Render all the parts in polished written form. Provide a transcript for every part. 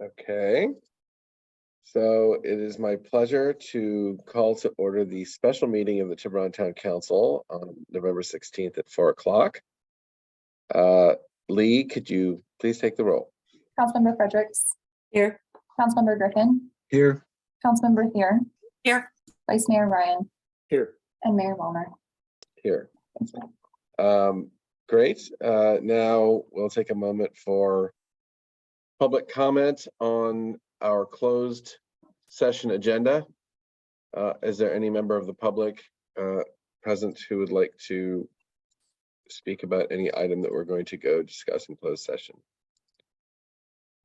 Okay. So it is my pleasure to call to order the special meeting of the Tiburon Town Council on November 16th at 4 o'clock. Lee, could you please take the roll? Councilmember Fredericks. Here. Councilmember Griffin. Here. Councilmember Thier. Here. Vice Mayor Ryan. Here. And Mayor Wellmer. Here. Great. Now we'll take a moment for public comment on our closed session agenda. Is there any member of the public present who would like to speak about any item that we're going to go discuss in closed session?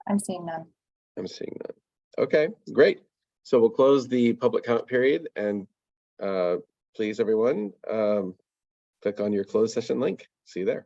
I'm seeing none. I'm seeing none. Okay, great. So we'll close the public comment period, and please, everyone, click on your closed session link. See you there.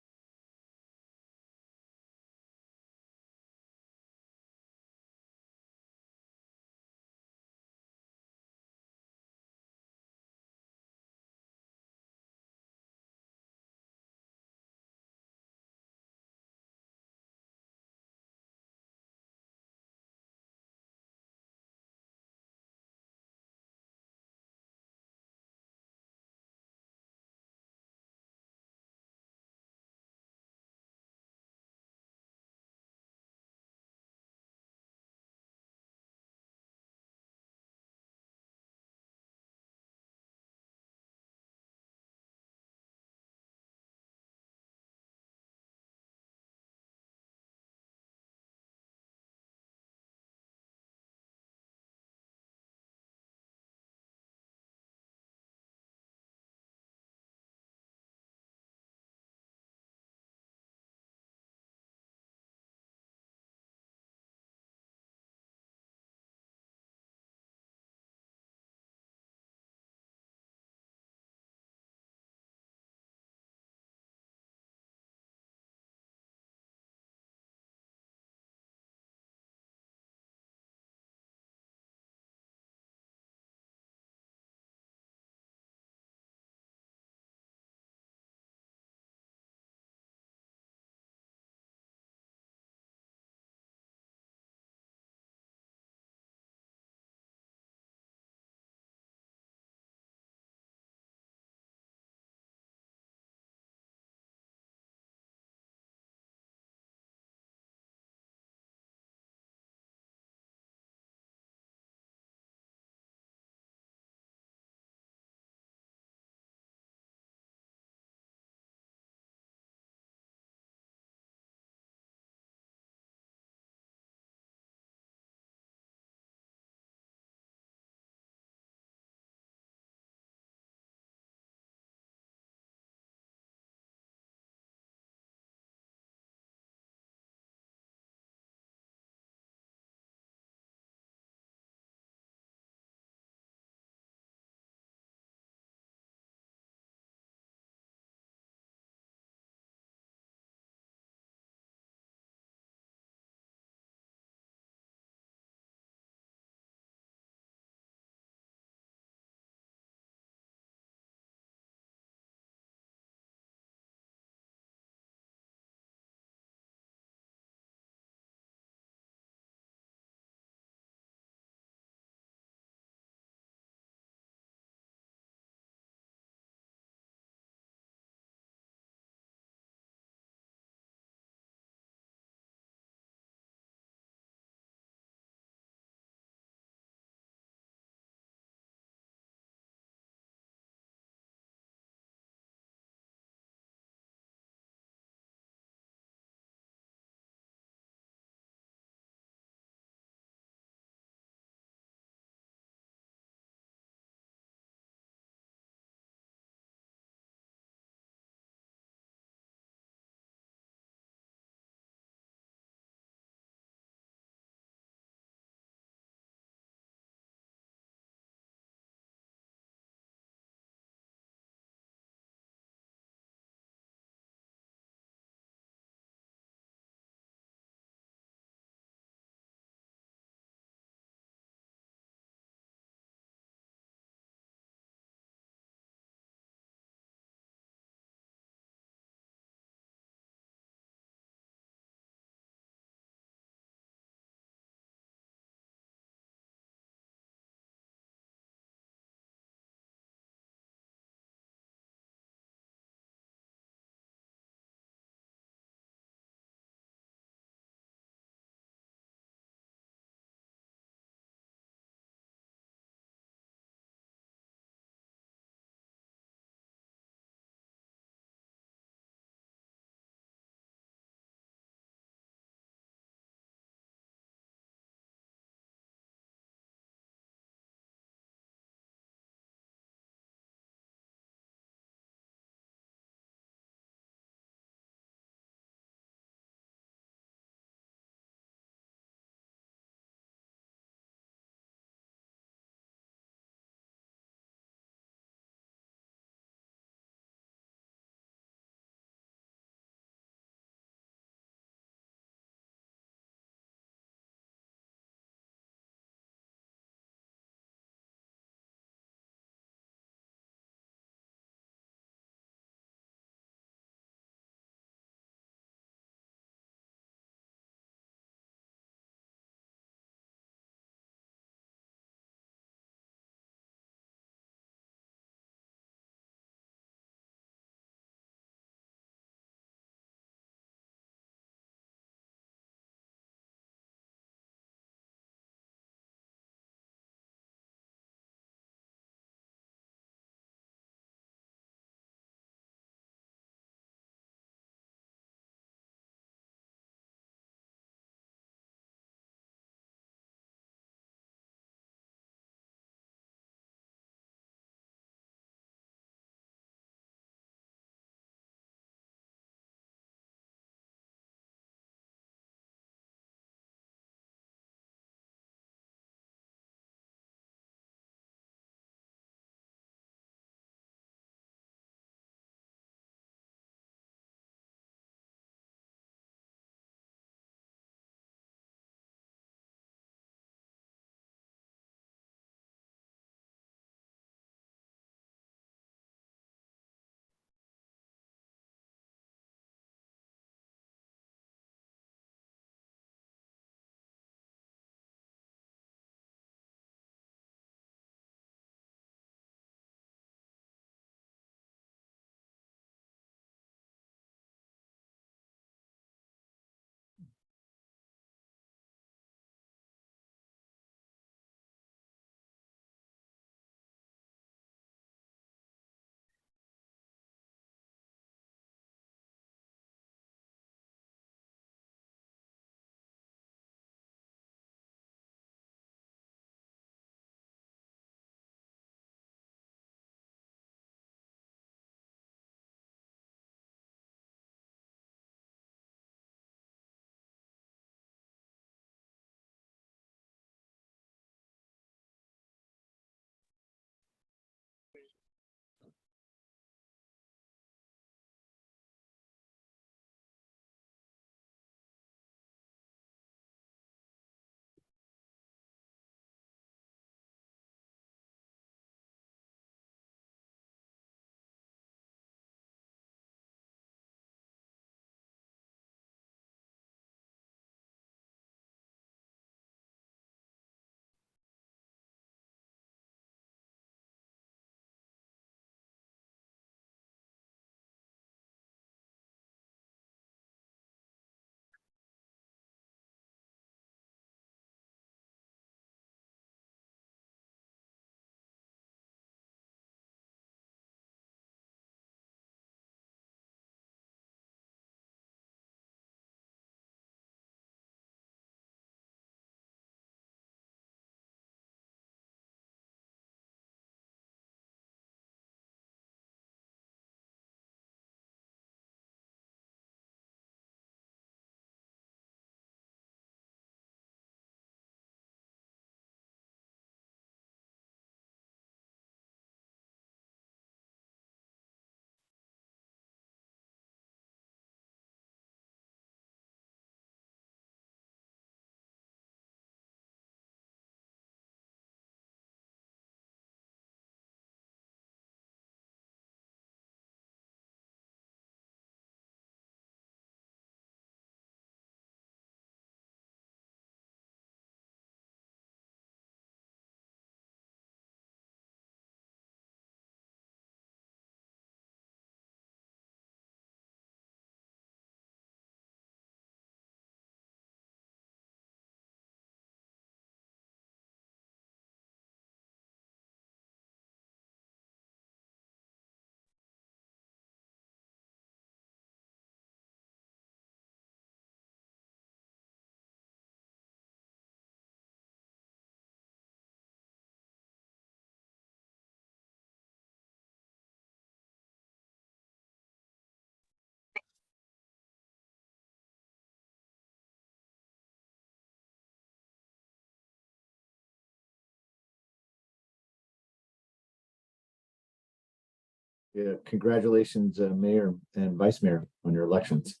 Yeah, congratulations, Mayor and Vice Mayor, on your elections.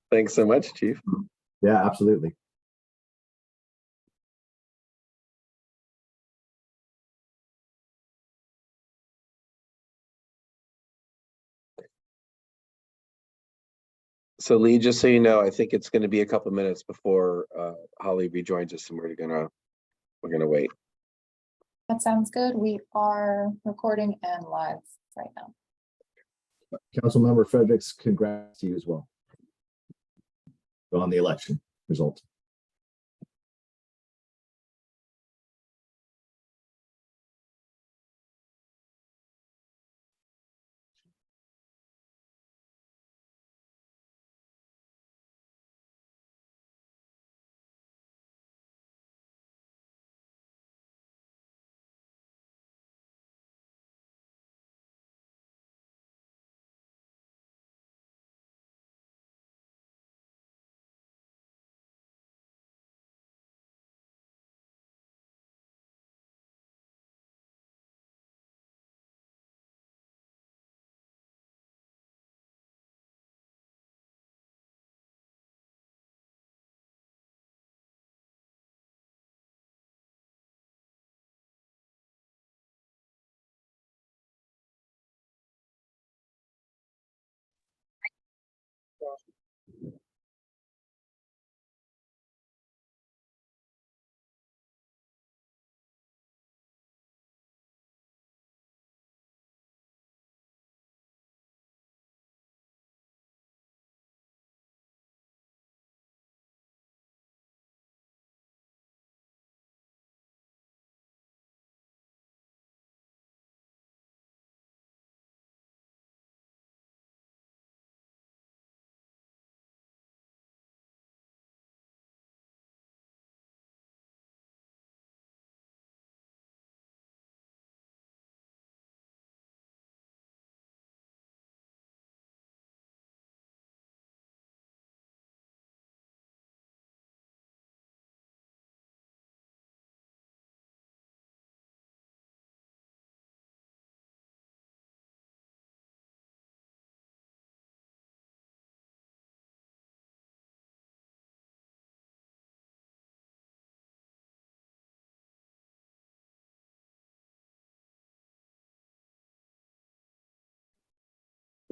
Thanks so much, Chief. Yeah, absolutely. So Lee, just so you know, I think it's going to be a couple minutes before Holly rejoins us, and we're gonna wait. That sounds good. We are recording and live right now. Councilmember Fredericks, congrats to you as well on the election result.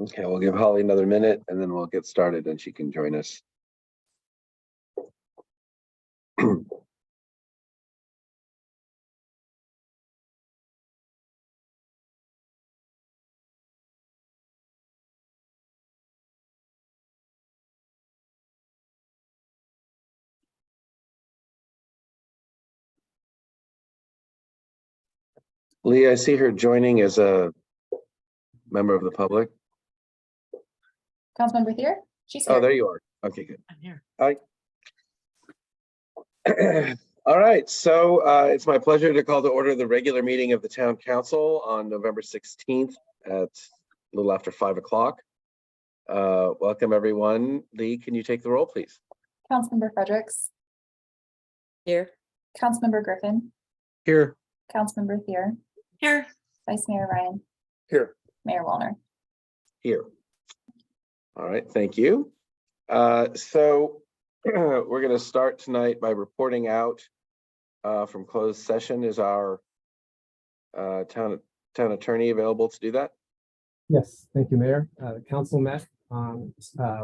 Okay, we'll give Holly another minute and then we'll get started and she can join us. Lee, I see her joining as a member of the public. Councilmember Thier, she's Oh, here. there you are. Okay, good. I'm here. Hi. All right, so it's my pleasure to call to order the regular meeting of the Town Council on November 16th at a little after 5 o'clock. Welcome, everyone. Lee, can you take the roll, please? Councilmember Fredericks, Here. Councilmember Griffin, Here. Councilmember Thier, Here. Vice Mayor Ryan, Here. Mayor Wallner. Here. All right, thank you. So we're going to start tonight by reporting out from closed session. Is our town attorney available to do that? Yes, thank you, Mayor. The council met on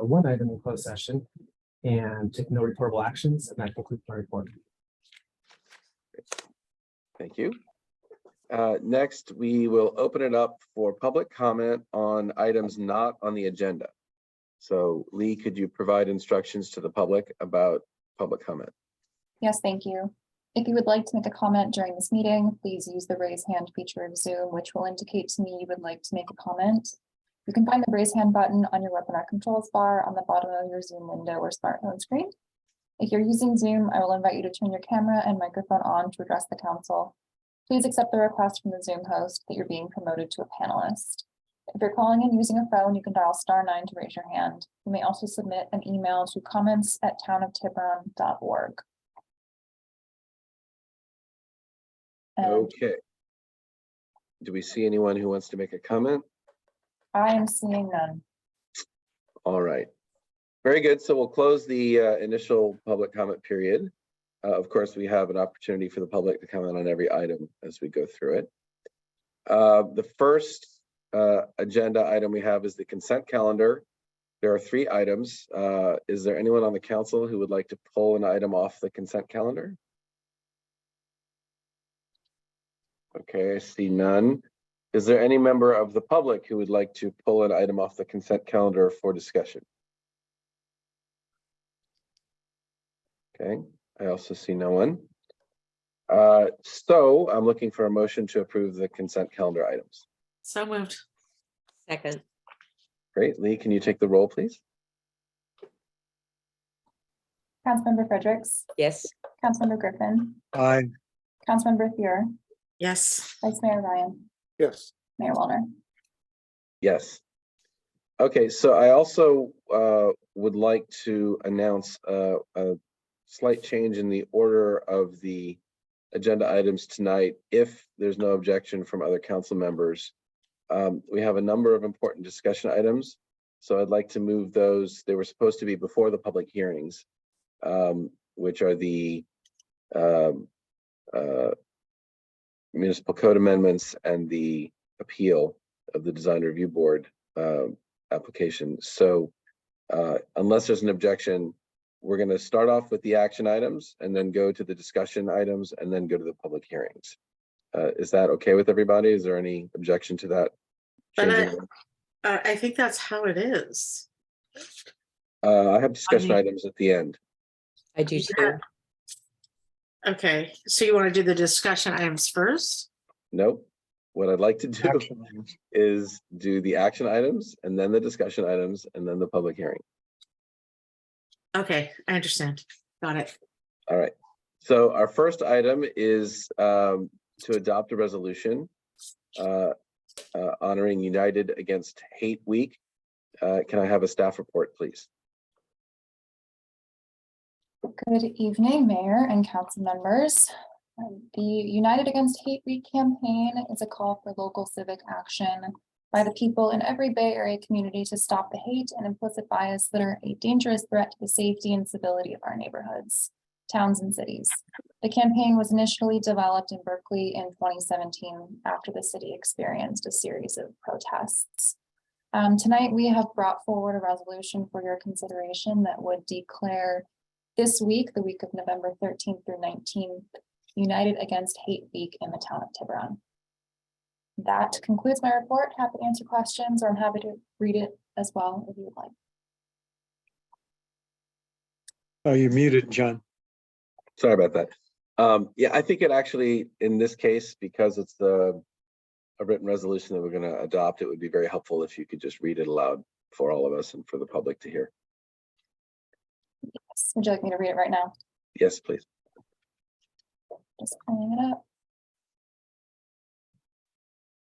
one item in closed session and took no reportable actions, and that concludes my report. Thank you. Next, we will open it up for public comment on items not on the agenda. So Lee, could you provide instructions to the public about public comment? Yes, thank you. If you would like to make a comment during this meeting, please use the raise hand feature of Zoom, which will indicate to me you would like to make a comment. You can find the raise hand button on your webinar controls bar on the bottom of your Zoom window or smartphone screen. If you're using Zoom, I will invite you to turn your camera and microphone on to address the council. Please accept the request from the Zoom host that you're being promoted to a panelist. If you're calling in using a phone, you can dial *9 to raise your hand. You may also submit an email to comments@townoftiburon.org. And Okay. do we see anyone who wants to make a comment? I am seeing none. All right. Very good. So we'll close the initial public comment period. Of course, we have an opportunity for the public to comment on every item as we go through it. The first agenda item we have is the consent calendar. There are 3 items. Is there anyone on the council who would like to pull an item off the consent calendar? Okay, I see none. Is there any member of the public who would like to pull an item off the consent calendar for discussion? Okay, I also see no one. So I'm looking for a motion to approve the consent calendar items. So moved. Second. Great. Lee, can you take the roll, please? Councilmember Fredericks, Yes. Councilmember Griffin, Aye. Councilmember Thier, Yes. Vice Mayor Ryan, Yes. Mayor Wallner. Yes. Okay, so I also would like to announce a slight change in the order of the agenda items tonight, if there's no objection from other council members. We have a number of important discussion items, so I'd like to move those. They were supposed to be before the public hearings, which are the municipal code amendments and the appeal of the design review board application. So unless there's an objection, we're going to start off with the action items and then go to the discussion items and then go to the public hearings. Is that okay with everybody? Is there any objection to that? But I think that's how it is. I have discussion mean- items at the end. I do too. Yeah. Okay, so you want to do the discussion items first? Nope. What I'd like to do is do the action items and then the discussion items and then the public hearing. Okay, I understand. Got it. All right. So our first item is to adopt a resolution honoring United Against Hate Week. Can I have a staff report, please? Good evening, Mayor and council members. The United Against Hate Week campaign is a call for local civic action by the people in every Bay Area community to stop the hate and implicit bias that are a dangerous threat to the safety and stability of our neighborhoods, towns, and cities. The campaign was initially developed in Berkeley in 2017 after the city experienced a series of protests. Tonight, we have brought forward a resolution for your consideration that would declare this week, the week of November 13th through 19th, United Against Hate Week in the town of Tiburon. That concludes my report. Happy to answer questions, or I'm happy to read it as well if you would like. Oh, you're muted, John. Sorry about that. Yeah, I think it actually, in this case, because it's a written resolution that we're going to adopt, it would be very helpful if you could just read it aloud for all of us and for the public to hear. Yes. Would you like me to read it right now? Yes, please. Just pulling it up.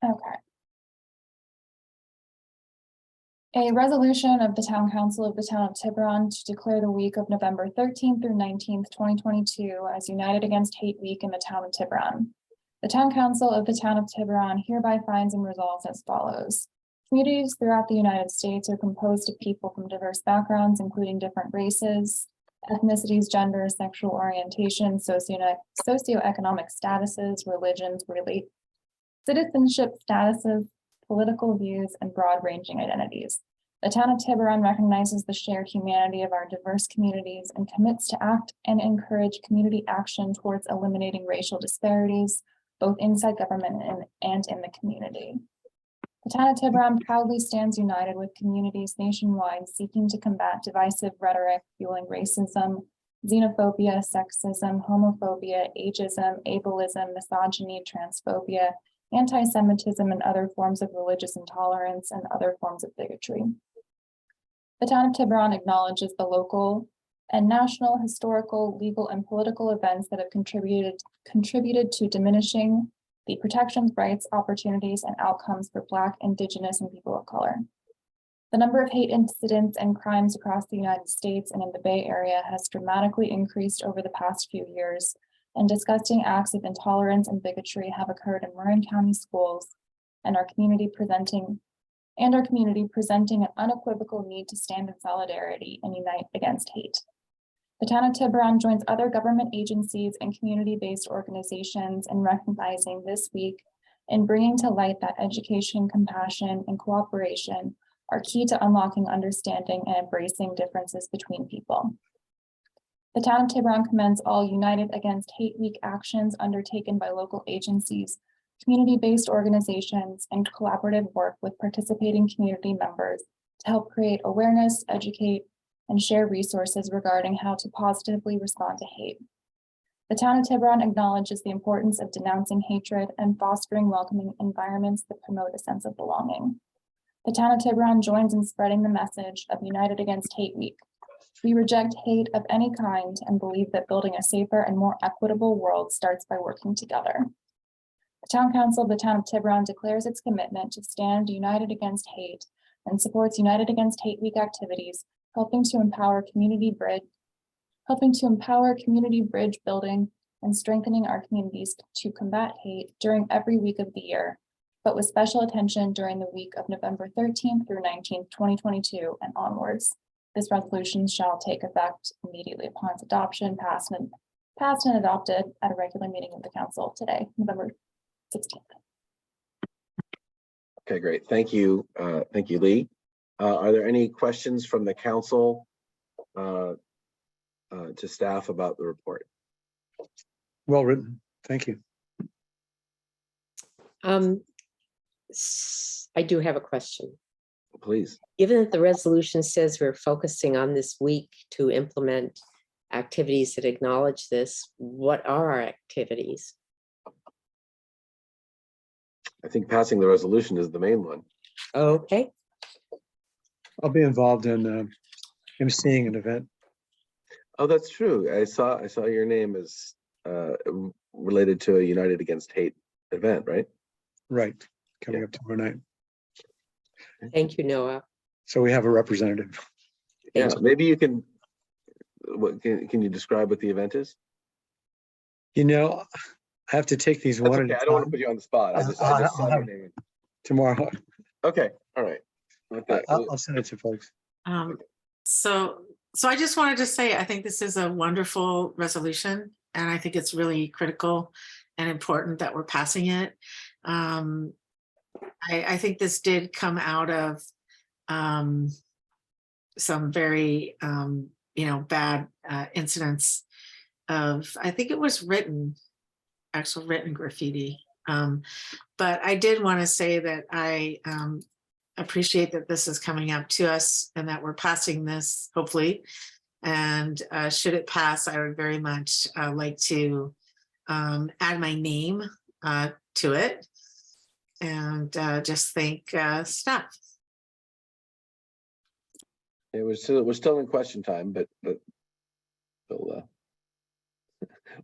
Okay. A resolution of the Town Council of the Town of Tiburon to declare the week of November 13th through 19th, 2022 as United Against Hate Week in the Town of Tiburon. The Town Council of the Town of Tiburon hereby finds and resolves as follows. Communities throughout the United States are composed of people from diverse backgrounds, including different races, ethnicities, genders, sexual orientation, socioeconomic statuses, religions, citizenship statuses, political views, and broad-ranging identities. The town of Tiburon recognizes the shared humanity of our diverse communities and commits to act and encourage community action towards eliminating racial disparities, both inside government and in the community. The town of Tiburon proudly stands united with communities nationwide seeking to combat divisive rhetoric fueling racism, xenophobia, sexism, homophobia, ageism, ableism, misogyny, transphobia, anti-Semitism, and other forms of religious intolerance and other forms of bigotry. The town of Tiburon acknowledges the local and national, historical, legal, and political events that have contributed to diminishing the protections, rights, opportunities, and outcomes for Black, Indigenous, and people of color. The number of hate incidents and crimes across the United States and in the Bay Area has dramatically increased over the past few years, and disgusting acts of intolerance and bigotry have occurred in Marin County schools and our community presenting an unequivocal need to stand in solidarity and unite against hate. The town of Tiburon joins other government agencies and community-based organizations in recognizing this week and bringing to light that education, compassion, and cooperation are key to unlocking understanding and embracing differences between people. The town of Tiburon commends all United Against Hate Week actions undertaken by local agencies, community-based organizations, and collaborative work with participating community members to help create awareness, educate, and share resources regarding how to positively respond to hate. The town of Tiburon acknowledges the importance of denouncing hatred and fostering welcoming environments that promote a sense of belonging. The town of Tiburon joins in spreading the message of United Against Hate Week. We reject hate of any kind and believe that building a safer and more equitable world starts by working together. The Town Council of the town of Tiburon declares its commitment to stand united against hate and supports United Against Hate Week activities, helping to empower community bridge building and strengthening our communities to combat hate during every week of the year, but with special attention during the week of November 13th through 19th, 2022 and onwards. This resolution shall take effect immediately upon its adoption, passed and adopted at a regular meeting of the council today, November 16th. Okay, great. Thank you. Thank you, Lee. Are there any questions from the council to staff about the report? Well written. Thank you. I do have a question. Please. Given that the resolution says we're focusing on this week to implement activities that acknowledge this, what are our activities? I think passing the resolution is the main one. Okay, I'll be involved in emceeing an event. Oh, that's true. I saw your name as related to a United Against Hate event, right? Right. Coming Yeah. up tomorrow night. thank you, Noah. So we have a representative. Yeah, maybe you can. What can you describe what the event is? You know, I have to take these That's one okay. at I a don't want to time put you on the spot. I just I'll saw your name. tomorrow. Okay, all right. Okay. I'll send it to folks. So I just wanted to say, I think this is a wonderful resolution, and I think it's really critical and important that we're passing it. I think this did come out of some very, bad incidents of, I think it was actual written graffiti. But I did want to say that I appreciate that this is coming up to us and that we're passing this, hopefully. And should it pass, I would very much like to add my name to it and just thank staff. We're still in question time, but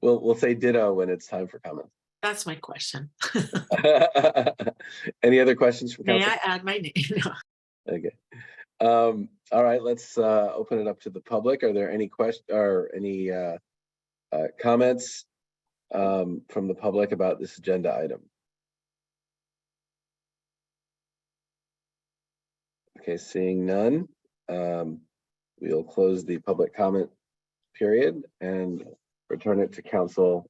we'll say ditto when it's time for comments. That's my question. Any other questions from May council? I add my name? No. Okay. All right, let's open it up to the public. Are there any questions or any comments from the public about this agenda item? Okay, seeing none, we'll close the public comment period and return it to council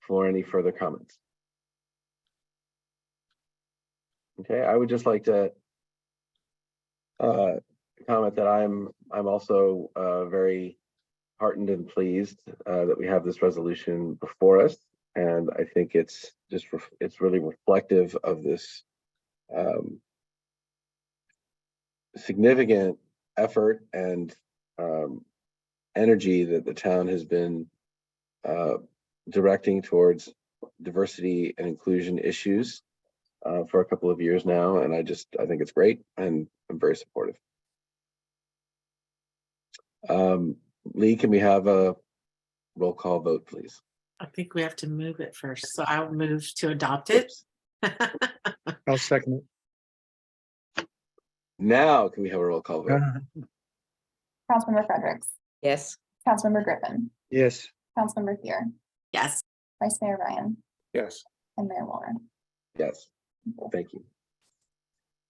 for any further comments. Okay, I would just like to comment that I'm also very heartened and pleased that we have this resolution before us, and I think it's really reflective of this significant effort and energy that the town has been directing towards diversity and inclusion issues for a couple of years now, and I think it's great, and I'm very supportive. Lee, can we have a roll call vote, please? I think we have to move it first. So I'll move to adopt it. I'll second Now, can we have a roll call vote? it. Councilmember Fredericks, Yes, Councilmember Griffin, Yes. Councilmember Thier, Yes. Vice Mayor Ryan, Yes. and Mayor Walner. Yes, thank you.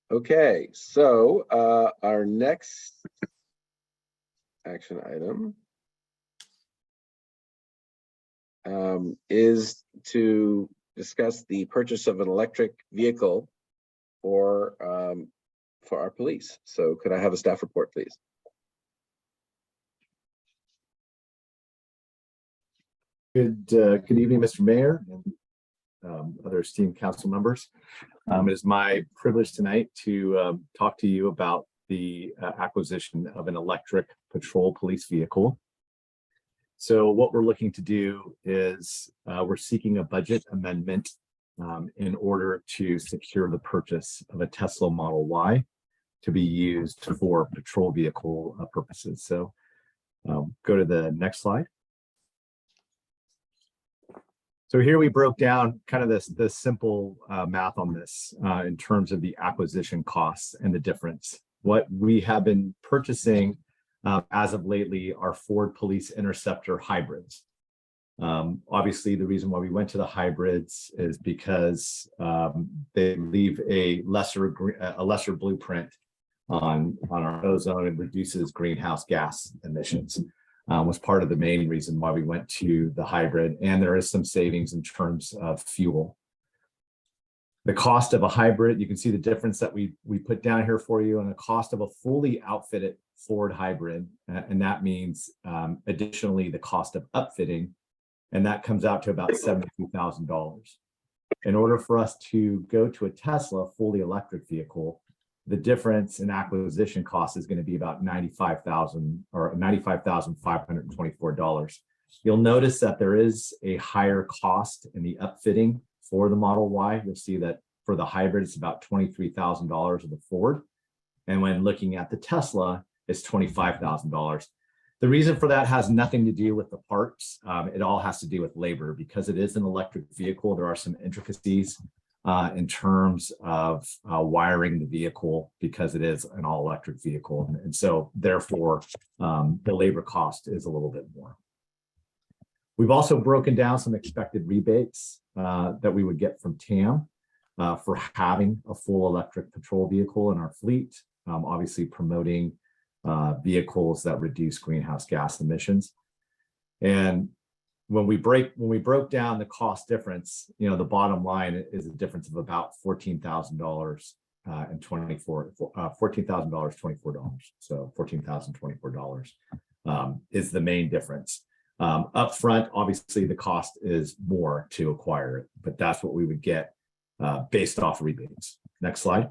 Okay, so our next action item is to discuss the purchase of an electric vehicle for our police. So could I have a staff report, please? Good evening, Mr. Mayor and other esteemed council members. It is my privilege tonight to talk to you about the acquisition of an electric patrol police vehicle. So what we're looking to do is we're seeking a budget amendment in order to secure the purchase of a Tesla Model Y to be used for patrol vehicle purposes. So go to the next slide. So here we broke down kind of this simple math on this in terms of the acquisition costs and the difference. What we have been purchasing as of lately are Ford Police Interceptor hybrids. Obviously, the reason why we went to the hybrids is because they leave a lesser blueprint on our ozone and reduces greenhouse gas emissions. Was part of the main reason why we went to the hybrid, and there is some savings in terms of fuel. The cost of a hybrid, you can see the difference that we put down here for you, and the cost of a fully outfitted Ford hybrid, and that means additionally the cost of upfitting, and that comes out to about $72,000. In order for us to go to a Tesla fully electric vehicle, the difference in acquisition cost is going to be about $95,000 or $95,524. You'll notice that there is a higher cost in the upfitting for the Model Y. You'll see that for the hybrid, it's about $23,000 of the Ford. And when looking at the Tesla, it's $25,000. The reason for that has nothing to do with the parts. It all has to do with labor. Because it is an electric vehicle, there are some intricacies in terms of wiring the vehicle, because it is an all-electric vehicle. And so therefore, the labor cost is a little bit more. We've also broken down some expected rebates that we would get from TAM for having a full electric patrol vehicle in our fleet, obviously promoting vehicles that reduce greenhouse gas emissions. And when we broke down the cost difference, the bottom line is a difference of about $14,000 and $24. So $14,024 is the main difference. Upfront, obviously, the cost is more to acquire it, but that's what we would get based off rebates. Next slide.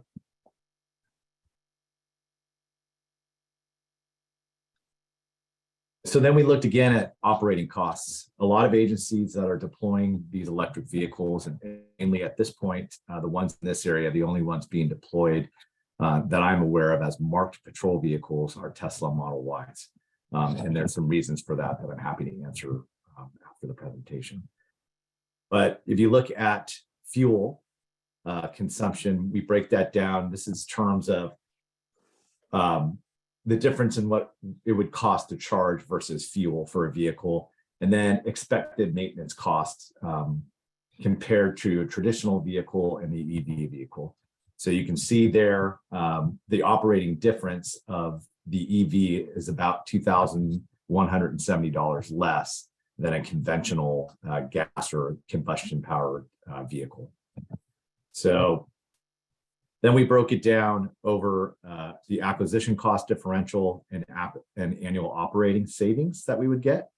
So then we looked again at operating costs. A lot of agencies that are deploying these electric vehicles, and mainly at this point, the ones in this area, the only ones being deployed that I'm aware of as marked patrol vehicles are Tesla Model Ys. And there's some reasons for that I'm happy to answer after the presentation. But if you look at fuel consumption, we break that down. This is terms of the difference in what it would cost to charge versus fuel for a vehicle, and then expected maintenance costs compared to a traditional vehicle and the EV vehicle. So you can see there the operating difference of the EV is about $2,170 less than a conventional gas or combustion powered vehicle. So then we broke it down over the acquisition cost differential and annual operating savings that we would get.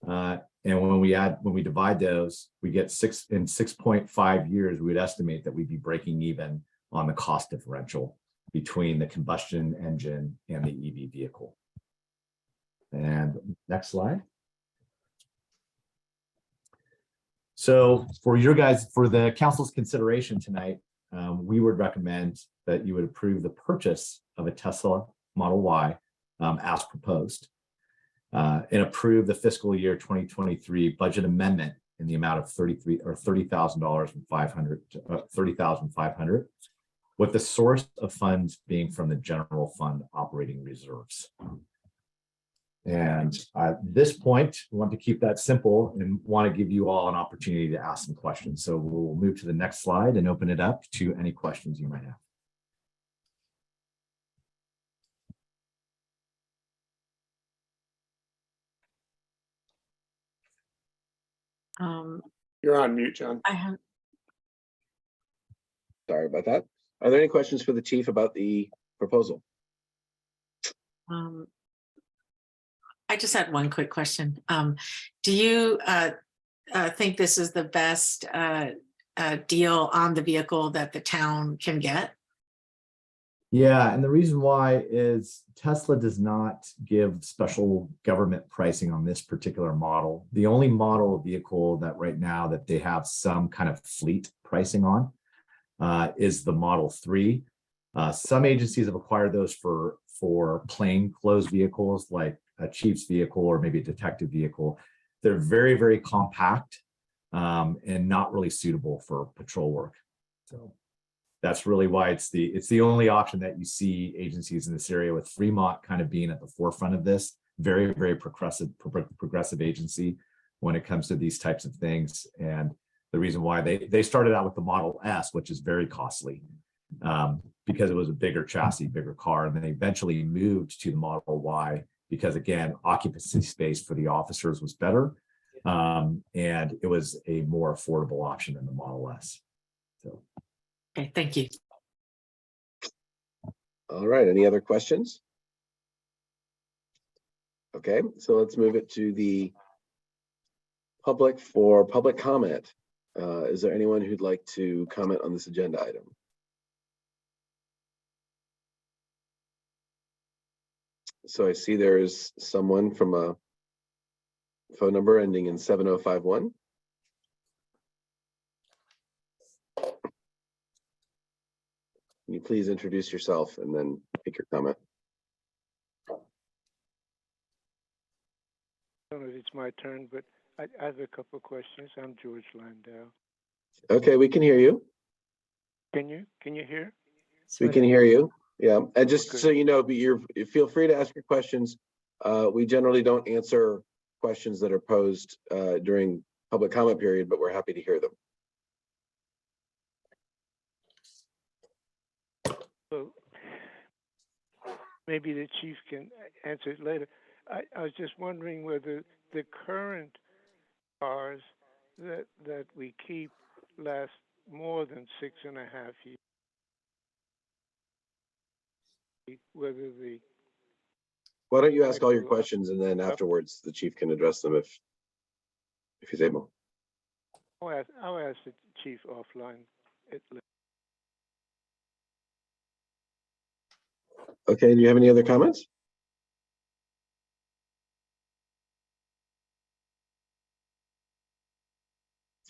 And when we divide those, we get 6.5 years, we would estimate that we'd be breaking even on the cost differential between the combustion engine and the EV vehicle. And next slide. So for the council's consideration tonight, we would recommend that you would approve the purchase of a Tesla Model Y as proposed, and approve the fiscal year 2023 budget amendment in the amount of $30,500, with the source of funds being from the general fund operating reserves. And at this point, we want to keep that simple and want to give you all an opportunity to ask some questions. So we'll move to the next slide and open it up to any questions you might have. You're on mute, John. I have, Sorry about that. Are there any questions for the chief about the proposal? I just had one quick question. Do you think this is the best deal on the vehicle that the town can get? Yeah, and the reason why is Tesla does not give special government pricing on this particular model. The only model of vehicle that right now that they have some kind of fleet pricing on is the Model 3. Some agencies have acquired those for plain clothes vehicles like a chief's vehicle or maybe a detective vehicle. They're very, very compact and not really suitable for patrol work. So that's really why it's the only option that you see agencies in this area, with Fremont kind of being at the forefront of this. Very, very progressive agency when it comes to these types of things. And the reason why they started out with the Model S, which is very costly because it was a bigger chassis, bigger car, and then they eventually moved to the Model Y because, again, occupancy space for the officers was better, and it was a more affordable option than the Model S. So. Okay, thank you. All right, any other questions? Okay, so let's move it to the public for public comment. Is there anyone who'd like to comment on this agenda item? So I see there is someone from a phone number ending in 7051. Can you please introduce yourself and then make your comment? I don't know if it's my turn, but I have a couple of questions. I'm George Landau. Okay, we can hear you. Can you hear? We can hear you. Yeah, and just Okay. so you know, feel free to ask your questions. We generally don't answer questions that are posed during public comment period, but we're happy to hear them. So maybe the chief can answer it later. I was just wondering whether the current cars that we keep last more than 6.5 years. Whether the Why don't you ask all your questions and then afterwards the chief can address them if he's able. I'll ask the chief offline. Okay, do you have any other comments?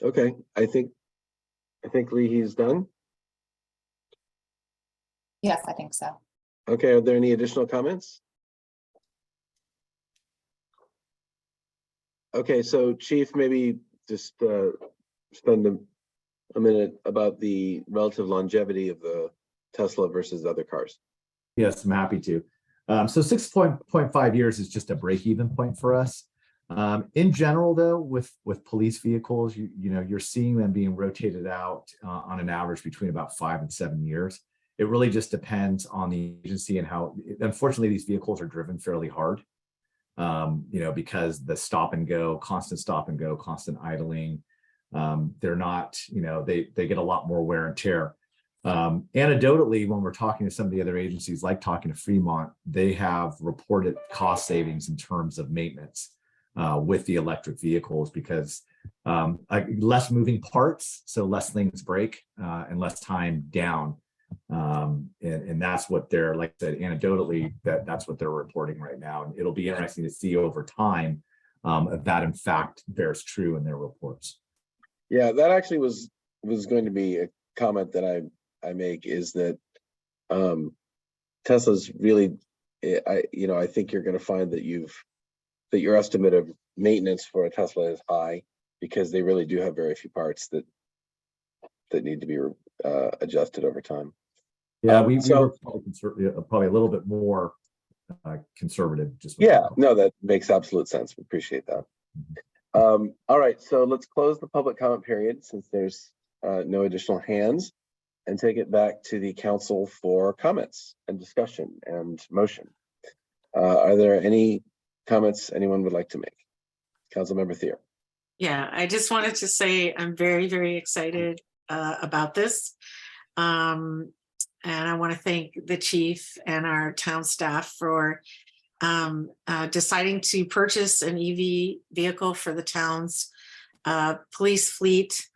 Okay, I think Lee, he's done. Yes, I think so. Okay, are there any additional comments? Okay, so chief, maybe just spend a minute about the relative longevity of the Tesla versus other cars. Yes, I'm happy to. So 6.5 years is just a break-even point for us. In general, though, with police vehicles, you're seeing them being rotated out on an average between about 5 and 7 years. It really just depends on the agency and how. Unfortunately, these vehicles are driven fairly hard, because the constant stop and go, constant idling. They're not, they get a lot more wear and tear. Anecdotally, when we're talking to some of the other agencies, like talking to Fremont, they have reported cost savings in terms of maintenance with the electric vehicles because less moving parts, so less things break and less time down. And that's what they're, like I said, anecdotally, that's what they're reporting right now. And it'll be interesting to see over time if that in fact bears true in their reports. Yeah, that actually was going to be a comment that I make, is that Tesla's really, I think you're going to find that your estimate of maintenance for a Tesla is high because they really do have very few parts that need to be adjusted over time. Yeah, we were probably a little bit more conservative. Just with Yeah, the- no, that makes absolute sense. We appreciate that. All right, so let's close the public comment period since there's no additional hands and take it back to the council for comments and discussion and motion. Are there any comments anyone would like to make? Councilmember Thier. Yeah, I just wanted to say I'm very, very excited about this. And I want to thank the chief and our town staff for deciding to purchase an EV vehicle for the town's police fleet.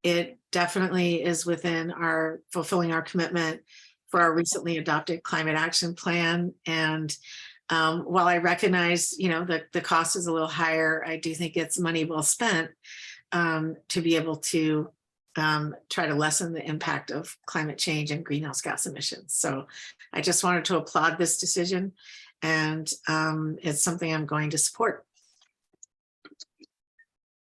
It definitely is within our fulfilling our commitment for our recently adopted climate action plan. And while I recognize, that the cost is a little higher, I do think it's money well spent to be able to try to lessen the impact of climate change and greenhouse gas emissions. So I just wanted to applaud this decision, and it's something I'm going to support.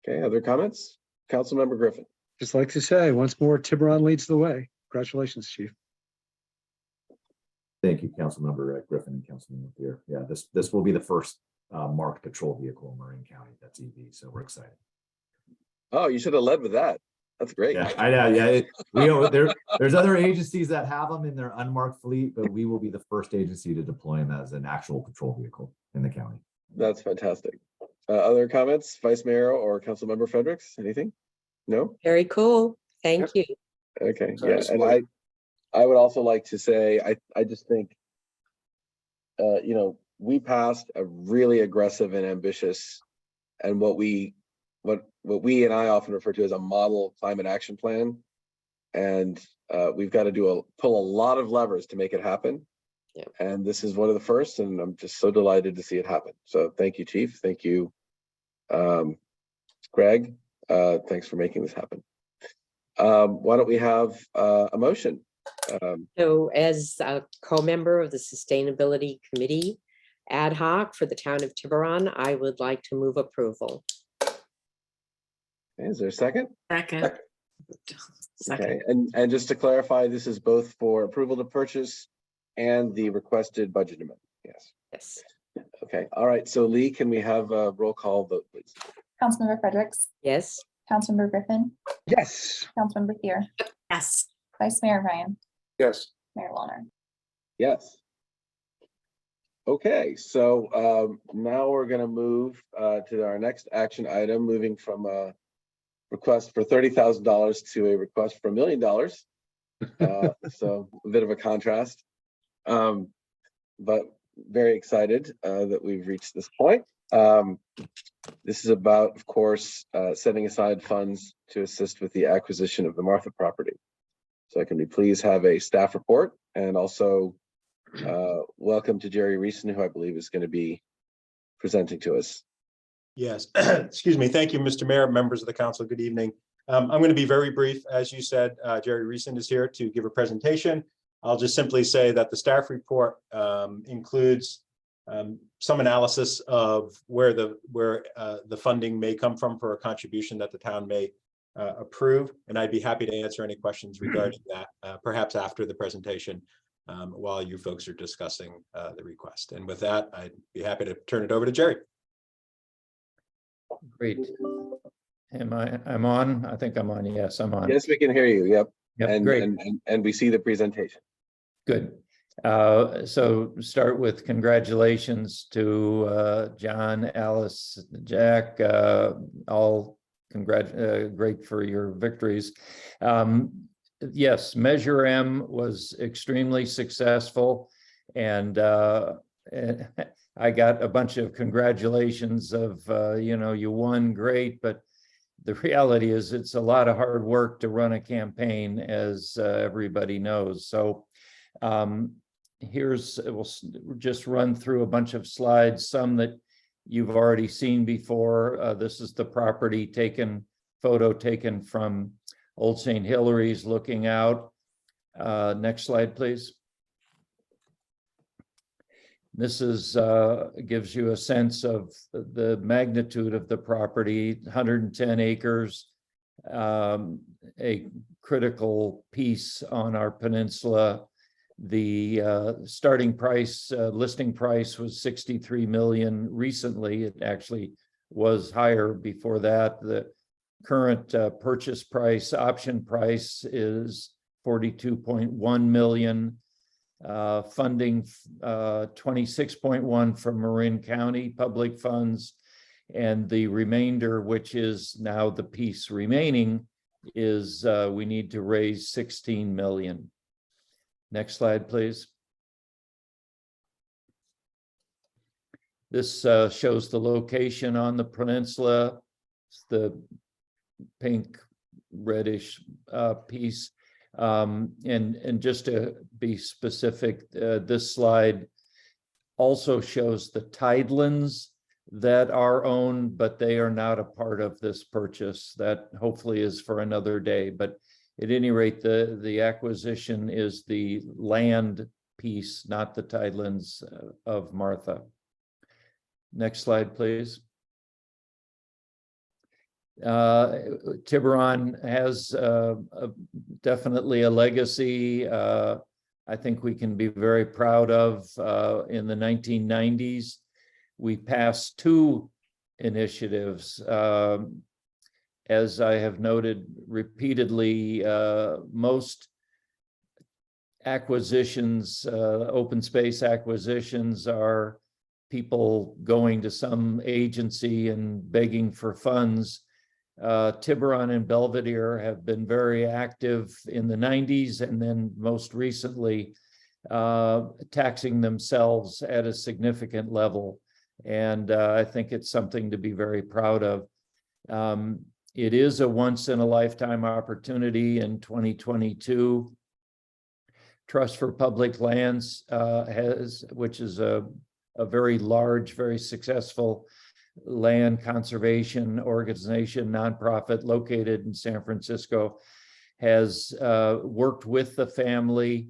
Okay, other comments? Councilmember Griffin. Just like to say, once more, Tiburon leads the way. Congratulations, Chief. Thank you, Councilmember Griffin and Councilmember Thier. Yeah, this will be the first marked patrol vehicle in Marin County that's EV, so we're excited. Oh, you should have led with that. That's great. Yeah, I know. Yeah, there's other agencies that have them in their unmarked fleet, but we will be the first agency to deploy them as an actual patrol vehicle in the county. That's fantastic. Other comments, Vice Mayor or Councilmember Fredericks? Anything? No? Very cool. Thank you. Okay, Sorry, yeah, and support. I would also like to say, I just think, we passed a really aggressive and ambitious, and what we and I often refer to as a model climate action plan. And we've got to pull a lot of levers to make it happen. Yeah. And this is one of the first, and I'm just so delighted to see it happen. So thank you, Chief. Thank you, Greg. Thanks for making this happen. Why don't we have a motion? So as a co-member of the Sustainability Committee ad hoc for the town of Tiburon, I would like to move approval. Is there a second? Second. Okay, and just to clarify, this is both for approval to purchase and the requested budget amendment. Yes. Yes. Okay. All right. So Lee, can we have a roll call vote, please? Councilmember Fredericks, Yes. Councilmember Griffin, Yes. Councilmember Thier, Yes. Vice Mayor Ryan, Yes. Mayor Wallner. Yes. Okay, so now we're going to move to our next action item, moving from a request for $30,000 to a request for $1 million. So a bit of a contrast, but very excited that we've reached this point. This is about, of course, setting aside funds to assist with the acquisition of the Martha property. So can we please have a staff report, and also welcome to Jerry Reeson, who I believe is going to be presenting to us. Yes, excuse me. Thank you, Mr. Mayor, members of the council. Good evening. I'm going to be very brief. As you said, Jerry Reeson is here to give a presentation. I'll just simply say that the staff report includes some analysis of where the funding may come from for a contribution that the town may approve. And I'd be happy to answer any questions regarding that, perhaps after the presentation, while you folks are discussing the request. And with that, I'd be happy to turn it over to Jerry. Great. I'm on? I think I'm on. Yes, I'm on. Yes, we can hear you. Yep. Yep, great. And we see the presentation. Good. So start with congratulations to John, Alice, Jack, all great for your victories. Yes, Measure M was extremely successful, and I got a bunch of congratulations of, you won, great, but the reality is it's a lot of hard work to run a campaign, as everybody knows. So we'll just run through a bunch of slides, some that you've already seen before. This is the property photo taken from Old St. Hilary's looking out. Next slide, please. This gives you a sense of the magnitude of the property, 110 acres, a critical piece on our peninsula, The starting price, listing price was 63 million recently. It actually was higher before that. The current purchase price, option price is 42.1 million. Funding 26.1 from Marin County public funds, and the remainder, which is now the piece remaining, is we need to raise 16 million. Next slide, please. This shows the location on the peninsula. It's the pink reddish piece. And just to be specific, this slide also shows the tidelands that are owned, but they are not a part of this purchase. That hopefully is for another day. But at any rate, the acquisition is the land piece, not the tidelands of Martha. Next slide, please. Tiburon has definitely a legacy I think we can be very proud of. In the 1990s, we passed 2 initiatives. As I have noted repeatedly, most acquisitions, open space acquisitions, are people going to some agency and begging for funds. Tiburon and Belvedere have been very active in the 90s, and then most recently taxing themselves at a significant level. And I think it's something to be very proud of. It is a once-in-a-lifetime opportunity in 2022. Trust for Public Lands which is a very large, very successful land conservation organization, nonprofit located in San Francisco, has worked with the family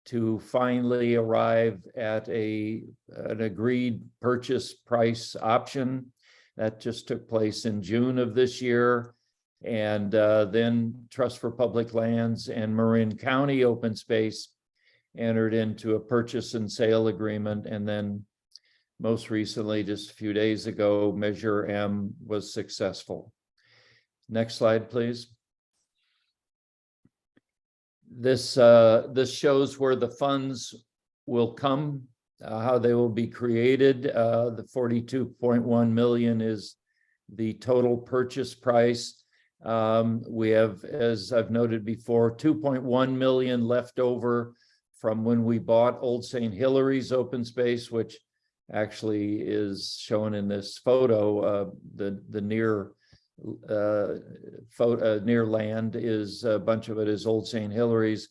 to finally arrive at an agreed purchase price option. That just took place in June of this year. And then Trust for Public Lands and Marin County Open Space entered into a purchase and sale agreement. And then most recently, just a few days ago, Measure M was successful. Next slide, please. This shows where the funds will come, how they will be created. The 42.1 million is the total purchase price. We have, as I've noted before, 2.1 million left over from when we bought Old St. Hilary's open space, which actually is shown in this photo. The near near land is a bunch of it is Old St. Hilary's,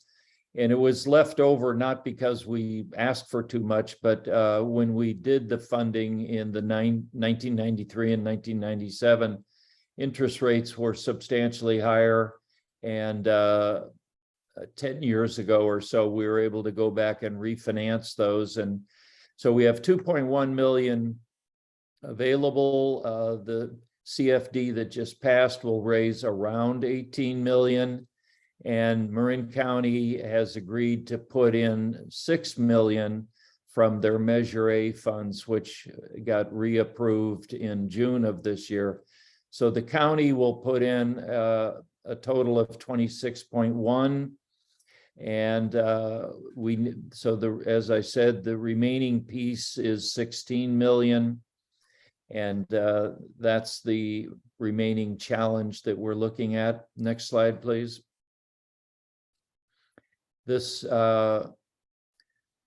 and it was left over not because we asked for too much, but when we did the funding in the 1993 and 1997, interest rates were substantially higher, and 10 years ago or so we were able to go back and refinance those. And so we have 2.1 million available. The CFD that just passed will raise around 18 million. And Marin County has agreed to put in 6 million from their Measure A funds, which got reapproved in June of this year. So the county will put in a total of 26.1. And as I said, the remaining piece is 16 million. And that's the remaining challenge that we're looking at. Next slide, please. This, I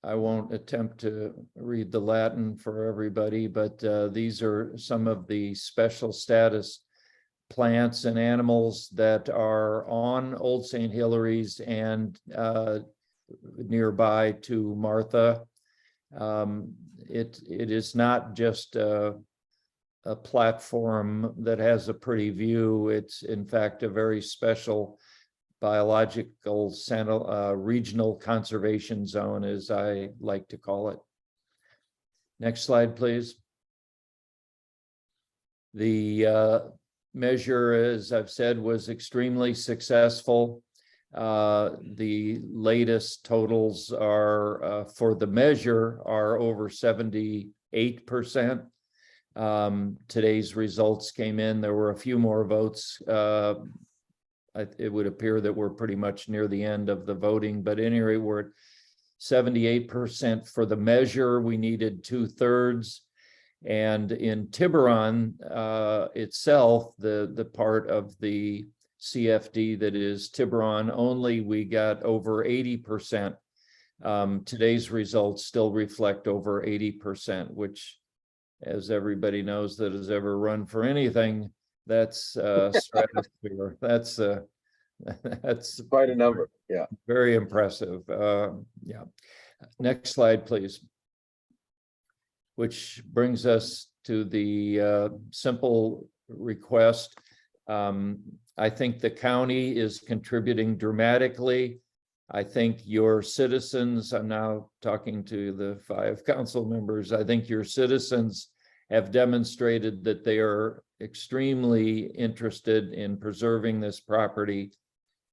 won't attempt to read the Latin for everybody, but these are some of the special status plants and animals that are on Old St. Hilary's and nearby to Martha. It is not just a platform that has a pretty view. It's in fact a very special biological regional conservation zone, as I like to call it. Next slide, please. The measure, as I've said, was extremely successful. The latest totals are for the measure are over 78%. Today's results came in. There were a few more votes. It would appear that we're pretty much near the end of the voting, but at any rate, we're at 78% for the measure. We needed 2/3. And in Tiburon itself, the part of the CFD that is Tiburon only, we got over 80%. Today's results still reflect over 80%, which, as everybody knows that has ever run for anything, that's stratosphere. That's Quite a number. Yeah. very impressive. Yeah. Next slide, please. Which brings us to the simple request. I think the county is contributing dramatically. I think your citizens, I'm now talking to the 5 council members, I think your citizens have demonstrated that they are extremely interested in preserving this property.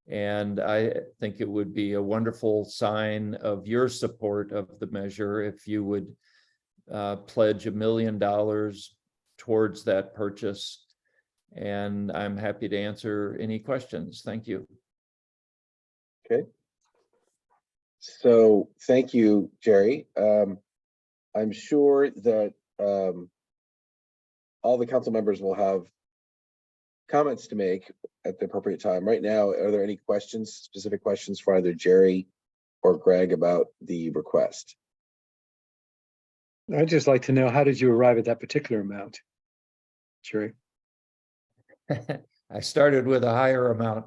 And I think it would be a wonderful sign of your support of the measure if you would pledge $1 million towards that purchase. And I'm happy to answer any questions. Thank you. Okay. So thank you, Jerry. I'm sure that all the council members will have comments to make at the appropriate time. Right now, are there any questions, specific questions for either Jerry or Greg about the request? I'd just like to know, how did you arrive at that particular amount? Jerry? I started with a higher amount.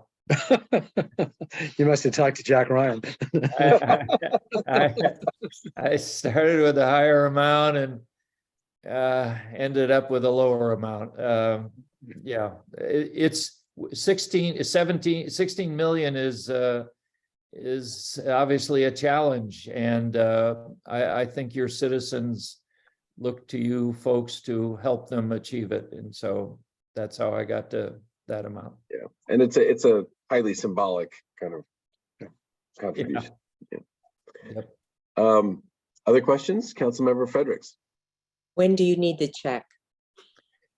You must have talked to Jack Ryan. I started with a higher amount and ended up with a lower amount. Yeah, it's 16 million is obviously a challenge, and I think your citizens look to you folks to help them achieve it, and so that's how I got to that amount. Yeah, and it's a highly symbolic kind of contribution. Yeah. Yep. Other questions, Councilmember Fredericks? When do you need the check?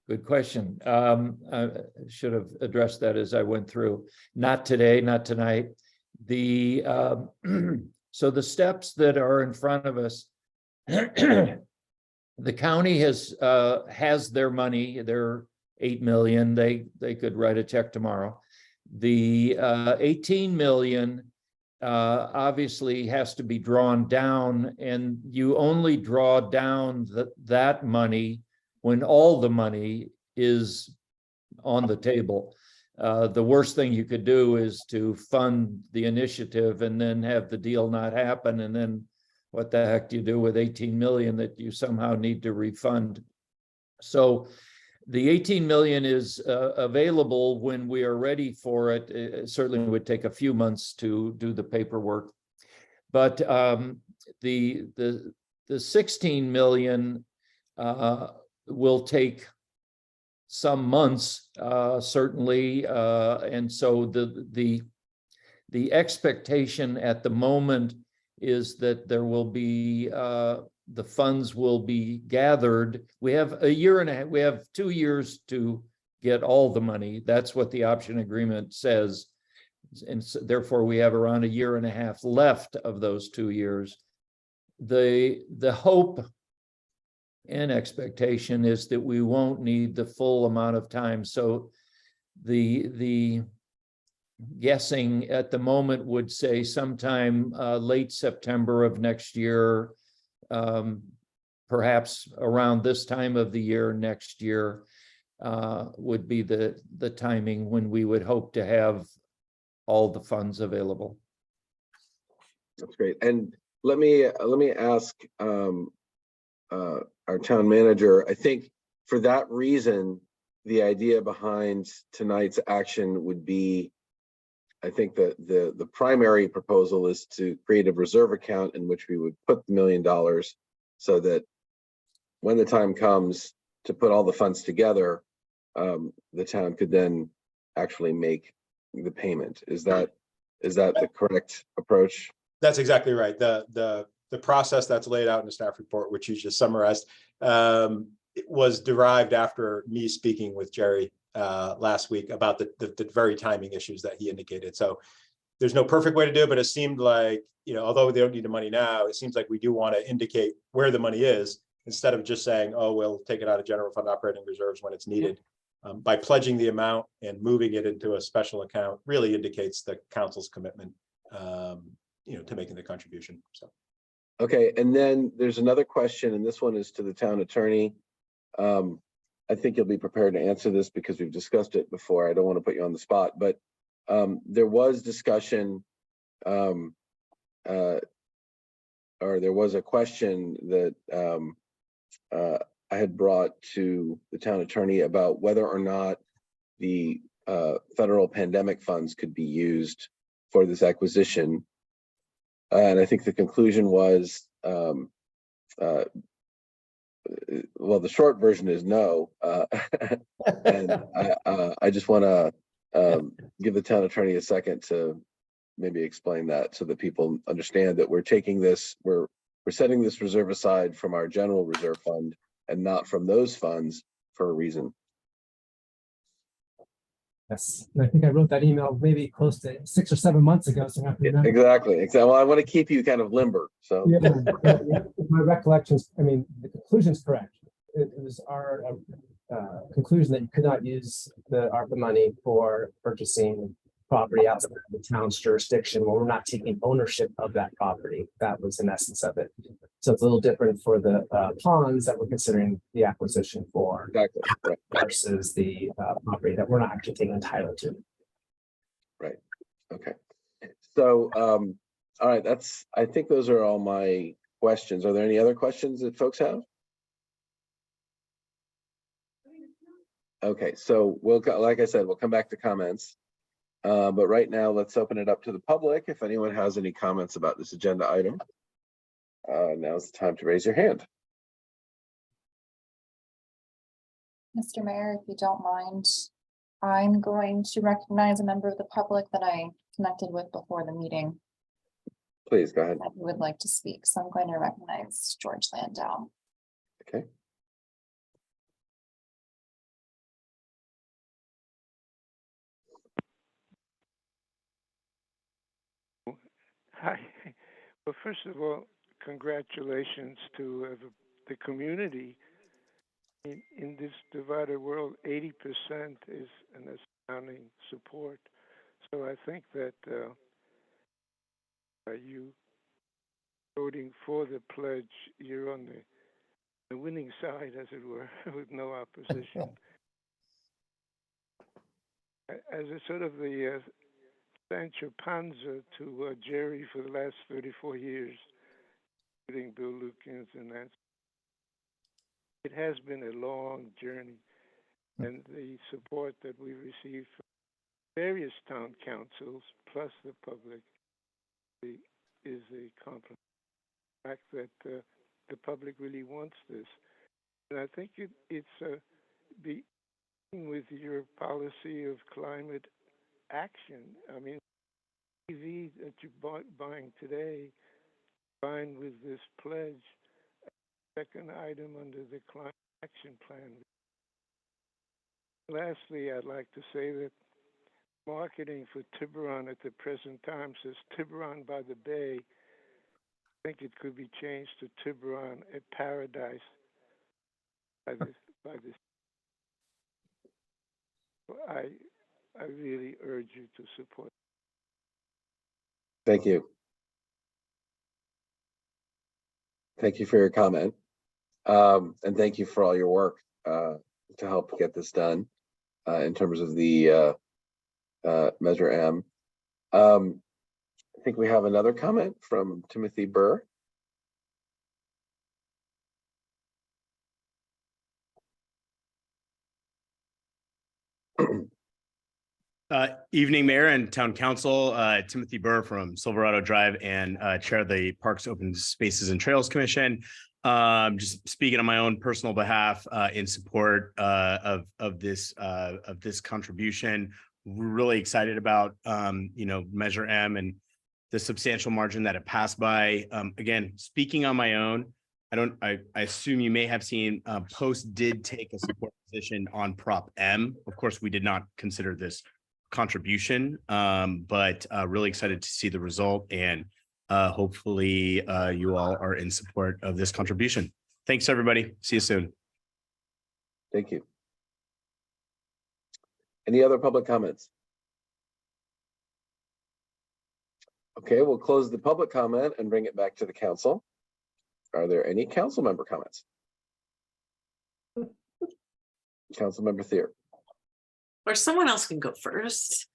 Good question. I should have addressed that as I went through. Not today, not tonight. The so the steps that are in front of us, the county has their money, their $8 million. They could write a check tomorrow. The 18 million obviously has to be drawn down, and you only draw down that money when all the money is on the table. The worst thing you could do is to fund the initiative and then have the deal not happen, and then what the heck do you do with 18 million that you somehow need to refund? So the 18 million is available when we are ready for it. It certainly would take a few months to do the paperwork, but the 16 million will take some months, certainly, and so the expectation at the moment is that there will be the funds will be gathered. We have a year and a half, we have 2 years to get all the money. That's what the option agreement says. And so therefore we have around a year and a half left of those 2 years. The hope and expectation is that we won't need the full amount of time. So the guessing at the moment would say sometime late September of next year, perhaps around this time of the year next year would be the timing when we would hope to have all the funds available. That's great. And let me ask our town manager. I think for that reason, the idea behind tonight's action would be, I think the primary proposal is to create a reserve account in which we would put the $1 million so that when the time comes to put all the funds together, the town could then actually make the payment. Is that Is that the correct approach? That's exactly right. The process that's laid out in the staff report, which you just summarized, it was derived after me speaking with Jerry last week about the very timing issues that he indicated. So there's no perfect way to do it, but it seemed like, although they don't need the money now, it seems like we do want to indicate where the money is instead of just saying, oh, we'll take it out of general fund operating reserves when it's needed. By pledging the amount and moving it into a special account really indicates the council's commitment, to making the contribution. So. Okay, and then there's another question, and this one is to the town attorney. I think you'll be prepared to answer this because we've discussed it before. I don't want to put you on the spot, but there was discussion, or there was a question that I had brought to the town attorney about whether or not the federal pandemic funds could be used for this acquisition. And I think the conclusion was, well, the short version is no. And I just want to give the town attorney a second to maybe explain that so that people understand that we're taking this, we're setting this reserve aside from our general reserve fund and not from those funds for a reason. Yes, and I think I wrote that email maybe close to 6 or 7 months ago. So I have to remember. Exactly. Well, I want to keep you kind of limber. So Yeah, my recollections, I mean, the conclusion is correct. It was our conclusion that you could not use the ARPA money for purchasing property outside of the town's jurisdiction when we're not taking ownership of that property. That was in essence of it. So it's a little different for the ponds that we're considering the acquisition for. exactly. Right. Versus the property that we're not actually taking title to. Right. Okay. So, all right, I think those are all my questions. Are there any other questions that folks have? Okay, so like I said, we'll come back to comments. But right now, let's open it up to the public. If anyone has any comments about this agenda item, now's the time to raise your hand. Mr. Mayor, if you don't mind, I'm going to recognize a member of the public that I connected with before the meeting Please go ahead. that would like to speak. So I'm going to recognize George Landau. Okay. Hi. Well, first of all, congratulations to the community. In this divided world, 80% is an astounding support. So I think that you voting for the pledge, you're on the winning side, as it were, with no opposition. As a sort of the Sancho Panza to Jerry for the last 34 years, including Bill Lukens and that. It has been a long journey, and the support that we received from various town councils, plus the public, is a compliment. The fact that the public really wants this. And I think it's beginning with your policy of climate action. I mean, TV that you're buying today, combined with this pledge, second item under the climate action plan. Lastly, I'd like to say that marketing for Tiburon at the present time says Tiburon by the Bay. I think it could be changed to Tiburon at Paradise by this. I really urge you to support. Thank you. Thank you for your comment. And thank you for all your work to help get this done in terms of the Measure M. I think we have another comment from Timothy Burr. Evening, Mayor and Town Council. Timothy Burr from Silverado Drive and Chair of the Parks, Open Spaces and Trails Commission. Just speaking on my own personal behalf in support of this contribution. we're really excited about, Measure M and the substantial margin that it passed by. Again, speaking on my own, I assume you may have seen Post did take a support position on Prop M. Of course, we did not consider this contribution, but really excited to see the result, and hopefully you all are in support of this contribution. Thanks, everybody. See you soon. Thank you. Any other public comments? Okay, we'll close the public comment and bring it back to the council. Are there any council member comments? Councilmember Thier. Or someone else can go first.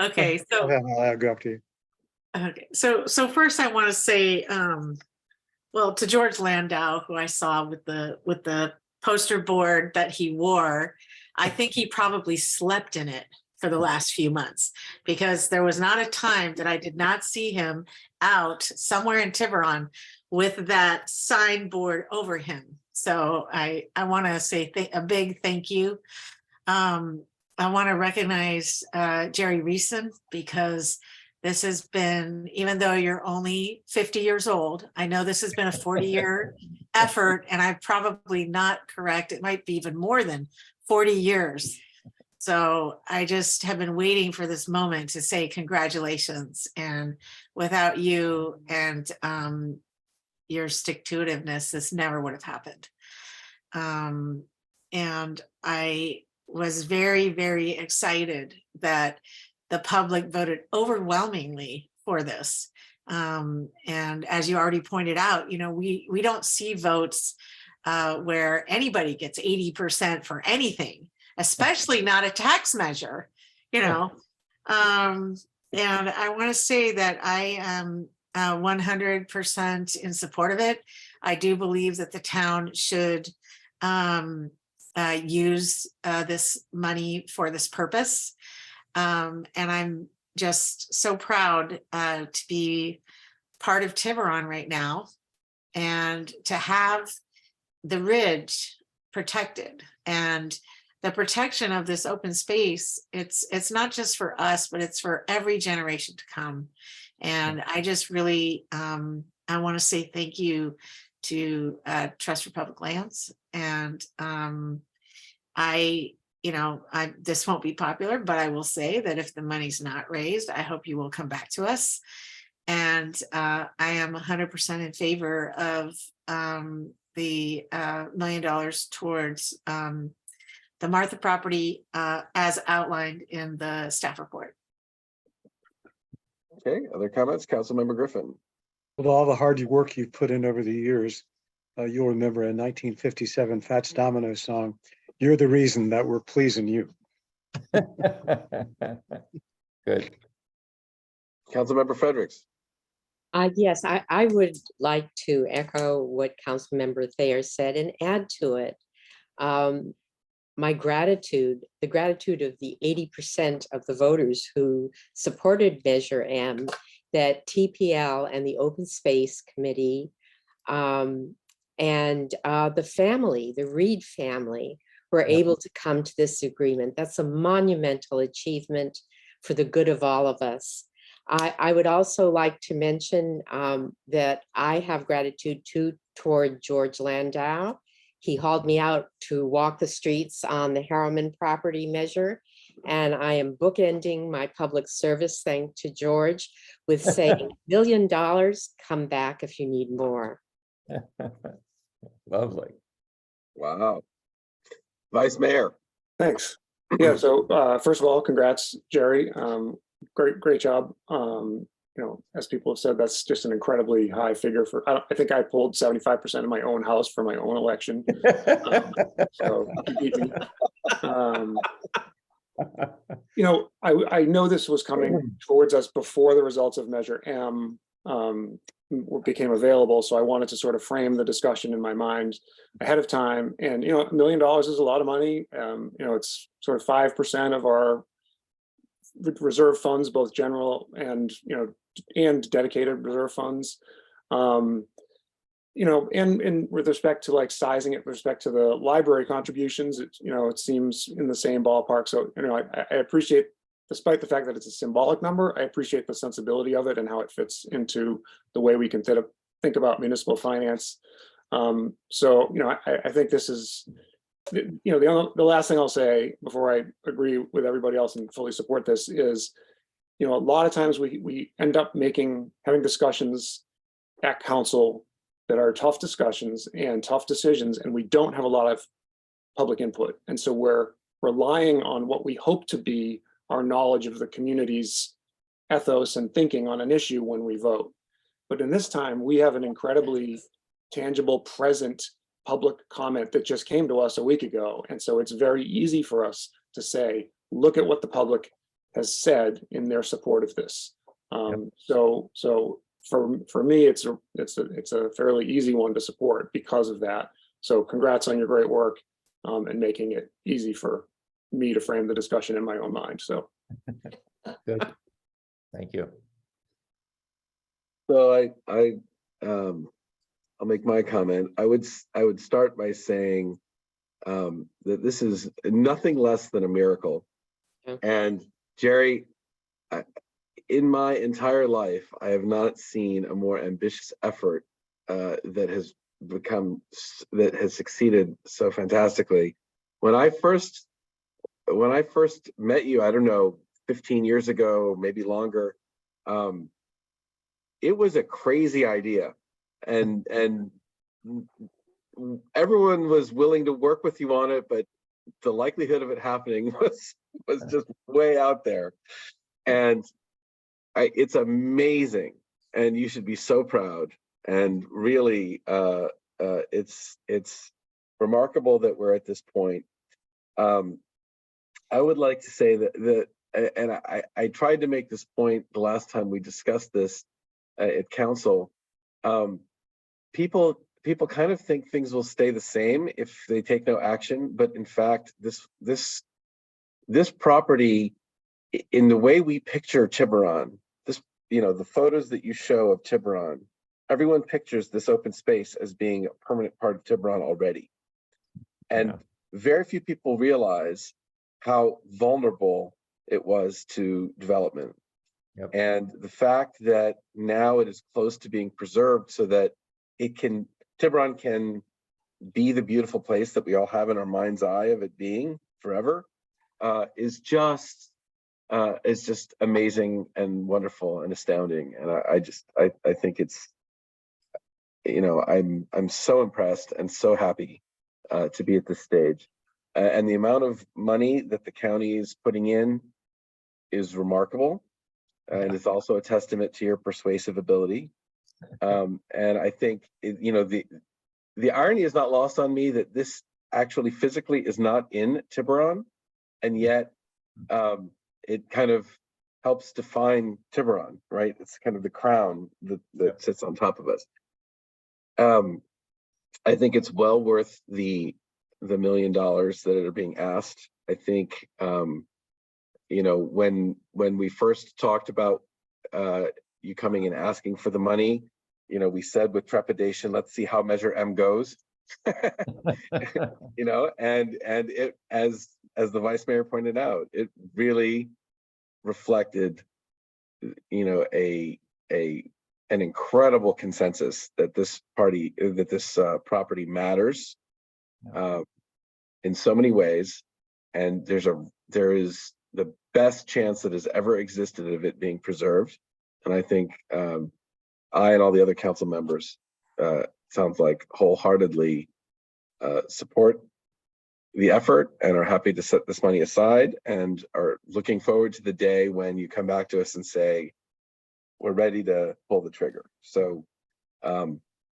Okay, so. I'll go up to you. Okay, so first I want to say, well, to George Landau, who I saw with the poster board that he wore, I think he probably slept in it for the last few months, because there was not a time that I did not see him out somewhere in Tiburon with that signboard over him. So I want to say a big thank you. I want to recognize Jerry Reason, because this has been, even though you're only 50 years old, I know this has been a 40-year effort, and I'm probably not correct. It might be even more than 40 years. So I just have been waiting for this moment to say congratulations. And without you and your stick-to-itiveness, this never would have happened. And I was very, very excited that the public voted overwhelmingly for this. And as you already pointed out, we don't see votes where anybody gets 80% for anything, especially not a tax measure, And I want to say that I am 100% in support of it. I do believe that the town should use this money for this purpose. And I'm just so proud to be part of Tiburon right now, and to have the ridge protected, and the protection of this open space. It's not just for us, but it's for every generation to come. And I just really, I want to say thank you to Trust for Public Lands. And this won't be popular, but I will say that if the money's not raised, I hope you will come back to us. And I am 100% in favor of the $1 million towards the Martha property as outlined in the staff report. Okay, other comments? Councilmember Griffin. With all the hard work you've put in over the years, you'll remember a 1957 Fats Domino song, "You're the reason that we're pleasing you." Good. Councilmember Fredericks. Yes, I would like to echo what Councilmember Thayer said and add to it. My gratitude, the gratitude of the 80% of the voters who supported Measure M, that TPL and the Open Space Committee and the family, the Reed family, were able to come to this agreement. That's a monumental achievement for the good of all of us. I would also like to mention that I have gratitude toward George Landau. He hauled me out to walk the streets on the Harriman property measure, and I am bookending my public service thank to George with saying, $1 million, come back if you need more. Lovely. Wow. Vice Mayor. Thanks. Yeah, so first of all, congrats, Jerry. Great job. As people have said, that's just an incredibly high figure for, I think I pulled 75% of my own house for my own election. So you beat me. I know this was coming towards us before the results of Measure M became available. So I wanted to sort of frame the discussion in my mind ahead of time. And, $1 million is a lot of money. It's sort of 5% of our reserve funds, both general and dedicated reserve funds. and with respect to like sizing it with respect to the library contributions, it seems in the same ballpark. So, I appreciate, despite the fact that it's a symbolic number, I appreciate the sensibility of it and how it fits into the way we can think about municipal finance. So, I think this is, the last thing I'll say before I agree with everybody else and fully support this is, a lot of times we end up having discussions at council that are tough discussions and tough decisions, and we don't have a lot of public input. And so we're relying on what we hope to be our knowledge of the community's ethos and thinking on an issue when we vote. But in this time, we have an incredibly tangible, present public comment that just came to us a week ago. And so it's very easy for us to say, look at what the public has said in their support of this. So for me, it's a fairly easy one to support because of that. So congrats on your great work and making it easy for me to frame the discussion in my own mind. So Good. Thank you. So I'll make my comment. I would start by saying that this is nothing less than a miracle. And Jerry, in my entire life, I have not seen a more ambitious effort that has succeeded so fantastically. When I first met you, I don't know, 15 years ago, maybe longer, it was a crazy idea, and everyone was willing to work with you on it, but the likelihood of it happening was just way out there. And it's amazing, and you should be so proud. And really, it's remarkable that we're at this point. I would like to say that and I tried to make this point the last time we discussed this at council. People kind of think things will stay the same if they take no action, but in fact, this property, in the way we picture Tiburon, the photos that you show of Tiburon, everyone pictures this open space as being a permanent part of Tiburon already. And very few people realize how vulnerable it was to development. Yep. And the fact that now it is close to being preserved so that Tiburon can be the beautiful place that we all have in our mind's eye of it being forever, is just amazing and wonderful and astounding. And I think it's, I'm so impressed and so happy to be at this stage. And the amount of money that the county is putting in is remarkable. And it's also a testament to your persuasive ability. And I think, the irony is not lost on me that this actually physically is not in Tiburon, and yet it kind of helps define Tiburon, right? It's kind of the crown that sits on top of us. I think it's well worth the $1 million that are being asked. I think, when we first talked about you coming and asking for the money, we said with trepidation, let's see how Measure M goes. And it, as the vice mayor pointed out, it really reflected, an incredible consensus that this property matters in so many ways, and there is the best chance that has ever existed of it being preserved. And I think I and all the other council members, sounds like, wholeheartedly support the effort and are happy to set this money aside and are looking forward to the day when you come back to us and say, we're ready to pull the trigger. So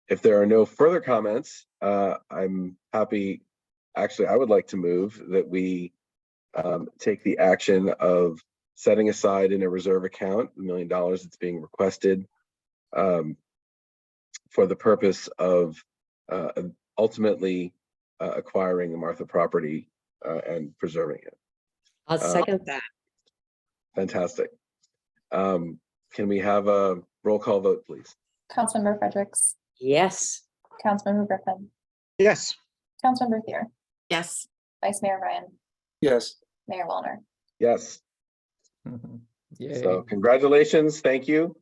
if there are no further comments, I'm happy. Actually, I would like to move that we take the action of setting aside in a reserve account $1 million that's being requested for the purpose of ultimately acquiring the Martha property and preserving it. I'll second that. Fantastic. Can we have a roll call vote, please? Councilmember Fredericks, Yes. Councilmember Griffin, Yes. Councilmember Thier, Yes, Vice Mayor Ryan, Yes. Mayor Wellner. Yes, Mhm. Yay. so congratulations, thank you.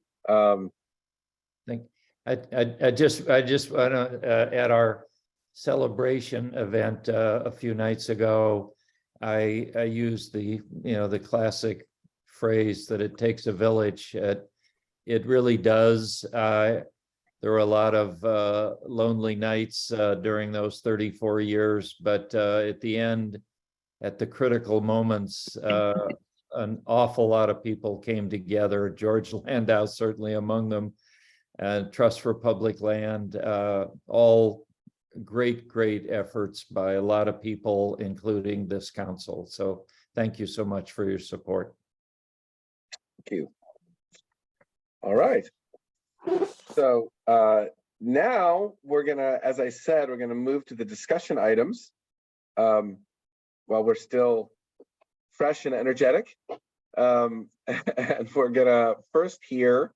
Think, I just want to, at our celebration event a few nights ago, I used the classic phrase that it takes a village. It really does. There were a lot of lonely nights during those 34 years, but at the end, at the critical moments, an awful lot of people came together. George Landau certainly among them, and Trust for Public Land, all great efforts by a lot of people, including this council. So thank you so much for your support. Thank you. All right. So now we're gonna, as I said, we're gonna move to the discussion items. While we're still fresh and energetic. And we're gonna first hear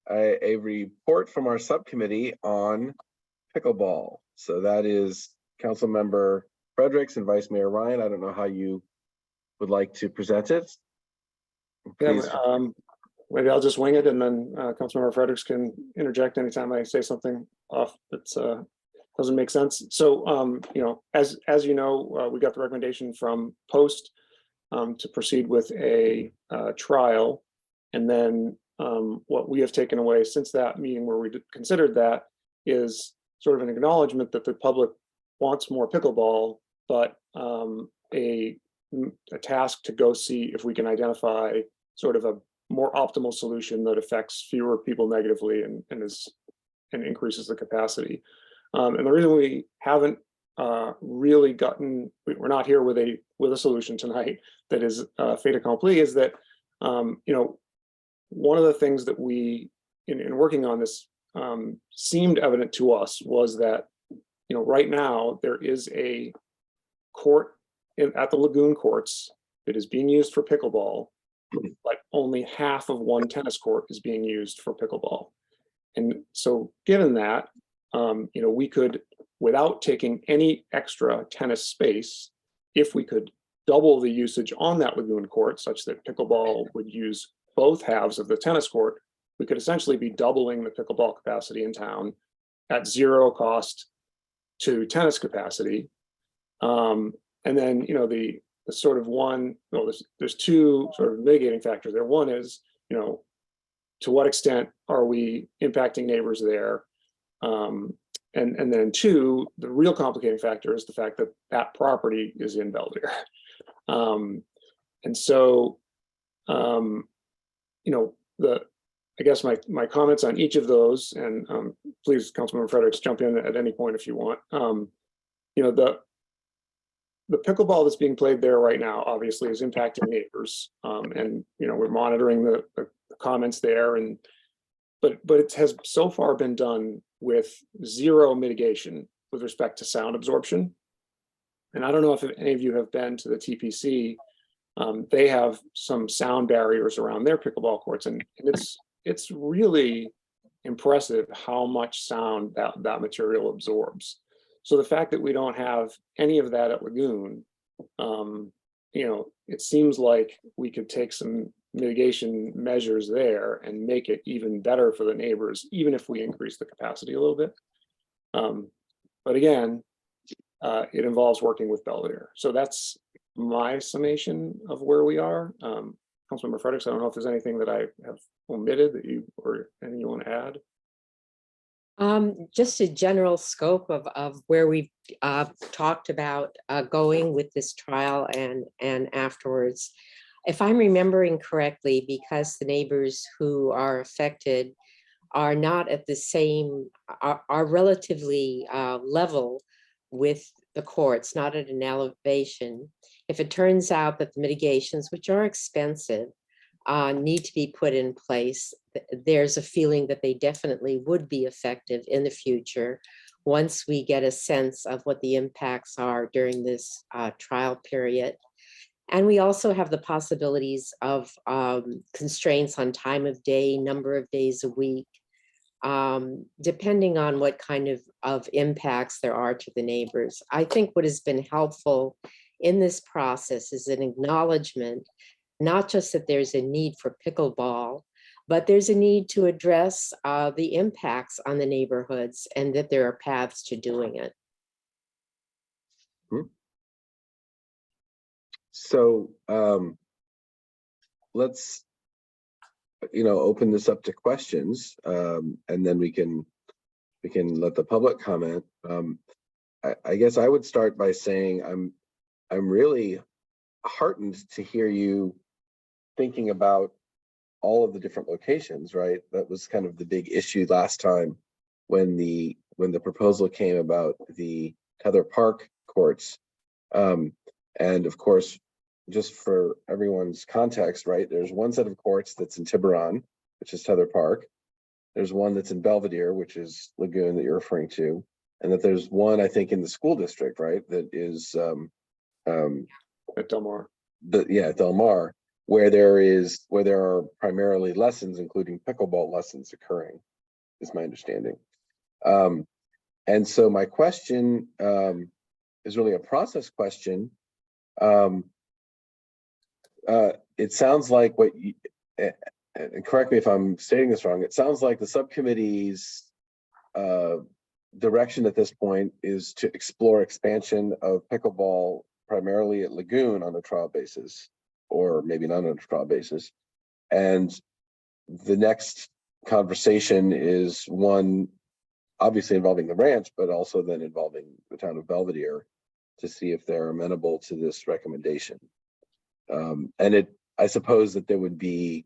a report from our subcommittee on pickleball. So that is Councilmember Fredericks and Vice Mayor Ryan. I don't know how you would like to present it. Please. Yeah, maybe I'll just wing it, and then Councilmember Fredericks can interject anytime I say something off that's doesn't make sense. So, you know, as you know, we got the recommendation from Post to proceed with a trial, and then what we have taken away since that meeting where we considered that is sort of an acknowledgement that the public wants more pickleball, but a task to go see if we can identify sort of a more optimal solution that affects fewer people negatively and increases the capacity. And the reason we haven't really we're not here with a solution tonight that is fait accompli is that you know, one of the things that we in working on this seemed evident to us was that, you know, right now there is a court at the Lagoon courts that is being used for pickleball, but only half of one tennis court is being used for pickleball. And so given that, you know, we could, without taking any extra tennis space, if we could double the usage on that Lagoon court such that pickleball would use both halves of the tennis court, we could essentially be doubling the pickleball capacity in town at zero cost to tennis capacity. And then, you know, the sort of there's two sort of mitigating factors there. One is, you know, to what extent are we impacting neighbors there? And then two, the real complicating factor is the fact that that property is in Belvedere. And so, you know, I guess my comments on each of those, and please, Councilmember Fredericks, jump in at any point if you want. You know, the pickleball that's being played there right now obviously is impacting neighbors, and you know, we're monitoring the comments there, but it has so far been done with zero mitigation with respect to sound absorption. And I don't know if any of you have been to the TPC. They have some sound barriers around their pickleball courts, and it's really impressive how much sound that material absorbs. So the fact that we don't have any of that at Lagoon, you know, it seems like we could take some mitigation measures there and make it even better for the neighbors, even if we increase the capacity a little bit. But again, it involves working with Belvedere. So that's my summation of where we are. Councilmember Fredericks, I don't know if there's anything that I have omitted that or anything you want to add. Just a general scope of where we've talked about going with this trial and afterwards. If I'm remembering correctly, because the neighbors who are affected are not at the same, are relatively level with the courts, not at an elevation. If it turns out that the mitigations, which are expensive, need to be put in place, there's a feeling that they definitely would be effective in the future once we get a sense of what the impacts are during this trial period. And we also have the possibilities of constraints on time of day, number of days a week, depending on what kind of impacts there are to the neighbors. I think what has been helpful in this process is an acknowledgement, not just that there's a need for pickleball, but there's a need to address the impacts on the neighborhoods and that there are paths to doing it. So let's, open this up to questions, and then we can let the public comment. I guess I would start by saying I'm really heartened to hear you thinking about all of the different locations, right? That was kind of the big issue last time when the proposal came about the Tether Park courts. And of course, just for everyone's context, right? There's one set of courts that's in Tiburon, which is Tether Park. There's one that's in Belvedere, which is Lagoon that you're referring to. And that there's one, I think, in the school district, right? That is At Del Mar. Del Mar, where there are primarily lessons, including pickleball lessons occurring, is my understanding. And so my question is really a process question. It sounds like and correct me if I'm stating this wrong, it sounds like the subcommittee's direction at this point is to explore expansion of pickleball primarily at Lagoon on a trial basis, or maybe not on a trial basis. And the next conversation is one obviously involving the ranch, but also then involving the town of Belvedere to see if they're amenable to this recommendation. And I suppose that there would be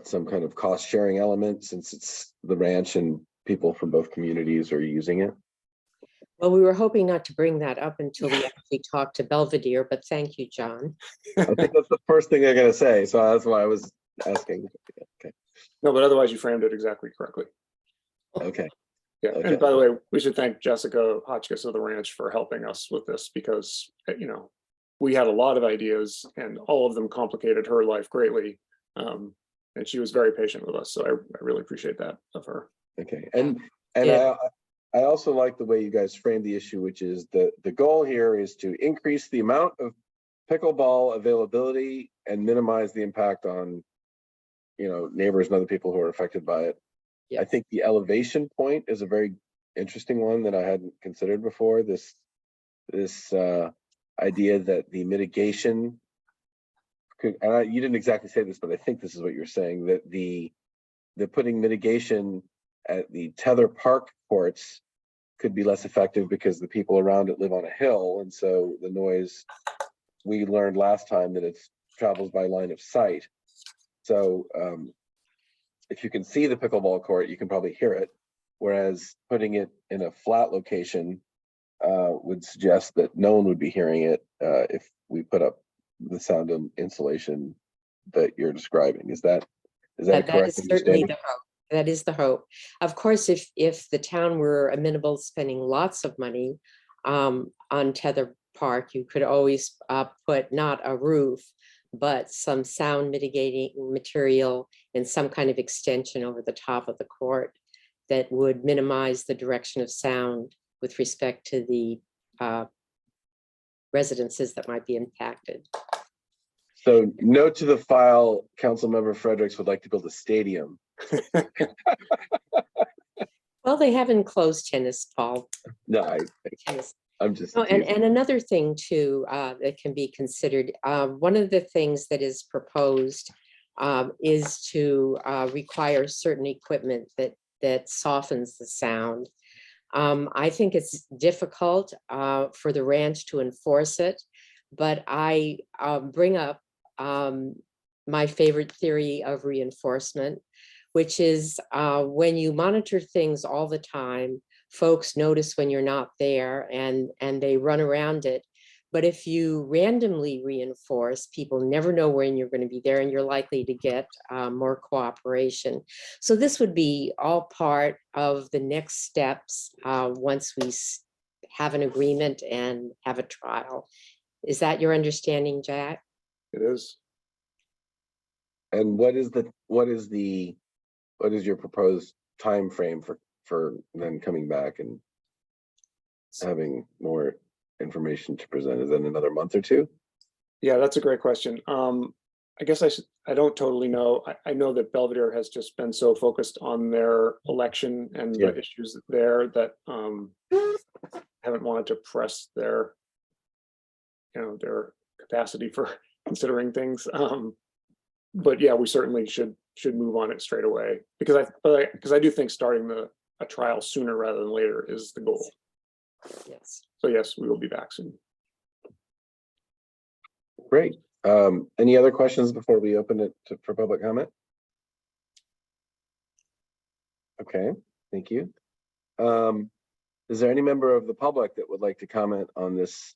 some kind of cost sharing element, since it's the ranch and people from both communities are using it. Well, we were hoping not to bring that up until we actually talked to Belvedere, but thank you, John. I think that's the first thing they're going to say, so that's why I was asking. Okay. No, but otherwise you framed it exactly correctly. Okay. Yeah, Okay. and by the way, we should thank Jessica Hotchkiss of the ranch for helping us with this, because, we had a lot of ideas and all of them complicated her life greatly. And she was very patient with us, so I really appreciate that of her. Okay, and Yeah. I also like the way you guys framed the issue, which is the goal here is to increase the amount of pickleball availability and minimize the impact on, neighbors and other people who are affected by it. Yeah. I think the elevation point is a very interesting one that I hadn't considered before. This idea that the mitigation could, and you didn't exactly say this, but I think this is what you're saying, that the putting mitigation at the Tether Park courts could be less effective because the people around it live on a hill, and so the noise, we learned last time that it travels by line of sight. So if you can see the pickleball court, you can probably hear it, whereas putting it in a flat location would suggest that no one would be hearing it if we put up the sound insulation that you're describing. Is that a correct That is certainly understanding? the hope. That is the hope. Of course, if the town were amenable to spending lots of money on Tether Park, you could always put not a roof, but some sound mitigating material and some kind of extension over the top of the court that would minimize the direction of sound with respect to the residences that might be impacted. So note to the file, Councilmember Fredericks would like to build a stadium. Well, they have enclosed tennis, Paul. No, Tennis. I'm just Oh, teasing. and another thing too that can be considered, one of the things that is proposed is to require certain equipment that softens the sound. I think it's difficult for the ranch to enforce it, but I bring up my favorite theory of reinforcement, which is when you monitor things all the time, folks notice when you're not there and they run around it. But if you randomly reinforce, people never know when you're going to be there and you're likely to get more cooperation. So this would be all part of the next steps once we have an agreement and have a trial. Is that your understanding, Jack? It is. And what is your proposed time frame for then coming back and having more information to present? Is that another month or two? Yeah, that's a great question. I guess I don't totally know. I know that Belvedere has just been so focused on their election and Yeah. the issues there that haven't wanted to press their, their capacity for considering things. But yeah, we certainly should move on it straight away because I do think starting a trial sooner rather than later is the goal. Yes. So yes, we will be back soon. Great. Any other questions before we open it for public comment? Okay, thank you. Is there any member of the public that would like to comment on this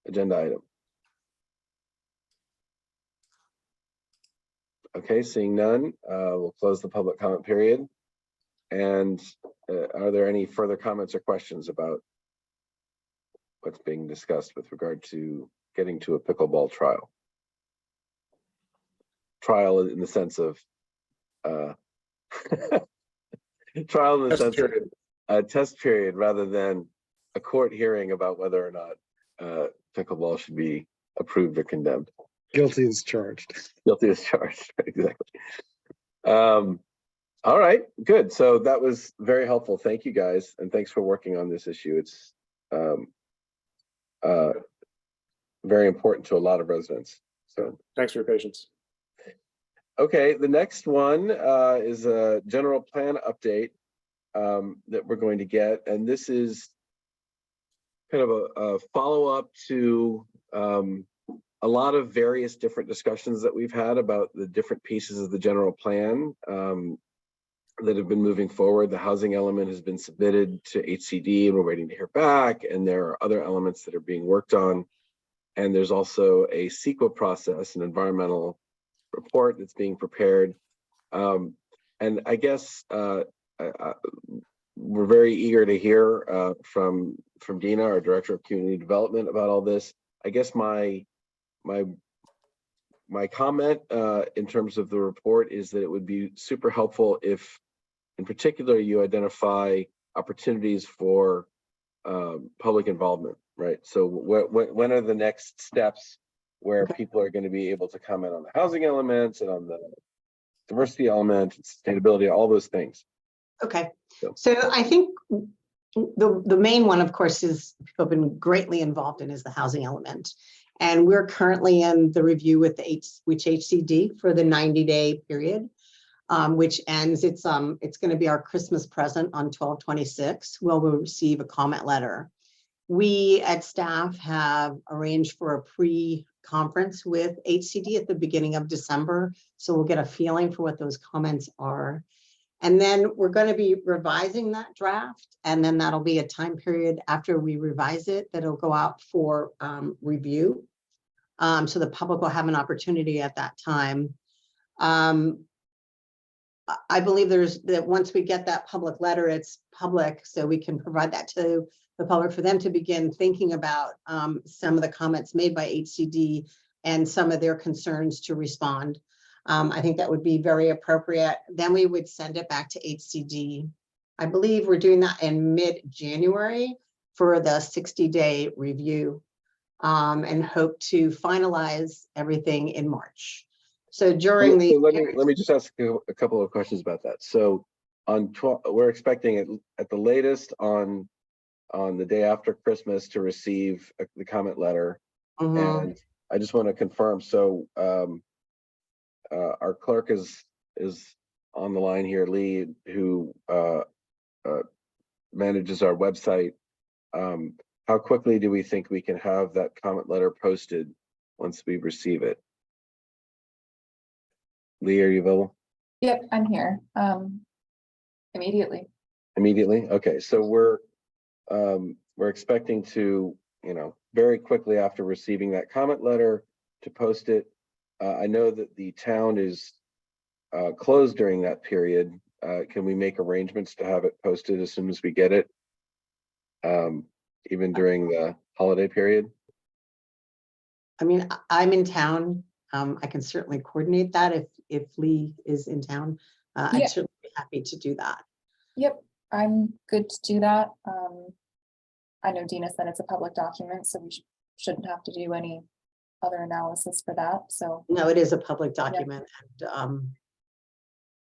agenda item? Okay, seeing none, we'll close the public comment period. And are there any further comments or questions about what's being discussed with regard to getting to a pickleball trial? Trial in the sense of trial in the sense of a test period rather than a court hearing about whether or not pickleball should be approved or condemned. Guilty as charged. Guilty as charged, exactly. All right, good. So that was very helpful. Thank you guys, and thanks for working on this issue. It's very important to a lot of residents. So Thanks for your patience. okay, the next one is a general plan update that we're going to get, and this is kind of a follow-up to a lot of various different discussions that we've had about the different pieces of the general plan that have been moving forward. The housing element has been submitted to HCD and we're waiting to hear back, and there are other elements that are being worked on. And there's also a CEQA process, an environmental report that's being prepared. And I guess we're very eager to hear from Dina, our Director of Community Development, about all this. I guess my comment in terms of the report is that it would be super helpful if, in particular, you identify opportunities for public involvement, right? So when are the next steps where people are going to be able to comment on the housing elements and on the diversity element, and sustainability, all those things? Okay, so I think the main one, of course, is people have been greatly involved in is the housing element. And we're currently in the review with HCD for the 90-day period, which ends, it's going to be our Christmas present on 12/26. We'll receive a comment letter. We at staff have arranged for a pre-conference with HCD at the beginning of December. So we'll get a feeling for what those comments are. And then we're going to be revising that draft. And then that'll be a time period after we revise it that'll go out for review. So the public will have an opportunity at that time. I believe that once we get that public letter, it's public, so we can provide that to the public for them to begin thinking about some of the comments made by HCD and some of their concerns to respond. I think that would be very appropriate. Then we would send it back to HCD. I believe we're doing that in mid-January for the 60-day review, and hope to finalize everything in March. So during the let me just ask a couple of questions about that. So we're expecting it at the latest on the day after Christmas to receive the comment letter. And I just want to confirm. So our clerk is on the line here, Lee, who manages our website. How quickly do we think we can have that comment letter posted once we receive it? Lee, are you available? Yep, I'm here. Immediately. Immediately? Okay, so we're expecting to, very quickly after receiving that comment letter to post it. I know that the town is closed during that period. Can we make arrangements to have it posted as soon as we get it? Even during the holiday period? I mean, I'm in town. I can certainly coordinate that if Lee is in town. I'd certainly be happy to do that. Yep, I'm good to do that. I know Dina said it's a public document, so we shouldn't have to do any other analysis for that, so. No, it is a public document, and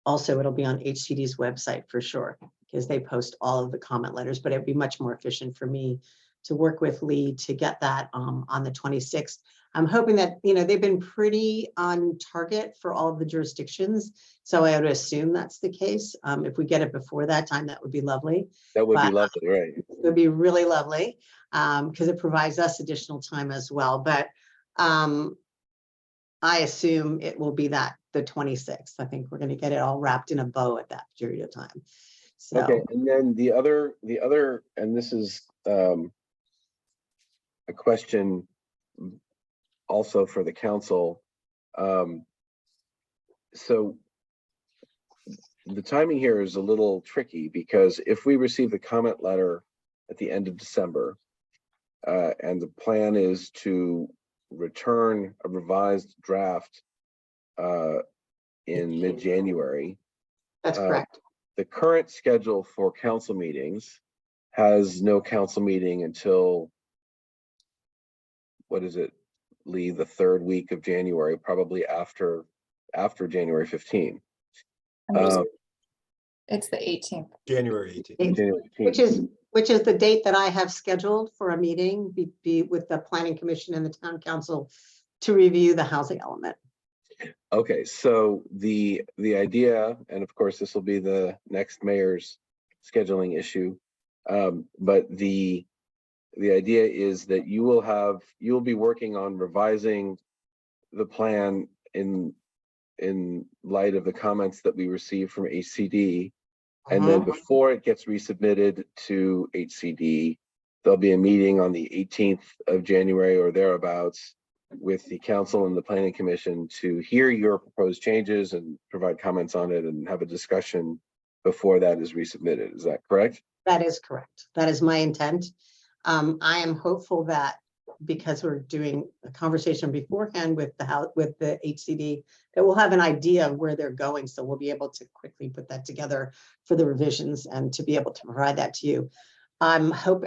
also it'll be on HCD's website for sure, because they post all of the comment letters, but it'd be much more efficient for me to work with Lee to get that on the 26th. I'm hoping that, they've been pretty on target for all of the jurisdictions, so I would assume that's the case. If we get it before that time, that would be lovely. That would be But, lovely, right? It would be really lovely, because it provides us additional time as well, but I assume it will be the 26th. I think we're going to get it all wrapped in a bow at that period of time. So. Okay, and then the other, and this is a question also for the council. So the timing here is a little tricky, because if we receive the comment letter at the end of December, and the plan is to return a revised draft in mid-January. That's correct. The current schedule for council meetings has no council meeting until, what is it, Lee, the third week of January, probably after January 15. It's the 18th. January 18th. January 18. Which is the date that I have scheduled for a meeting be with the planning commission and the town council to review the housing element. Okay, so the idea, and of course this will be the next mayor's scheduling issue, but the idea is that you'll be working on revising the plan in light of the comments that we received from HCD. And then before it gets resubmitted to HCD, there'll be a meeting on the 18th of January or thereabouts with the council and the planning commission to hear your proposed changes and provide comments on it and have a discussion before that is resubmitted. Is that correct? That is correct. That is my intent. I am hopeful that because we're doing a conversation beforehand with the HCD, that we'll have an idea of where they're going. So we'll be able to quickly put that together for the revisions and to be able to provide that to you. I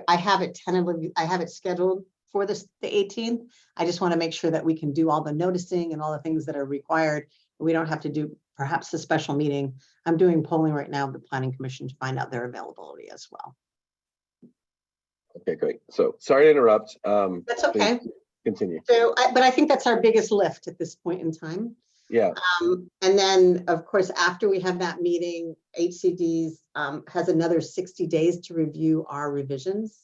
have it tentatively, I have it scheduled for the 18th. I just want to make sure that we can do all the noticing and all the things that are required. We don't have to do perhaps a special meeting. I'm doing polling right now of the planning commission to find out their availability as well. Okay, great. So sorry to interrupt. That's okay. Continue. So, but I think that's our biggest lift at this point in time. Yeah. And then, of course, after we have that meeting, HCD's has another 60 days to review our revisions.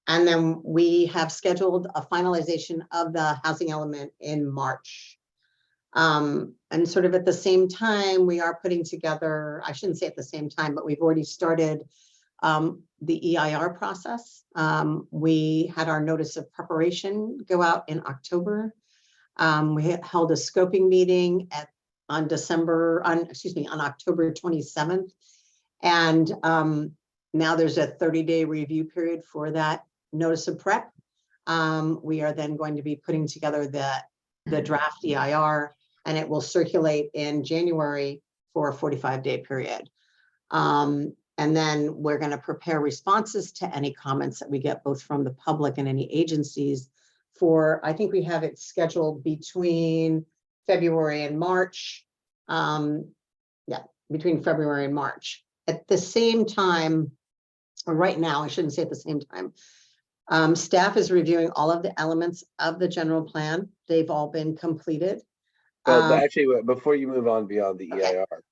And then we have scheduled a finalization of the housing element in March. And sort of at the same time, we are putting together, I shouldn't say at the same time, but we've already started the EIR process. We had our notice of preparation go out in October. We held a scoping meeting on October 27th. And now there's a 30-day review period for that notice of prep. We are then going to be putting together the draft EIR, and it will circulate in January for a 45-day period. And then we're going to prepare responses to any comments that we get both from the public and any agencies for, I think we have it scheduled between February and March. Between February and March. At the same time, or right now, I shouldn't say at the same time, staff is reviewing all of the elements of the general plan. They've all been completed. Well, actually, before you move on beyond the EIR,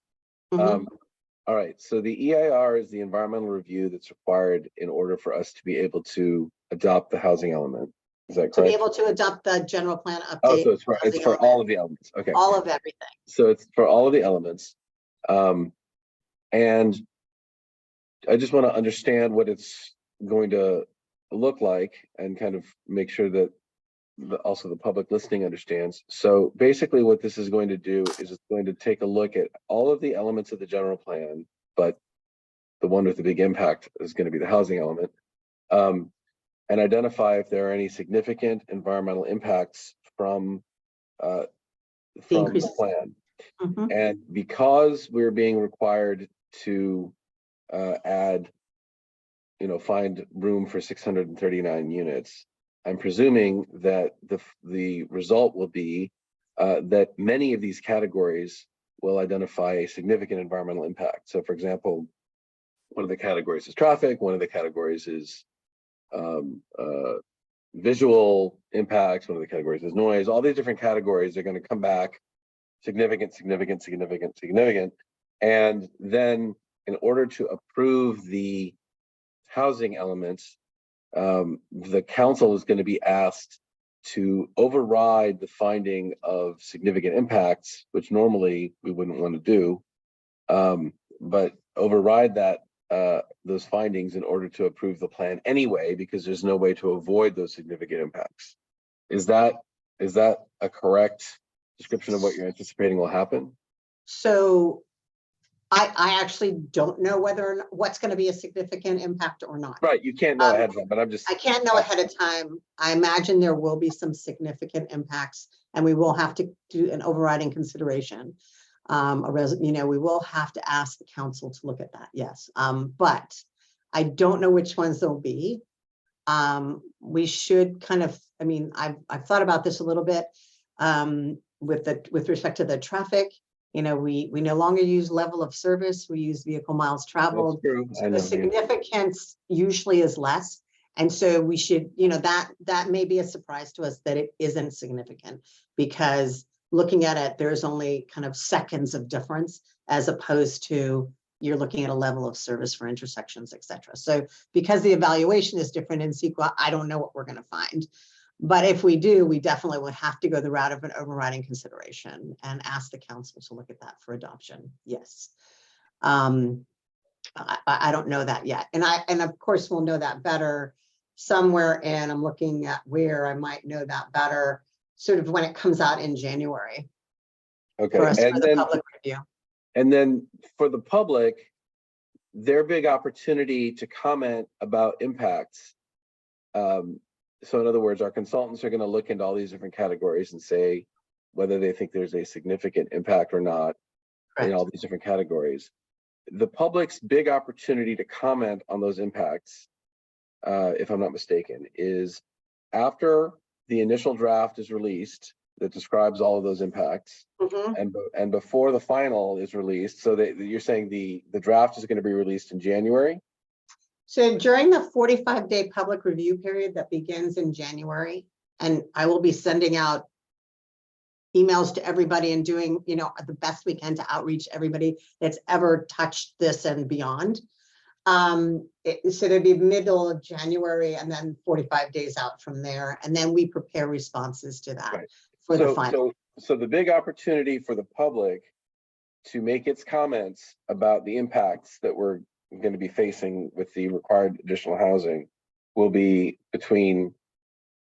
all right, so the EIR is the environmental review that's required in order for us to be able to adopt the housing element. Is that correct? To be able to adopt the general plan update. Oh, so it's for all of the elements. Okay. All of everything. So it's for all of the elements. And I just want to understand what it's going to look like and kind of make sure that also the public listening understands. So basically what this is going to do is it's going to take a look at all of the elements of the general plan, but the one with the big impact is going to be the housing element, and identify if there are any significant environmental impacts from the plan. And because we're being required to add, find room for 639 units, I'm presuming that the result will be that many of these categories will identify a significant environmental impact. So, for example, one of the categories is traffic, one of the categories is visual impacts, one of the categories is noise. All these different categories are going to come back significant, significant, significant, significant. And then in order to approve the housing elements, the council is going to be asked to override the finding of significant impacts, which normally we wouldn't want to do, but override those findings in order to approve the plan anyway, because there's no way to avoid those significant impacts. Is that a correct description of what you're anticipating will happen? So I actually don't know what's going to be a significant impact or not. Right, you can't know ahead of time, but I can't know ahead of time. I imagine there will be some significant impacts, and we will have to do an overriding consideration. We will have to ask the council to look at that. Yes, but I don't know which ones they'll be. We should kind of. I mean, I've thought about this a little bit with respect to the traffic. We no longer use level of service. We use vehicle miles traveled. That's true. I know, The significance usually is less. And so we should, that may be a surprise to us that it isn't significant, because looking at it, there's only kind of seconds of difference, as opposed to you're looking at a level of service for intersections, et cetera. So because the evaluation is different in CEQA, I don't know what we're going to find. But if we do, we definitely would have to go the route of an overriding consideration and ask the council to look at that for adoption. Yes. I don't know that yet. And of course we'll know that better somewhere. And I'm looking at where I might know that better, sort of when it comes out in January. Okay. For us, for the public review. And then for the public, their big opportunity to comment about impacts. So in other words, our consultants are going to look into all these different categories and say whether they think there's a significant impact or not in all these different categories. The public's big opportunity to comment on those impacts, if I'm not mistaken, is after the initial draft is released that describes all of those impacts, and before the final is released. So that you're saying the draft is going to be released in January? So during the 45-day public review period that begins in January, and I will be sending out emails to everybody and doing, the best we can to outreach everybody that's ever touched this and beyond. So it'd be middle of January and then 45 days out from there. And then we prepare responses to that for the final. So the big opportunity for the public to make its comments about the impacts that we're going to be facing with the required additional housing will be between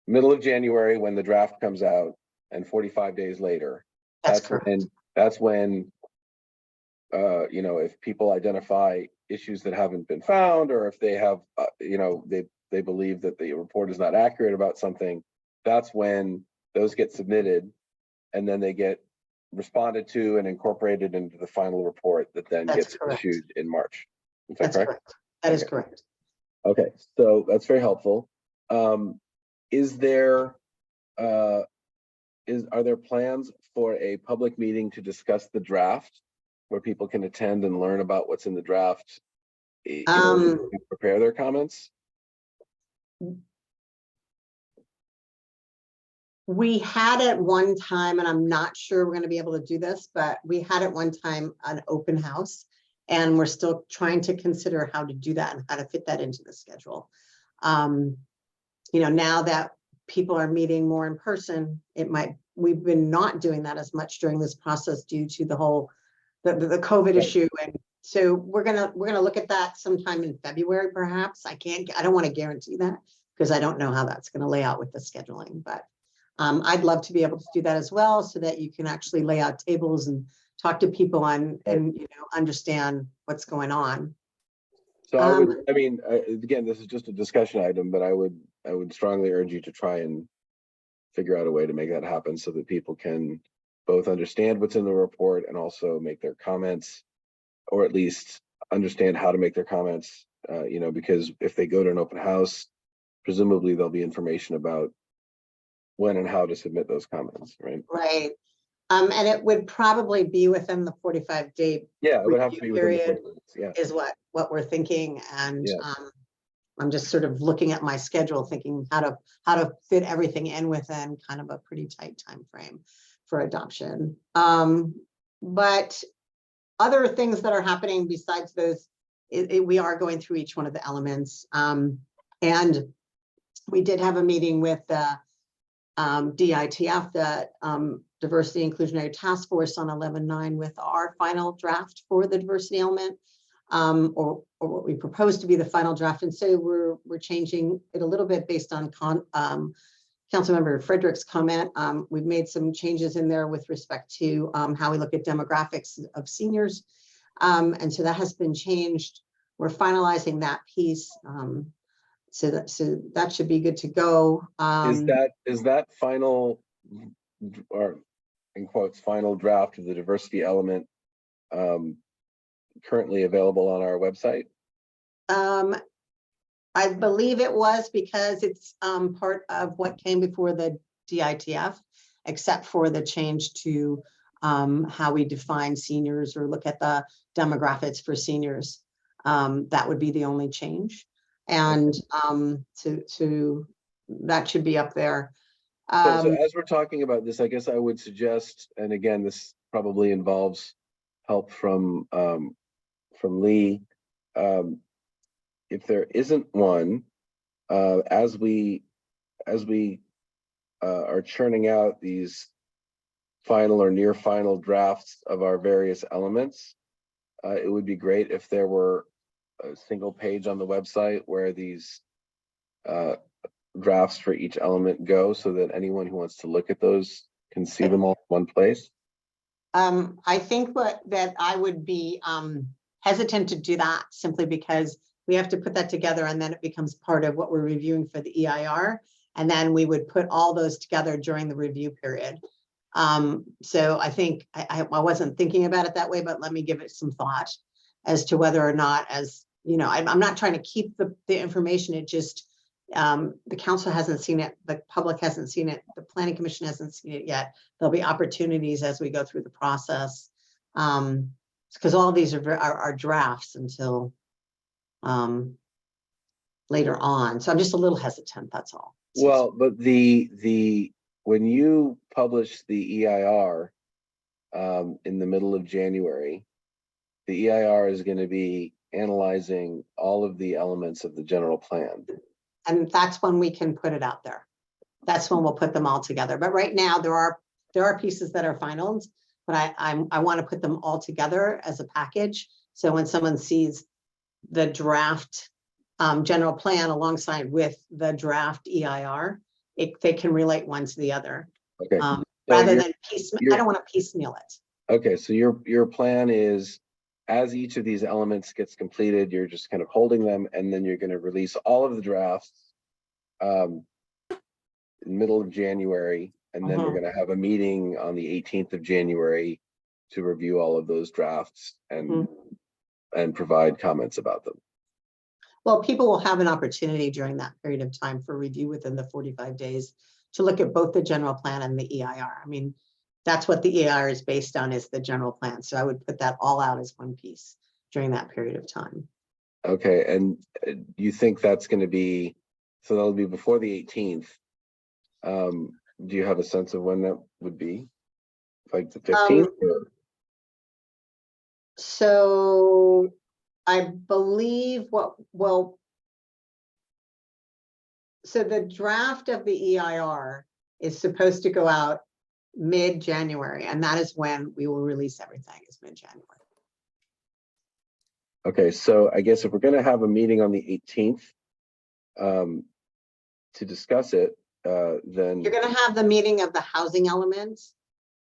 middle of January, when the draft comes out, and 45 days later. That's when if people identify issues that haven't been found, or if they have they believe that the report is not accurate about something, that's when those get submitted, and then they get responded to and incorporated into the final report that then gets issued in March. Is that correct? That is correct. Okay, so that's very helpful. Are there plans for a public meeting to discuss the draft, where people can attend and learn about what's in the draft in order to prepare their comments? We had at one time, and I'm not sure we're going to be able to do this, but we had at one time an open house, and we're still trying to consider how to do that and how to fit that into the schedule. Now that people are meeting more in person, we've been not doing that as much during this process due to the whole the COVID issue. And so we're gonna look at that sometime in February, perhaps. I don't want to guarantee that, because I don't know how that's going to lay out with the scheduling, but I'd love to be able to do that as well, so that you can actually lay out tables and talk to people and understand what's going on. So again, this is just a discussion item, but I would strongly urge you to try and figure out a way to make that happen, so that people can both understand what's in the report and also make their comments, or at least understand how to make their comments, because if they go to an open house, presumably there'll be information about when and how to submit those comments, right? Right. And it would probably be within the 45-day Yeah, it would have to review be within the period 40 days, yeah. is what we're thinking. And Yeah. I'm just sort of looking at my schedule, thinking how to fit everything in within kind of a pretty tight time frame for adoption. But other things that are happening besides those, we are going through each one of the elements. And we did have a meeting with the DITF, the Diversity Inclusionary Task Force on 11/9 with our final draft for the diversity element, or what we propose to be the final draft. And so we're changing it a little bit based on Councilmember Frederick's comment. We've made some changes in there with respect to how we look at demographics of seniors. And so that has been changed. We're finalizing that piece. So that should be good to go. Is that final, or in quotes, final draft of the diversity element currently available on our website? I believe it was, because it's part of what came before the DITF, except for the change to how we define seniors or look at the demographics for seniors. That would be the only change. And that should be up there. So as we're talking about this, I guess I would suggest, and again, this probably involves help from Lee. If there isn't one, as we are churning out these final or near final drafts of our various elements, it would be great if there were a single page on the website where these drafts for each element go, so that anyone who wants to look at those can see them all in one place. I think that I would be hesitant to do that, simply because we have to put that together and then it becomes part of what we're reviewing for the EIR. And then we would put all those together during the review period. So I think I wasn't thinking about it that way, but let me give it some thought as to whether or not, as you know, I'm not trying to keep the information. It just, the council hasn't seen it, the public hasn't seen it, the planning commission hasn't seen it yet. There'll be opportunities as we go through the process. Because all of these are drafts until later on. So I'm just a little hesitant, that's all. Well, but when you publish the EIR in the middle of January, the EIR is going to be analyzing all of the elements of the general plan. And that's when we can put it out there. That's when we'll put them all together. But right now there are pieces that are finals, but I want to put them all together as a package. So when someone sees the draft general plan alongside with the draft EIR, they can relate one to the other. Okay. Rather than piecemeal. I don't want to piecemeal it. Okay, so your plan is, as each of these elements gets completed, you're just kind of holding them, and then you're going to release all of the drafts in the middle of January, and then we're going to have a meeting on the 18th of January to review all of those drafts and provide comments about them. Well, people will have an opportunity during that period of time for review within the 45 days to look at both the general plan and the EIR. I mean, that's what the EIR is based on, is the general plan. So I would put that all out as one piece during that period of time. Okay, and you think that's going to be, so that'll be before the 18th. Do you have a sense of when that would be? Like the 15th? So I believe so the draft of the EIR is supposed to go out mid-January, and that is when we will release everything, is mid-January. Okay, so I guess if we're going to have a meeting on the 18th to discuss it, then you're going to have the meeting of the housing elements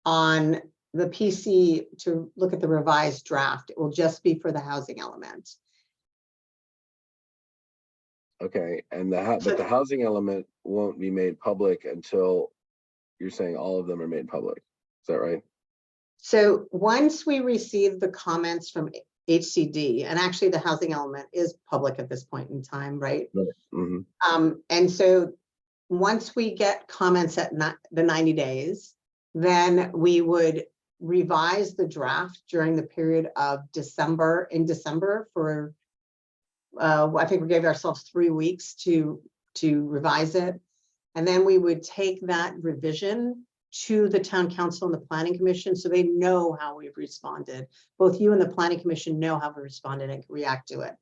on the PC to look at the revised draft. It will just be for the housing element. okay, and but the housing element won't be made public until, you're saying all of them are made public. Is that right? So once we receive the comments from HCD, and actually the housing element is public at this point in time, right? Mhm. And so once we get comments at the 90 days, then we would revise the draft during the period of December, for, I think we gave ourselves 3 weeks to revise it. And then we would take that revision to the town council and the planning commission, so they know how we've responded. Both you and the planning commission know how we responded and can react to it.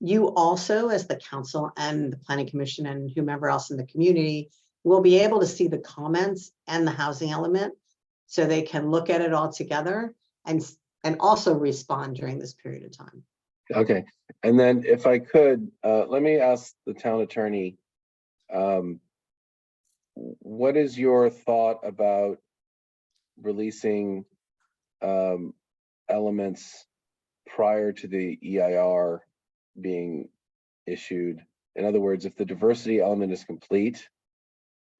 You also, as the council and the planning commission and whomever else in the community, will be able to see the comments and the housing element, so they can look at it all together and also respond during this period of time. Okay, and then if I could, let me ask the town attorney, what is your thought about releasing elements prior to the EIR being issued? In other words, if the diversity element is complete,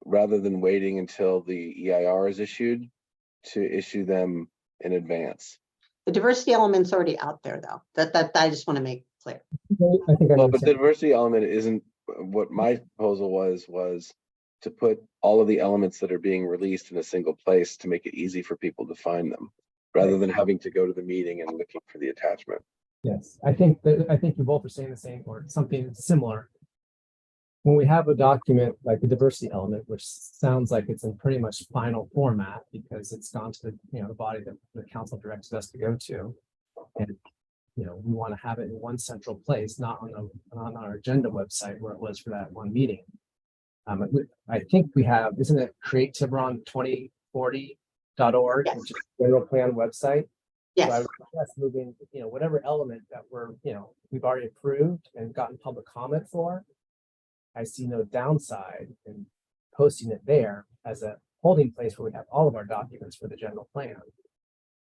rather than waiting until the EIR is issued, to issue them in advance? The diversity element's already out there, though. That I just want to make clear. I think I Well, but the understand. diversity element isn't, what my proposal was to put all of the elements that are being released in a single place to make it easy for people to find them, rather than having to go to the meeting and looking for the attachment. Yes, I think you both are saying the same or something similar. When we have a document like the diversity element, which sounds like it's in pretty much final format because it's gone to the body that the council directed us to go to, and we want to have it in one central place, not on our agenda website where it was for that one meeting. I think we have, isn't it create Tiburon 2040.org, Yes. which is the general plan website? So I Yes, would suggest moving, whatever element that we've already approved and gotten public comment for. I see no downside in posting it there as a holding place where we have all of our documents for the general plan.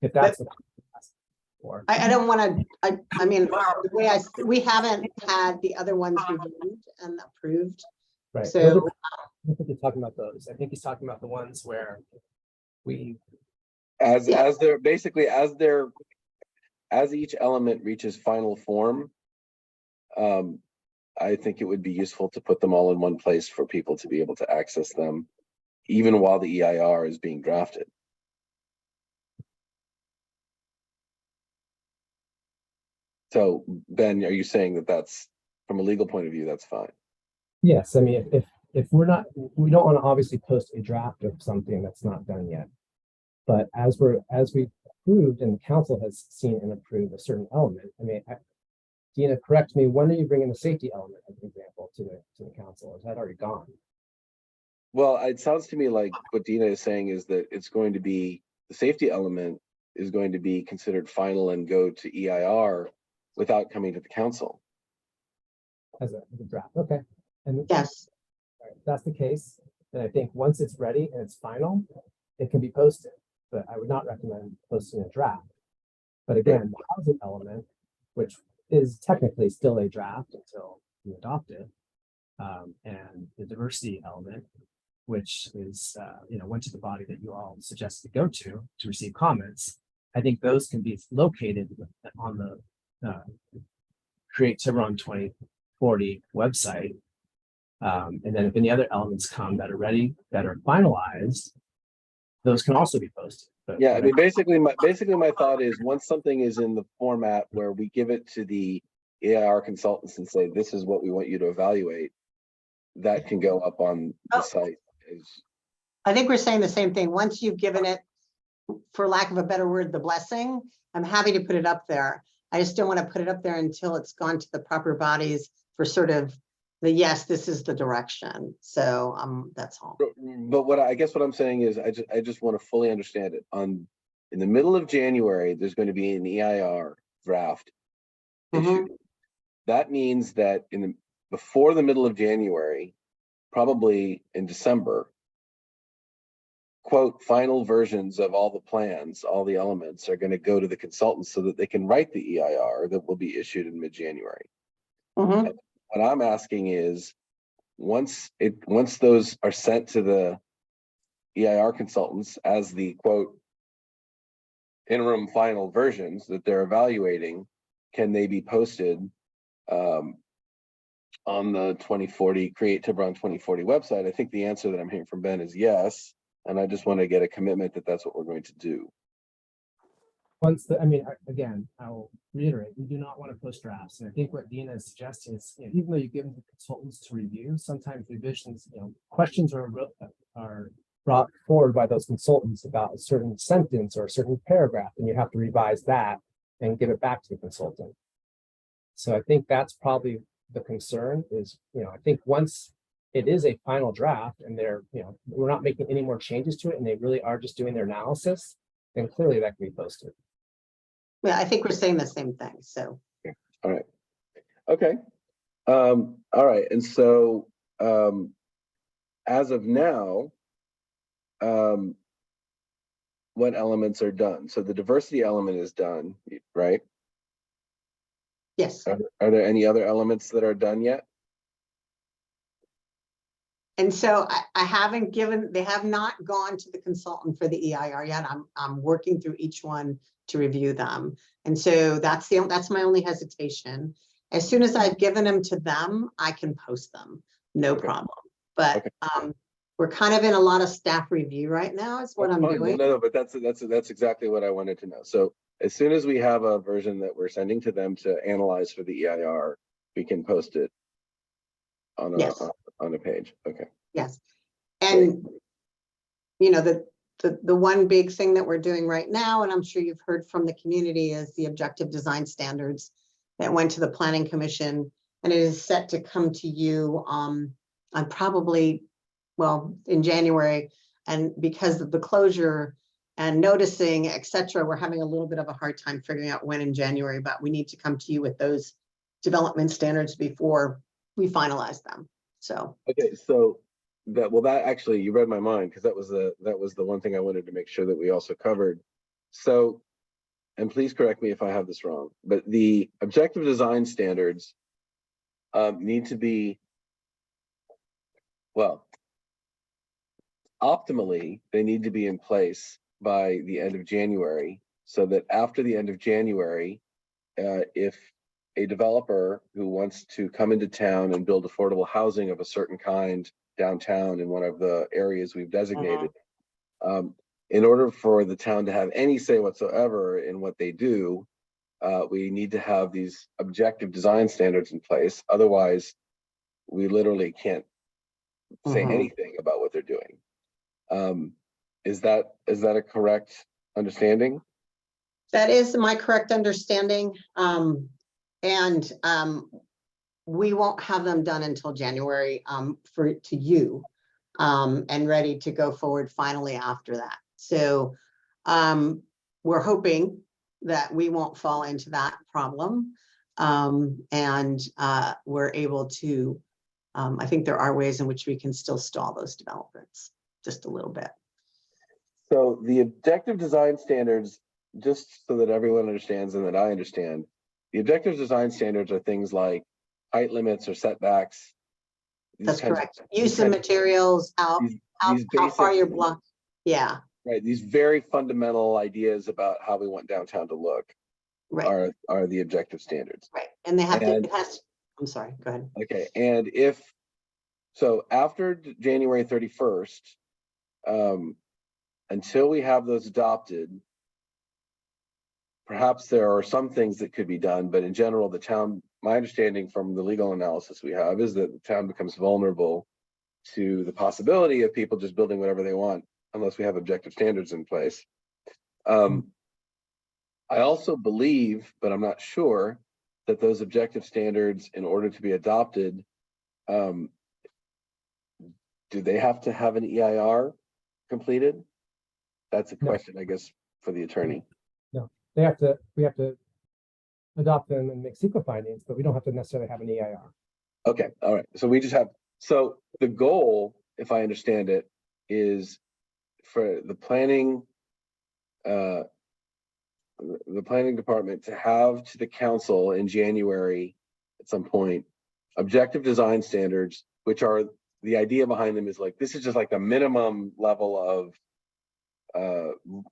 If that's what or I don't want to. I mean, the way we haven't had the other ones reviewed and approved. right. So I think he's talking about those. I think he's talking about the ones where we As they're basically, as each element reaches final form, I think it would be useful to put them all in one place for people to be able to access them, even while the EIR is being drafted. So Ben, are you saying that that's, from a legal point of view, that's fine? yes, I mean, if we don't want to obviously post a draft of something that's not done yet. But as we approved and the council has seen and approved a certain element, I mean, Dina, correct me, when are you bringing the safety element, as an example, to the council? Or is that already gone? Well, it sounds to me like what Dina is saying is that it's going to be, the safety element is going to be considered final and go to EIR without coming to the council. As a draft, okay. And yes, if that's the case, then I think once it's ready and it's final, it can be posted. But I would not recommend posting a draft. But again, the housing element, which is technically still a draft until you adopt it, and the diversity element, which is went to the body that you all suggested to go to receive comments. I think those can be located on the Create Tiburon 2040 website. And then if any other elements come that are ready, that are finalized, those can also be posted. But Yeah, I mean, basically my thought is, once something is in the format where we give it to the EIR consultants and say, this is what we want you to evaluate, that can go up on the site. I think we're saying the same thing. Once you've given it, for lack of a better word, the blessing, I'm happy to put it up there. I just don't want to put it up there until it's gone to the proper bodies for sort of the, yes, this is the direction. So that's all. But what I guess what I'm saying is, I just want to fully understand it. In the middle of January, there's going to be an EIR draft issued. That means that before the middle of January, probably in December, quote, final versions of all the plans, all the elements are going to go to the consultants so that they can write the EIR that will be issued in mid-January. What I'm asking is, once those are sent to the EIR consultants as the quote interim final versions that they're evaluating, can they be posted on the 2040 Create Tiburon 2040 website? I think the answer that I'm hearing from Ben is yes. And I just want to get a commitment that that's what we're going to do. Once the, I mean, again, I'll reiterate, we do not want to post drafts. And I think what Dina is suggesting is, you know, even though you give them the consultants to review, sometimes revisions, you know, questions are brought forward by those consultants about a certain sentence or a certain paragraph, and you have to revise that and give it back to the consultant. So I think that's probably the concern is, you know, I think once it is a final draft and they're, you know, we're not making any more changes to it and they really are just doing their analysis, then clearly that can be posted. Yeah, I think we're saying the same thing, so. All right. Okay. All right. And so as of now, what elements are done? So the diversity element is done, right? Yes. Are there any other elements that are done yet? And so I haven't given, they have not gone to the consultant for the EIR yet. I'm working through each one to review them. And so that's my only hesitation. As soon as I've given them to them, I can post them, no problem. But we're kind of in a lot of staff review right now is what I'm doing. No, but that's exactly what I wanted to know. So as soon as we have a version that we're sending to them to analyze for the EIR, we can post it on a page. Okay. Yes. And you know, the one big thing that we're doing right now, and I'm sure you've heard from the community, is the objective design standards that went to the Planning Commission, and it is set to come to you on probably, well, in January. And because of the closure and noticing, etc., we're having a little bit of a hard time figuring out when in January, but we need to come to you with those development standards before we finalize them. So okay, so that actually, you read my mind, because that was the one thing I wanted to make sure that we also covered. So, and please correct me if I have this wrong, but the objective design standards need to be, well, optimally, they need to be in place by the end of January, so that after the end of January, if a developer who wants to come into town and build affordable housing of a certain kind downtown in one of the areas we've designated, in order for the town to have any say whatsoever in what they do, we need to have these objective design standards in place. Otherwise, we literally can't say anything about what they're doing. Is that a correct understanding? that is my correct understanding. We won't have them done until January to you and ready to go forward finally after that. So we're hoping that we won't fall into that problem. We're able to, I think there are ways in which we can still stall those developments just a little bit. So the objective design standards, just so that everyone understands and that I understand, the objective design standards are things like height limits or setbacks. That's correct. Use of materials, how far your block. Yeah. Right. These very fundamental ideas about how we want downtown to look are the objective standards. Right. And they have I'm sorry, go ahead. Okay. And so after January 31st, until we have those adopted, perhaps there are some things that could be done, but in general, the town, my understanding from the legal analysis we have is that the town becomes vulnerable to the possibility of people just building whatever they want unless we have objective standards in place. I also believe, but I'm not sure, that those objective standards, in order to be adopted, do they have to have an EIR completed? That's a question, I guess, for the attorney. No, we have to adopt them and make CEQA findings, but we don't have to necessarily have an EIR. Okay, all right. So we just have, so the goal, if I understand it, is for the planning department to have to the council in January at some point objective design standards, which are, the idea behind them is like, this is just like the minimum level of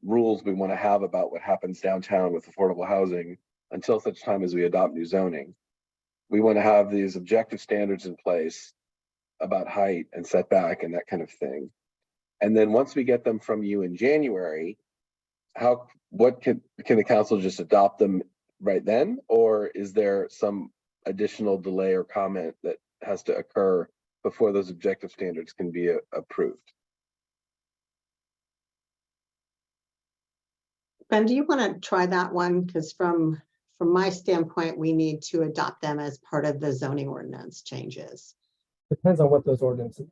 rules we want to have about what happens downtown with affordable housing, until such time as we adopt new zoning. We want to have these objective standards in place about height and setback and that kind of thing. And then once we get them from you in January, what can the council just adopt them right then? Or is there some additional delay or comment that has to occur before those objective standards can be approved? Ben, do you want to try that one? Because from my standpoint, we need to adopt them as part of the zoning ordinance changes. Depends on what those ordinances,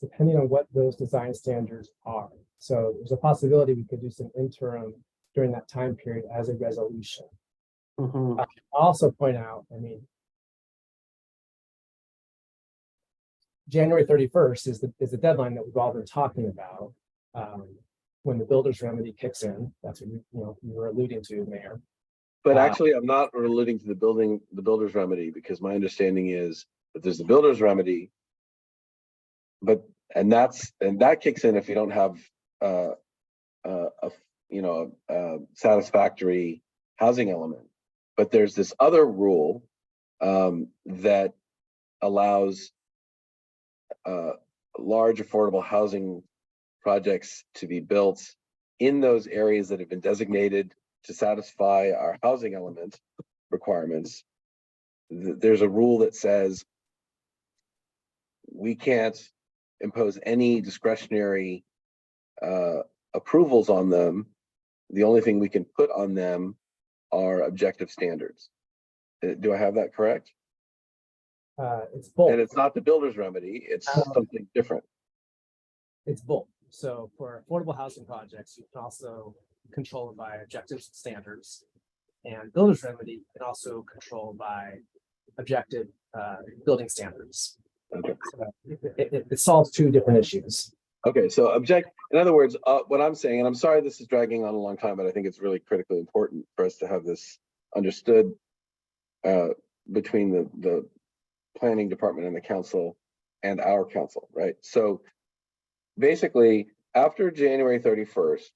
depending on what those design standards are. So there's a possibility we could do some interim during that time period as a resolution. Mhm. I'll also point out, I mean, January 31st is the deadline that we've all been talking about. When the builder's remedy kicks in, that's what you were alluding to, Mayor. But actually, I'm not alluding to the builder's remedy, because my understanding is that there's the builder's remedy. And that kicks in if you don't have a satisfactory housing element. But there's this other rule that allows large affordable housing projects to be built in those areas that have been designated to satisfy our housing element requirements. There's a rule that says we can't impose any discretionary approvals on them. The only thing we can put on them are objective standards. Do I have that correct? It's both. And it's not the builder's remedy, it's something different. It's both. So for affordable housing projects, you can also control it by objective standards, and builder's remedy can also control by objective building standards. Okay. So it solves two different issues. Okay, so in other words, what I'm saying, and I'm sorry this is dragging on a long time, but I think it's really critically important for us to have this understood between the planning department and the council and our council, right? So basically, after January 31st,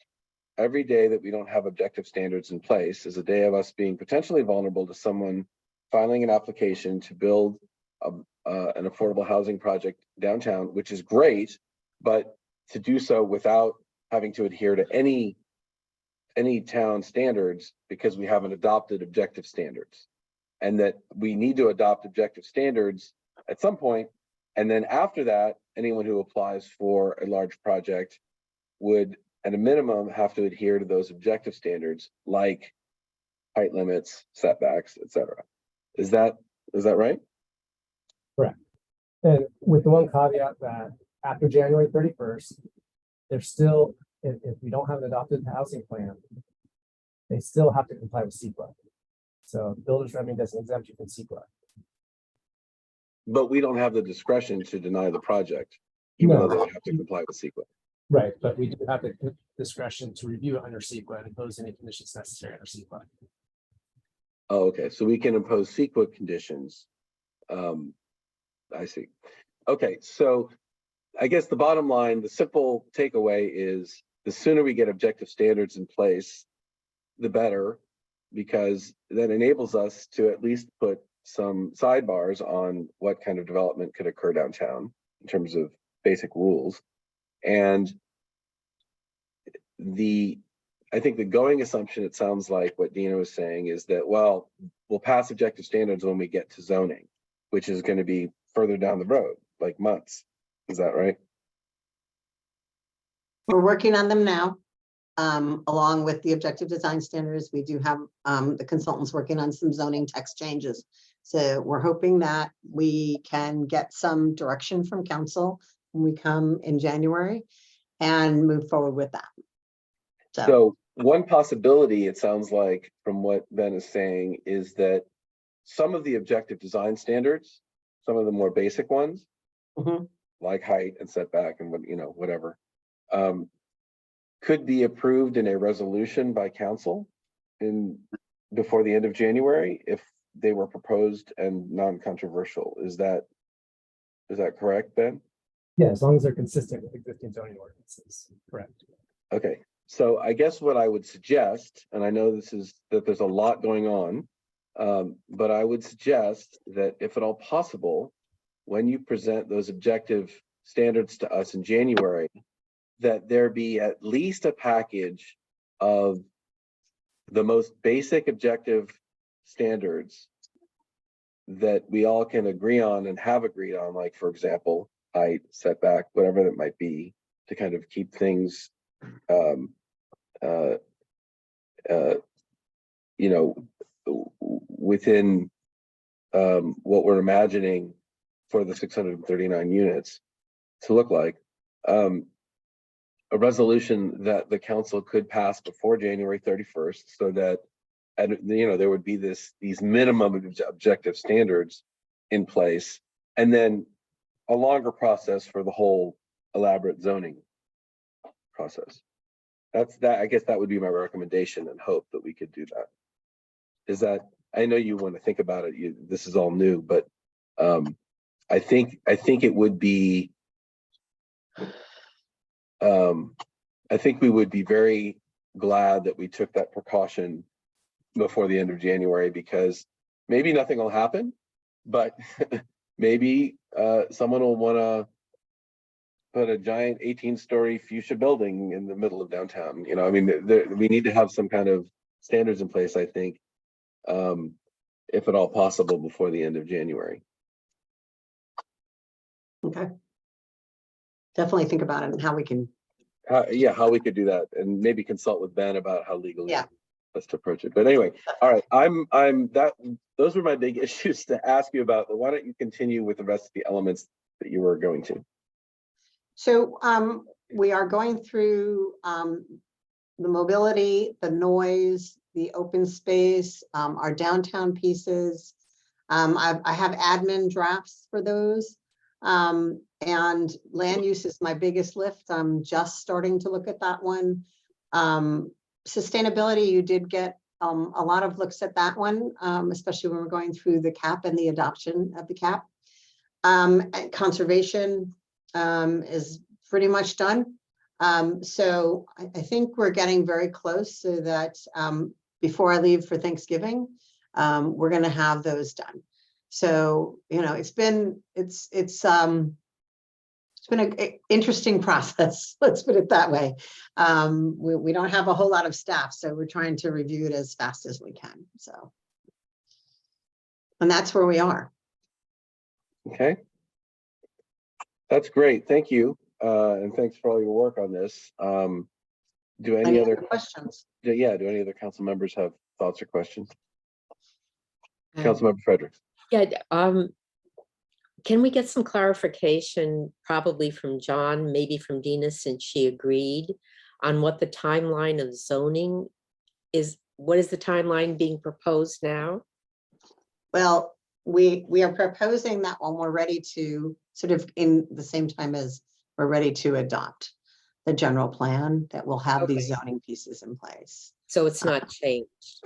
every day that we don't have objective standards in place is a day of us being potentially vulnerable to someone filing an application to build an affordable housing project downtown, which is great, but to do so without having to adhere to any town standards because we haven't adopted objective standards. And that we need to adopt objective standards at some point. And then after that, anyone who applies for a large project would, at a minimum, have to adhere to those objective standards like height limits, setbacks, etc. Is that right? Correct. And with the one caveat that after January 31st, there's still, if we don't have an adopted housing plan, they still have to comply with CEQA. So builder's remedy doesn't exempt you from CEQA. But we don't have the discretion to deny the project, even though they would have to comply with CEQA. Right, but we do have the discretion to review it under CEQA and impose any conditions necessary under CEQA. Oh, okay, so we can impose CEQA conditions. I see. Okay, so I guess the bottom line, the simple takeaway is the sooner we get objective standards in place, the better, because that enables us to at least put some sidebars on what kind of development could occur downtown in terms of basic rules. And I think the going assumption, it sounds like what Dina was saying, is that, well, we'll pass objective standards when we get to zoning, which is going to be further down the road, like months. Is that right? We're working on them now. Along with the objective design standards, we do have the consultants working on some zoning text changes. So we're hoping that we can get some direction from council when we come in January and move forward with that. So one possibility, it sounds like, from what Ben is saying, is that some of the objective design standards, some of the more basic ones, like height and setback and whatever, could be approved in a resolution by council before the end of January if they were proposed and non-controversial. Is that correct, Ben? Yeah, as long as they're consistent with existing zoning ordinances, correct. Okay, So I guess what I would suggest, and I know that there's a lot going on, but I would suggest that if at all possible, when you present those objective standards to us in January, that there be at least a package of the most basic objective standards that we all can agree on and have agreed on, like, for example, height, setback, whatever that might be, to kind of keep things within what we're imagining for the 639 units to look like. A resolution that the council could pass before January 31st, so that, and there would be these minimum objective standards in place, and then a longer process for the whole elaborate zoning process. I guess that would be my recommendation and hope that we could do that. Is that, I know you want to think about it, this is all new, but I think it would be, I think we would be very glad that we took that precaution before the end of January, because maybe nothing will happen, but maybe someone will want to put a giant 18-story fuchsia building in the middle of downtown. I mean, we need to have some kind of standards in place, I think, if at all possible, before the end of January. Okay. Definitely think about it and how we can. How we could do that, and maybe consult with Ben about how legally best to approach it. But anyway, all right, those were my big issues to ask you about. Why don't you continue with the rest of the elements that you were going to? So we are going through the mobility, the noise, the open space, our downtown pieces. I have admin drafts for those. And land use is my biggest lift. I'm just starting to look at that one. Sustainability, you did get a lot of looks at that one, especially when we're going through the cap and the adoption of the cap. And conservation is pretty much done. So I think we're getting very close, so that before I leave for Thanksgiving, we're going to have those done. So, it's been an interesting process. Let's put it that way. We don't have a whole lot of staff, so we're trying to review it as fast as we can. So, and that's where we are. Okay. That's great. Thank you. And thanks for all your work on this. Do any other questions? Do any other council members have thoughts or questions? Councilmember Fredericks. Yeah, can we get some clarification, probably from John, maybe from Dina, since she agreed, on what the timeline of zoning is? What is the timeline being proposed now? Well, we are proposing that when we're ready to, sort of in the same time as we're ready to adopt the general plan, that we'll have these zoning pieces in place. So it's not changed?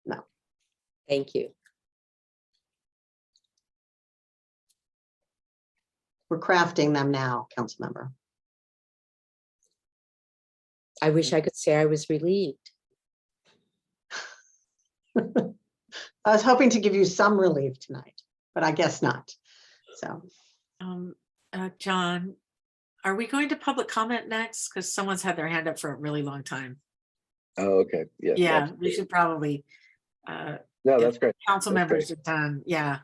No. Thank you. We're crafting them now, council member. I wish I could say I was relieved. I was hoping to give you some relief tonight, but I guess not. So, John, are we going to public comment next? Because someone's had their hand up for a really long time. Oh, okay. Yes, Yeah, absolutely. we should probably. No, that's great. Council That's members great. are done. Yeah.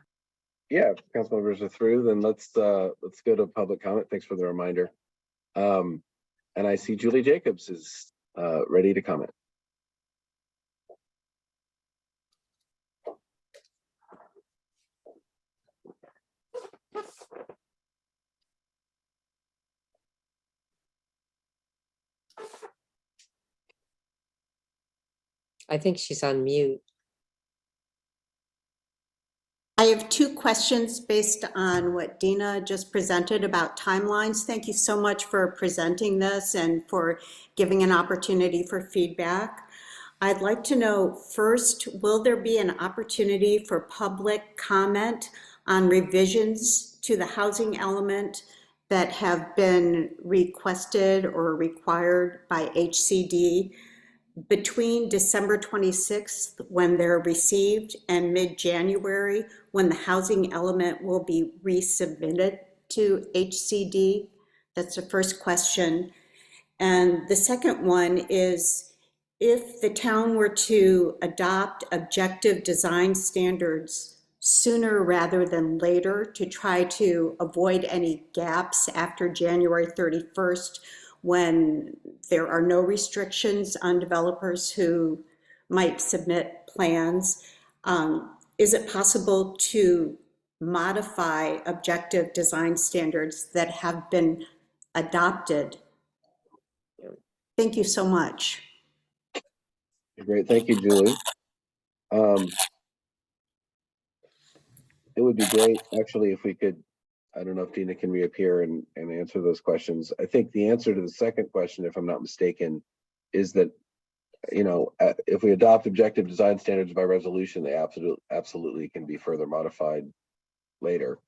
Yeah, if council members are through, then let's go to public comment. Thanks for the reminder. And I see Julie Jacobs is ready to comment. I think she's on mute. I have two questions based on what Dina just presented about timelines. Thank you so much for presenting this and for giving an opportunity for feedback. I'd like to know, first, will there be an opportunity for public comment on revisions to the housing element that have been requested or required by HCD between December 26th, when they're received, and mid-January, when the housing element will be resubmitted to HCD? That's the first question. And the second one is, if the town were to adopt objective design standards sooner rather than later to try to avoid any gaps after January 31st, when there are no restrictions on developers who might submit plans, is it possible to modify objective design standards that have been adopted? Thank you so much. Great, thank you, Julie. It would be great, actually, if we could, I don't know if Dina can reappear and answer those questions. I think the answer to the second question, if I'm not mistaken, is that, you know, if we adopt objective design standards by resolution, they absolutely can be further modified later.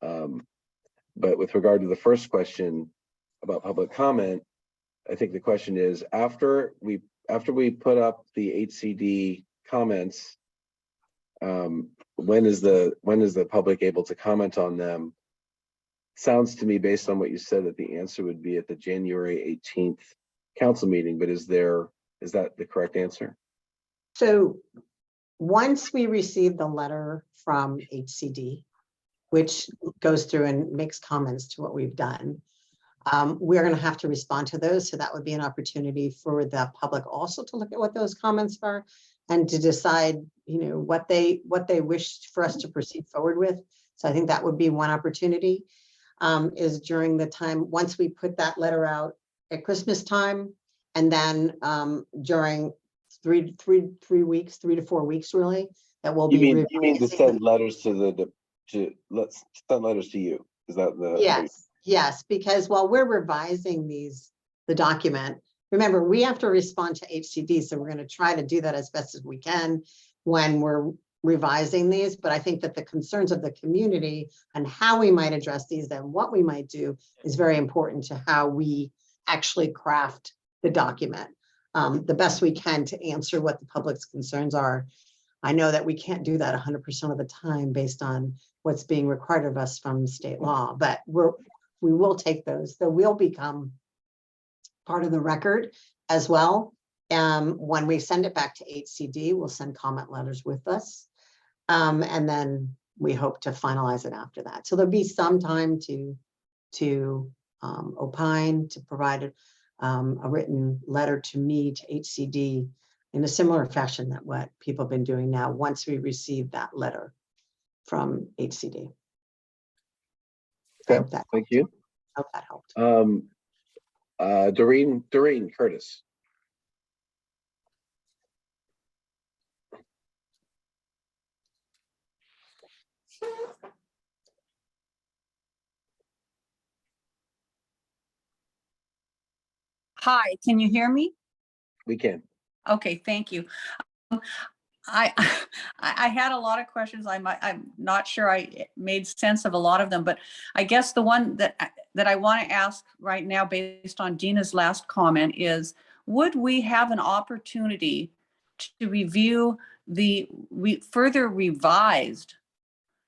But with regard to the first question about public comment, I think the question is, after we put up the HCD comments, when is the public able to comment on them? Sounds to me, based on what you said, that the answer would be at the January 18th council meeting, but is that the correct answer? So once we receive the letter from HCD, which goes through and makes comments to what we've done, we're going to have to respond to those. So that would be an opportunity for the public also to look at what those comments are and to decide, you know, what they wish for us to proceed forward with. So I think that would be one opportunity, is during the time, once we put that letter out at Christmas time, and then during 3 to 4 weeks, really, that will be. You mean to send letters to let's send letters to you? Is that the? Yes, because while we're revising the document, remember, we have to respond to HCD, so we're going to try to do that as best as we can when we're revising these. But I think that the concerns of the community and how we might address these and what we might do is very important to how we actually craft the document the best we can to answer what the public's concerns are. I know that we can't do that 100% of the time based on what's being required of us from state law, but we will take those. They will become part of the record as well. When we send it back to HCD, we'll send comment letters with us. And then we hope to finalize it after that. So there'll be some time to opine, to provide a written letter to me, to HCD, in a similar fashion that what people have been doing now once we receive that letter from HCD. Okay, thank you. I hope that helped. Doreen Curtis. Hi, can you hear me? We can. Okay, thank you. I had a lot of questions. I'm not sure I made sense of a lot of them, but I guess the one that I want to ask right now, based on Dina's last comment, is would we have an opportunity to review the further revised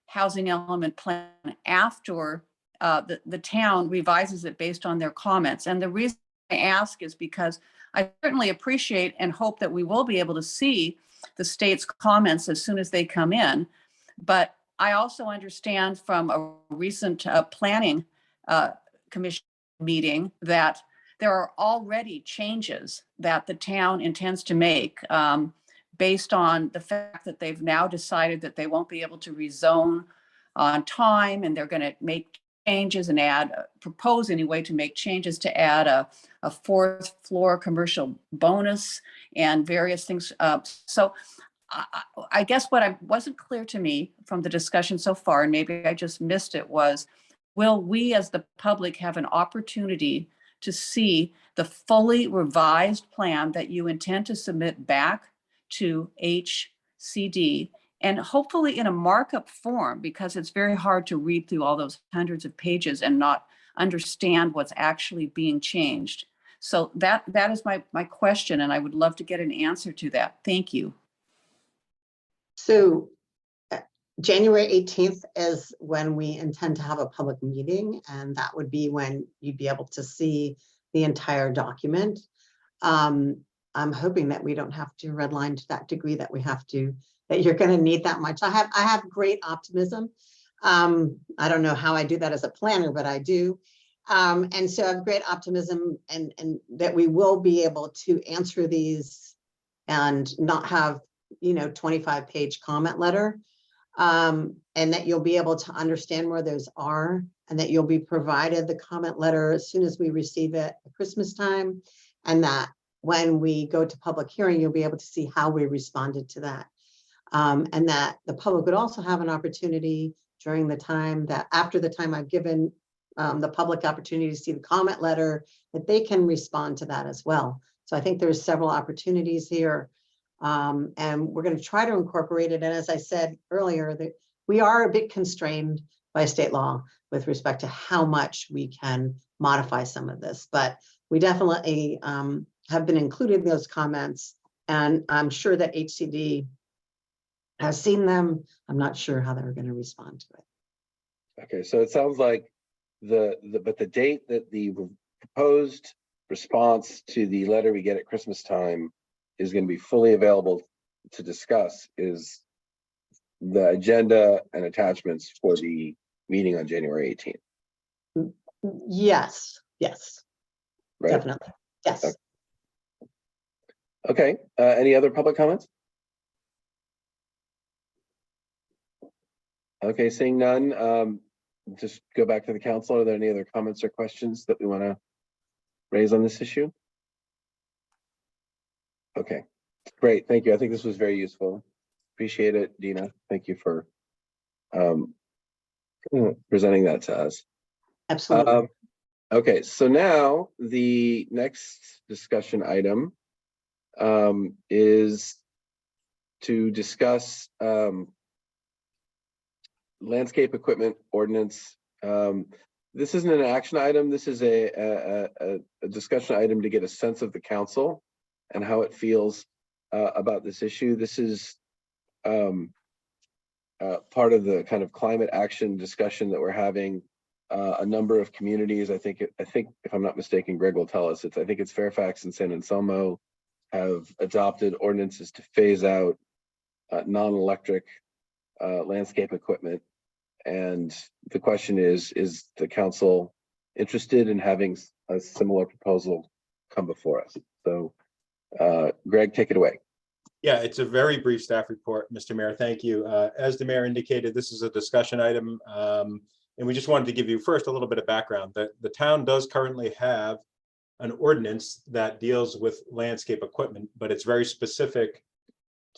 housing element plan after the town revises it based on their comments? And the reason I ask is because I certainly appreciate and hope that we will be able to see the state's comments as soon as they come in. But I also understand from a recent planning commission meeting that there are already changes that the town intends to make based on the fact that they've now decided that they won't be able to rezone on time, and they're going to make changes and propose anyway to make changes to add a 4th floor commercial bonus and various things. So I guess what wasn't clear to me from the discussion so far, and maybe I just missed it, was will we as the public have an opportunity to see the fully revised plan that you intend to submit back to HCD, and hopefully in a markup form, because it's very hard to read through all those hundreds of pages and not understand what's actually being changed. So that is my question, and I would love to get an answer to that. Thank you. So January 18th is when we intend to have a public meeting, and that would be when you'd be able to see the entire document. I'm hoping that we don't have to redline to that degree that you're going to need that much. I have great optimism. I don't know how I do that as a planner, but I do. And so I have great optimism and that we will be able to answer these and not have, 25-page comment letter. And that you'll be able to understand where those are, and that you'll be provided the comment letter as soon as we receive it at Christmas time. And that when we go to public hearing, you'll be able to see how we responded to that. And that the public would also have an opportunity during the time that, after the time I've given the public opportunity to see the comment letter, that they can respond to that as well. So I think there's several opportunities here. And we're going to try to incorporate it. And as I said earlier, that we are a bit constrained by state law with respect to how much we can modify some of this, but we definitely have been included in those comments, and I'm sure that HCD has seen them. I'm not sure how they're going to respond to it. Okay, so it sounds like but the date that the proposed response to the letter we get at Christmas time is going to be fully available to discuss is the agenda and attachments for the meeting on January 18th. Yes, Right? definitely. Yes. Okay, any other public comments? Okay, seeing none, just go back to the council. Are there any other comments or questions that we want to raise on this issue? Okay, great, thank you. I think this was very useful. Appreciate it, Dina. Thank you for presenting that to us. Absolutely. Okay, so now the next discussion item is to discuss landscape equipment ordinance. This isn't an action item. This is a discussion item to get a sense of the council and how it feels about this issue. This is part of the kind of climate action discussion that we're having. A number of communities, I think if I'm not mistaken, Greg will tell us, I think it's Fairfax and San Anselmo have adopted ordinances to phase out non-electric landscape equipment. And the question is the council interested in having a similar proposal come before us? So Greg, take it away. Yeah, it's a very brief staff report, Mr. Mayor. Thank you. As the mayor indicated, this is a discussion item. And we just wanted to give you first a little bit of background. The town does currently have an ordinance that deals with landscape equipment, but it's very specific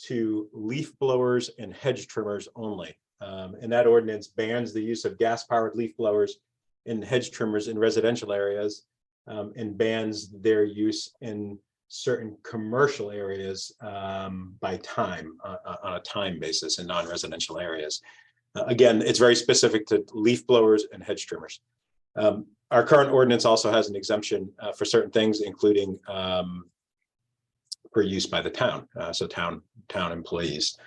to leaf blowers and hedge trimmers only. And that ordinance bans the use of gas-powered leaf blowers and hedge trimmers in residential areas, and bans their use in certain commercial areas by time, on a time basis in non-residential areas. Again, it's very specific to leaf blowers and hedge trimmers. Our current ordinance also has an exemption for certain things, including for use by the town, so town employees.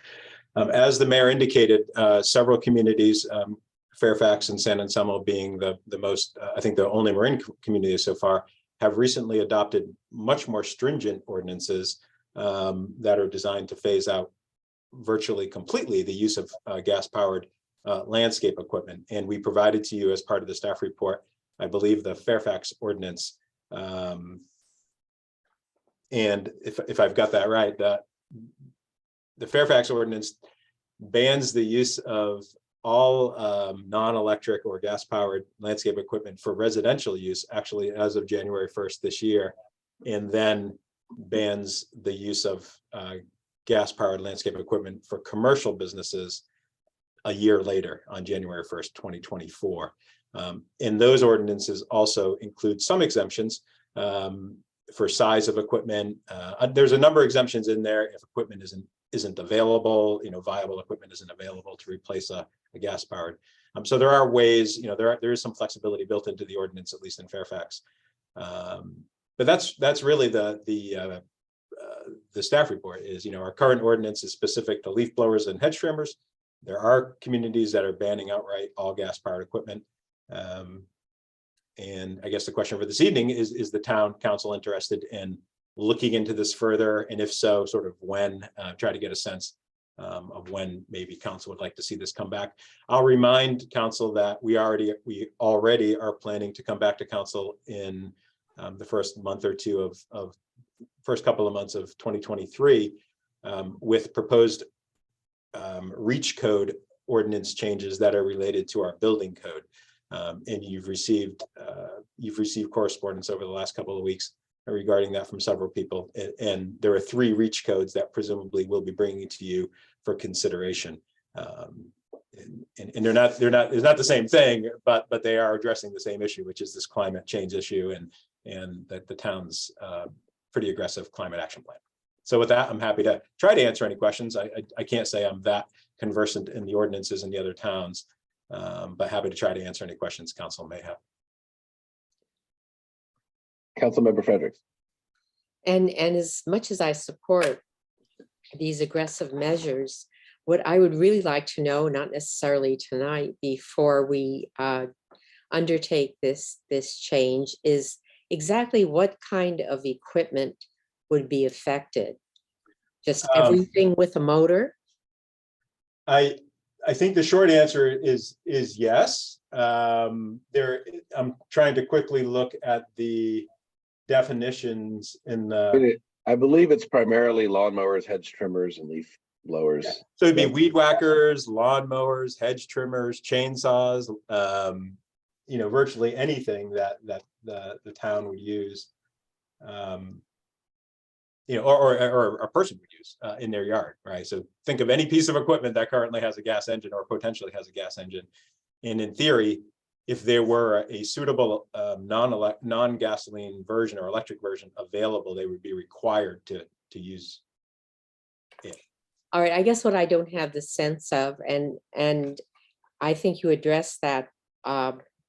As the mayor indicated, several communities, Fairfax and San Anselmo being the most, I think the only Marin community so far, have recently adopted much more stringent ordinances that are designed to phase out virtually completely the use of gas-powered landscape equipment. And we provided to you as part of the staff report, I believe, the Fairfax ordinance. And if I've got that right, the Fairfax ordinance bans the use of all non-electric or gas-powered landscape equipment for residential use, actually as of January 1st this year, and then bans the use of gas-powered landscape equipment for commercial businesses a year later on January 1st, 2024. And those ordinances also include some exemptions for size of equipment. There's a number of exemptions in there if equipment isn't available, viable equipment isn't available to replace a gas-powered So there are ways, there is some flexibility built into the ordinance, at least in Fairfax. But that's really the staff report is, our current ordinance is specific to leaf blowers and hedge trimmers. There are communities that are banning outright all gas-powered equipment. And I guess the question for this evening is the town council interested in looking into this further? And if so, sort of when, try to get a sense of when maybe council would like to see this come back. I'll remind council that we already are planning to come back to council in the first month or two of first couple of months of 2023 with proposed reach code ordinance changes that are related to our building code. And you've received correspondence over the last couple of weeks regarding that from several people. And there are 3 reach codes that presumably will be bringing to you for consideration. And they're not the same thing, but they are addressing the same issue, which is this climate change issue and that the town's pretty aggressive climate action plan. So with that, I'm happy to try to answer any questions. I can't say I'm that conversant in the ordinances in the other towns, but happy to try to answer any questions council may have. Councilmember Fredericks. And as much as I support these aggressive measures, what I would really like to know, not necessarily tonight, before we undertake this change, is exactly what kind of equipment would be affected. Just everything with a motor? I think the short answer is yes. I'm trying to quickly look at the definitions in the. I believe it's primarily lawnmowers, hedge trimmers, and leaf blowers. So it'd be weed whackers, lawnmowers, hedge trimmers, chainsaws, virtually anything that the town would use, or a person would use in their yard, right? So think of any piece of equipment that currently has a gas engine or potentially has a gas engine. And in theory, if there were a suitable non-gasoline version or electric version available, they would be required to use it. All right, I guess what I don't have the sense of, and I think you addressed that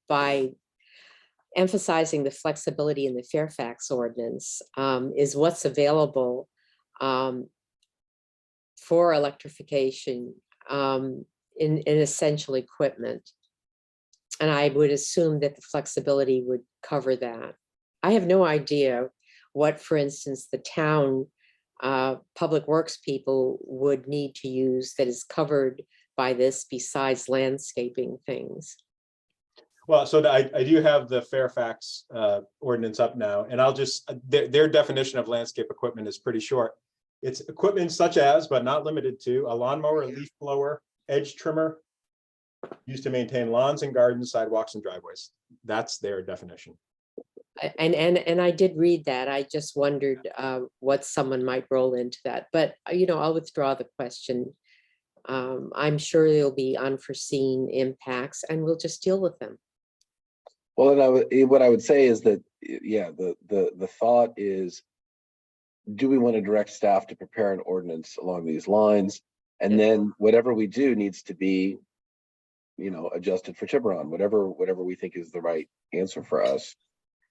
by emphasizing the flexibility in the Fairfax ordinance, is what's available for electrification in essential equipment. And I would assume that the flexibility would cover that. I have no idea what, for instance, the town public works people would need to use that is covered by this besides landscaping things. Well, so I do have the Fairfax ordinance up now, and I'll just, their definition of landscape equipment is pretty short. It's equipment such as, but not limited to, a lawnmower, a leaf blower, edge trimmer, used to maintain lawns and gardens, sidewalks and driveways. That's their definition. And I did read that. I just wondered what someone might roll into that. But, I'll withdraw the question. I'm sure there'll be unforeseen impacts and we'll just deal with them. Well, and what I would say is that, yeah, the thought is, do we want to direct staff to prepare an ordinance along these lines? And then whatever we do needs to be, adjusted for Tiburon, whatever we think is the right answer for us.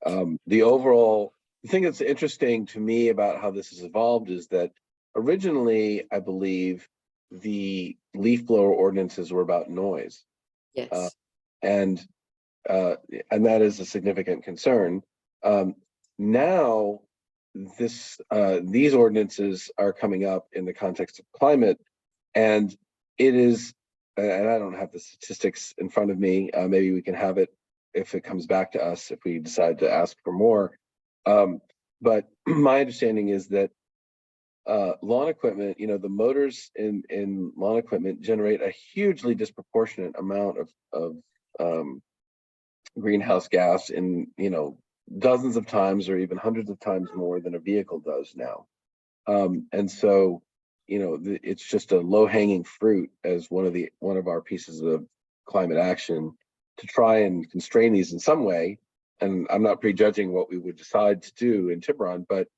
The thing that's interesting to me about how this has evolved is that originally, I believe, the leaf blower ordinances were about noise. Yes. And that is a significant concern. Now, these ordinances are coming up in the context of climate, and it is, and I don't have the statistics in front of me. Maybe we can have it if it comes back to us, if we decide to ask for more. But my understanding is that lawn equipment, the motors in lawn equipment generate a hugely disproportionate amount of greenhouse gas in, dozens of times or even hundreds of times more than a vehicle does now. And so, it's just a low-hanging fruit as one of our pieces of climate action to try and constrain these in some way. And I'm not prejudging what we would decide to do in Tiburon, but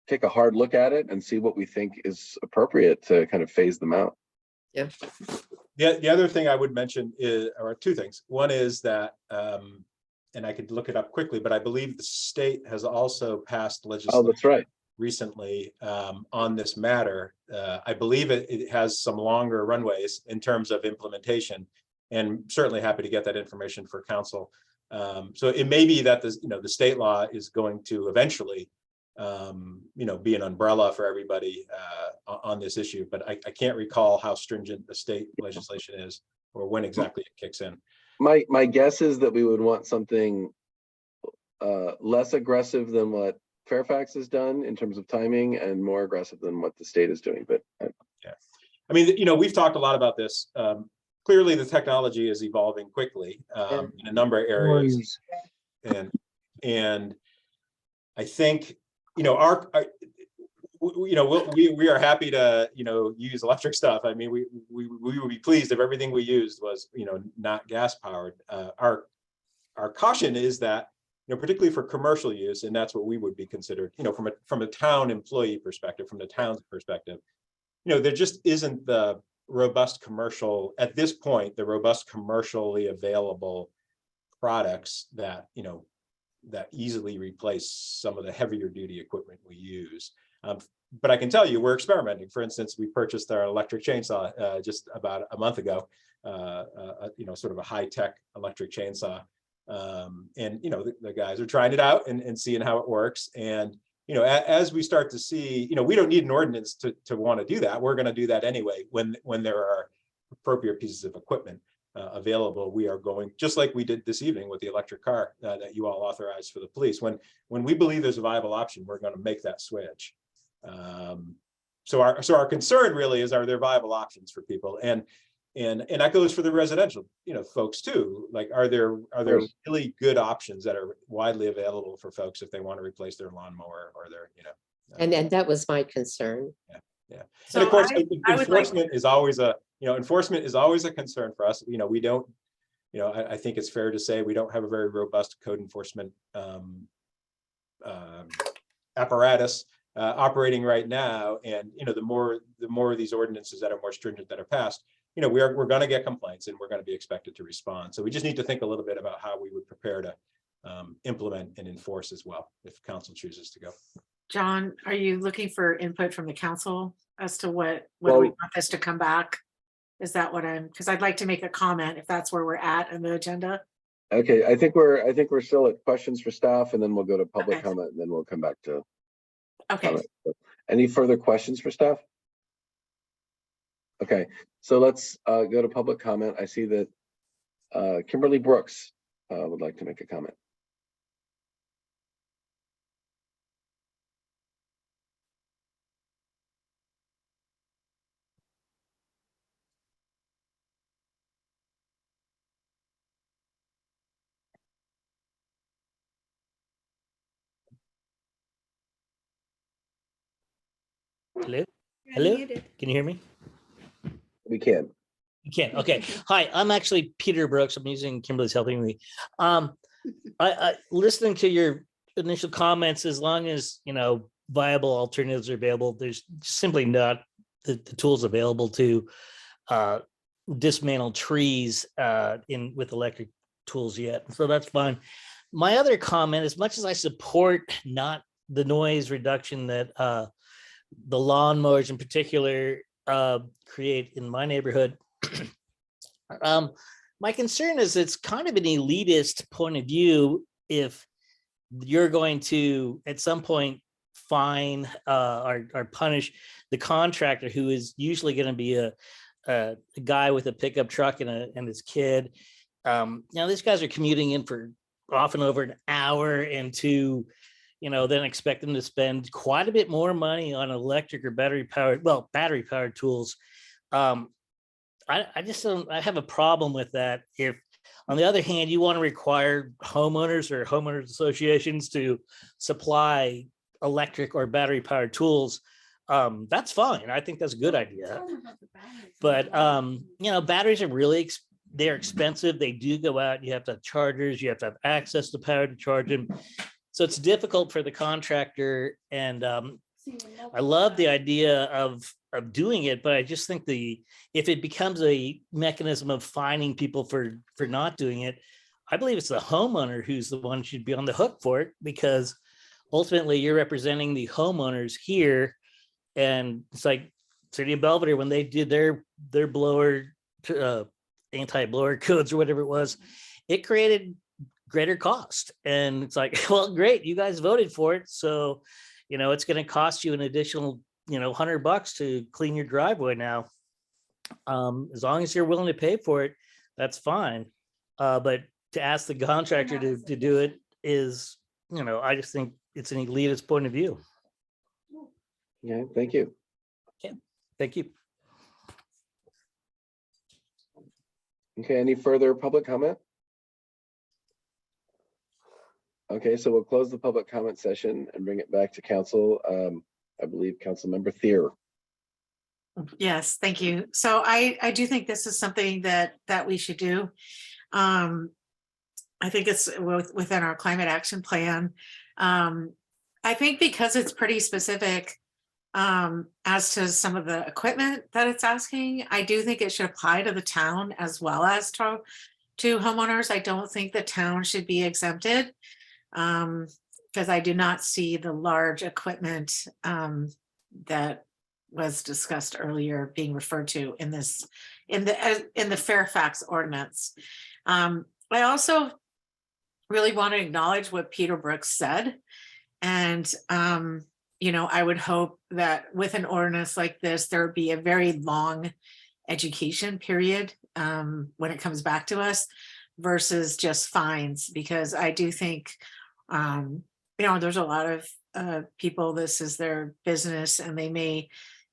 take a hard look at it and see what we think is appropriate to kind of phase them out. Yeah. The other thing I would mention is, or two things. One is that, and I could look it up quickly, but I believe the state has also passed Oh, legislation that's right. recently on this matter. I believe it has some longer runways in terms of implementation, and certainly happy to get that information for council. So it may be that the state law is going to eventually be an umbrella for everybody on this issue, but I can't recall how stringent the state legislation is or when exactly it kicks in. My guess is that we would want something less aggressive than what Fairfax has done in terms of timing and more aggressive than what the state is doing, but Yeah, I mean, we've talked a lot about this. Clearly the technology is evolving quickly in a number of areas, and I think we are happy to use electric stuff. I mean, we would be pleased if everything we used was not gas powered. Our caution is that particularly for commercial use, and that's what we would be considered from a town employee perspective, from the town's perspective, there just isn't the robust commercial at this point, the robust commercially available products that that easily replace some of the heavier duty equipment we use. But I can tell you, we're experimenting. For instance, we purchased our electric chainsaw just about a month ago, sort of a high-tech electric chainsaw. And the guys are trying it out and seeing how it works. And as we start to see, we don't need an ordinance to want to do that. We're going to do that anyway when there are appropriate pieces of equipment available. We are going, just like we did this evening with the electric car that you all authorized for the police. When we believe there's a viable option, we're going to make that switch. So our concern really is, are there viable options for people? And that goes for the residential folks too. Like, are there really good options that are widely available for folks if they want to replace their lawnmower or their And that was my concern. Yeah. So And of course, I would like- enforcement is always a concern for us. We don't, I think it's fair to say we don't have a very robust code enforcement apparatus operating right now. And the more of these ordinances that are more stringent that are passed, we're going to get complaints and we're going to be expected to respond. So we just need to think a little bit about how we would prepare to implement and enforce as well, if council chooses to go. John, are you looking for input from the council as to whether we want this to come back? Is that what because I'd like to make a comment if that's where we're at in the agenda. okay. I think we're still at questions for staff, and then we'll go to public Okay. comment, and then we'll come back to Okay. comment. Any further questions for staff? Okay, so let's go to public comment. I see that Kimberly Brooks would like to make a comment. Hello? Hello? Can you hear me? We can. You can. Okay. Hi, I'm actually Peter Brooks. I'm using Kimberly's helping me. I listening to your initial comments, as long as viable alternatives are available, there's simply not the tools available to dismantle trees with electric tools yet. So that's fine. My other comment, as much as I support not the noise reduction that the lawnmowers in particular create in my neighborhood, my concern is it's kind of an elitist point of view if you're going to at some point fine or punish the contractor, who is usually going to be a guy with a pickup truck and his kid. These guys are commuting in for often over an hour, and to then expect them to spend quite a bit more money on electric or battery powered tools. I just don't, I have a problem with that. If on the other hand, you want to require homeowners or homeowners associations to supply electric or battery powered tools, that's fine. I think that's a good idea. But, batteries are really, they're expensive. They do go out. You have to have chargers. You have to have access to power to charge them. So it's difficult for the contractor. And I love the idea of doing it, but I just think if it becomes a mechanism of fining people for not doing it, I believe it's the homeowner who's the one who should be on the hook for it, because ultimately you're representing the homeowners here. And it's like City of Belvedere, when they did their blower anti-blower codes or whatever it was, it created greater cost. And it's like, well, great, you guys voted for it, so it's going to cost you an additional $100 to clean your driveway now. As long as you're willing to pay for it, that's fine. But to ask the contractor to do it is, I just think it's an elitist point of view. Yeah, thank you. Thank you. Okay, any further public comment? Okay, so we'll close the public comment session and bring it back to council. I believe Councilmember Thier. Yes, thank you. So I do think this is something that we should do. I think it's within our climate action plan. I think because it's pretty specific as to some of the equipment that it's asking, I do think it should apply to the town as well as to homeowners. I don't think the town should be exempted, because I do not see the large equipment that was discussed earlier being referred to in the Fairfax ordinance. I also really want to acknowledge what Peter Brooks said. And, I would hope that with an ordinance like this, there would be a very long education period when it comes back to us versus just fines, because I do think, there's a lot of people, this is their business and they may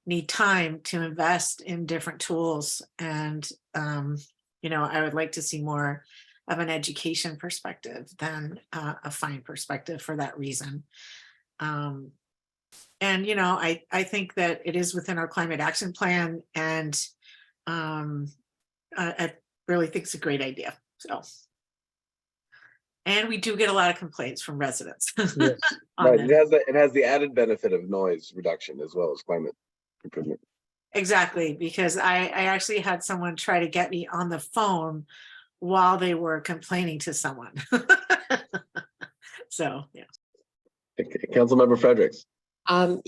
need time to invest in different tools. And, I would like to see more of an education perspective than a fine perspective for that reason. And, I think that it is within our climate action plan, and I really think it's a great idea. So, and we do get a lot of complaints from residents. Yes. Right, it has the added benefit of noise reduction as well as climate improvement. Exactly, because I actually had someone try to get me on the phone while they were complaining to someone. So, yeah. Okay, Councilmember Fredericks.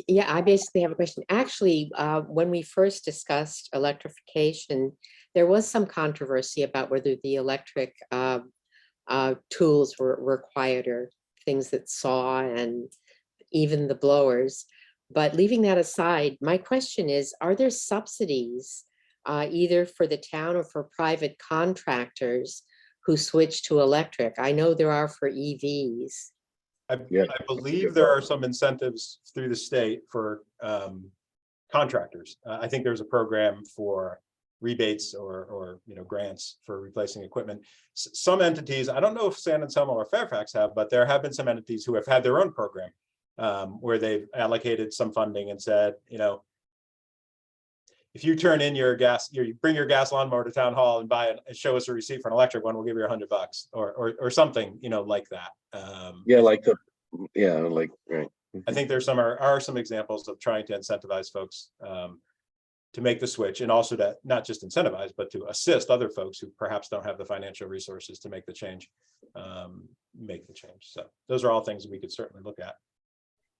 Yeah, I basically have a question. Actually, when we first discussed electrification, there was some controversy about whether the electric tools were quieter, things that saw and even the blowers. But leaving that aside, my question is, are there subsidies either for the town or for private contractors who switch to electric? I know there are for EVs. I believe there are some incentives through the state for contractors. I think there's a program for rebates or grants for replacing equipment. Some entities, I don't know if San Anselmo or Fairfax have, but there have been some entities who have had their own program where they've allocated some funding and said, if you turn in your gas, you bring your gas lawnmower to town hall and buy it and show us a receipt for an electric one, we'll give you $100 or something, like that. Right. I think there's are some examples of trying to incentivize folks to make the switch, and also to not just incentivize, but to assist other folks who perhaps don't have the financial resources to make the change. So those are all things we could certainly look at.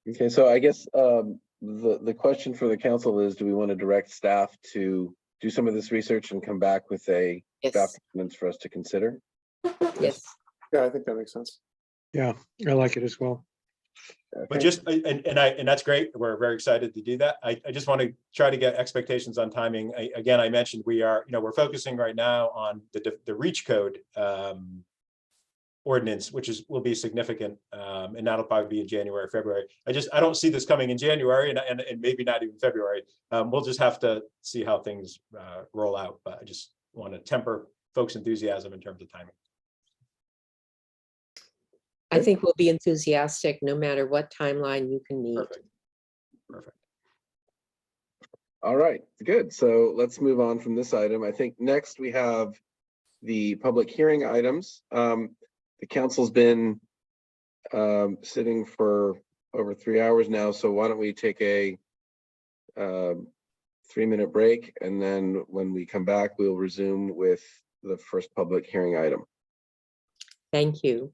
Okay, so I guess the question for the council is, do we want to direct staff to do some of this research and come back with a draft ordinance for us to consider? Yes. Yeah, I think that makes sense. Yeah, I like it as well. But just, and that's great. We're very excited to do that. I just want to try to get expectations on timing. Again, I mentioned we're focusing right now on the REACH code ordinance, which will be significant, and that'll probably be in January, February. I don't see this coming in January and maybe not even February. We'll just have to see how things roll out, but I just want to temper folks' enthusiasm in terms of timing. I think we'll be enthusiastic no matter what timeline you can meet. Perfect. All right, good. So let's move on from this item. I think next we have the public hearing items. The council's been sitting for over 3 hours now, so why don't we take a 3-minute break, and then when we come back, we'll resume with the first public hearing item. Thank you.